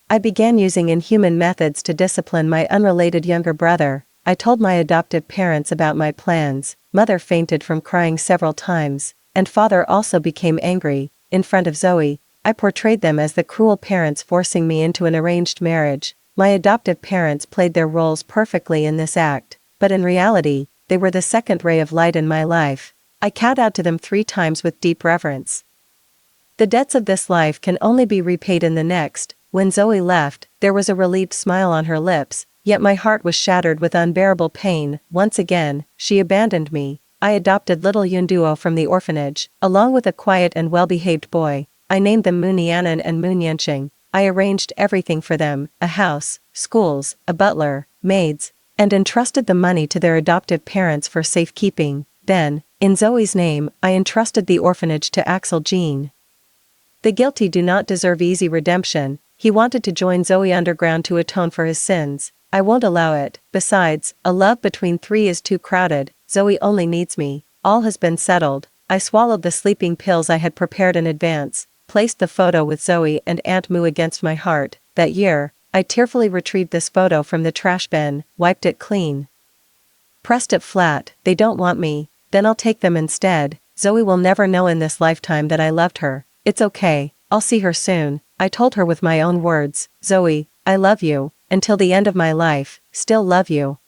I began using inhuman methods to discipline my unrelated younger brother. I told my adoptive parents about my plans. Mother fainted from crying several times, and father also became angry. In front of Zoe, I portrayed them as the cruel parents forcing me into an arranged marriage. My adoptive parents played their roles perfectly in this act, but in reality, they were the second ray of light in my life. I kowtowed to them 3 times with deep reverence. The debts of this life can only be repaid in the next. When Zoe left, there was a relieved smile on her lips. Yet my heart was shattered with unbearable pain. Once again, she abandoned me. I adopted little Yunduo from the orphanage, along with a quiet and well-behaved boy. I named them Moonianan and Moonyanshing. I arranged everything for them, a house, schools, a butler, maids, and entrusted the money to their adoptive parents for safekeeping. Then, in Zoe's name, I entrusted the orphanage to Axel Jean. The guilty do not deserve easy redemption. He wanted to join Zoe underground to atone for his sins. I won't allow it. Besides, a love between 3 is too crowded. Zoe only needs me. All has been settled. I swallowed the sleeping pills I had prepared in advance, placed the photo with Zoe and Aunt Moo against my heart. That year, I tearfully retrieved this photo from the trash bin, wiped it clean, pressed it flat. They don't want me, then I'll take them instead. Zoe will never know in this lifetime that I loved her. It's okay, I'll see her soon. I told her with my own words, Zoe, I love you, until the end of my life, still love you.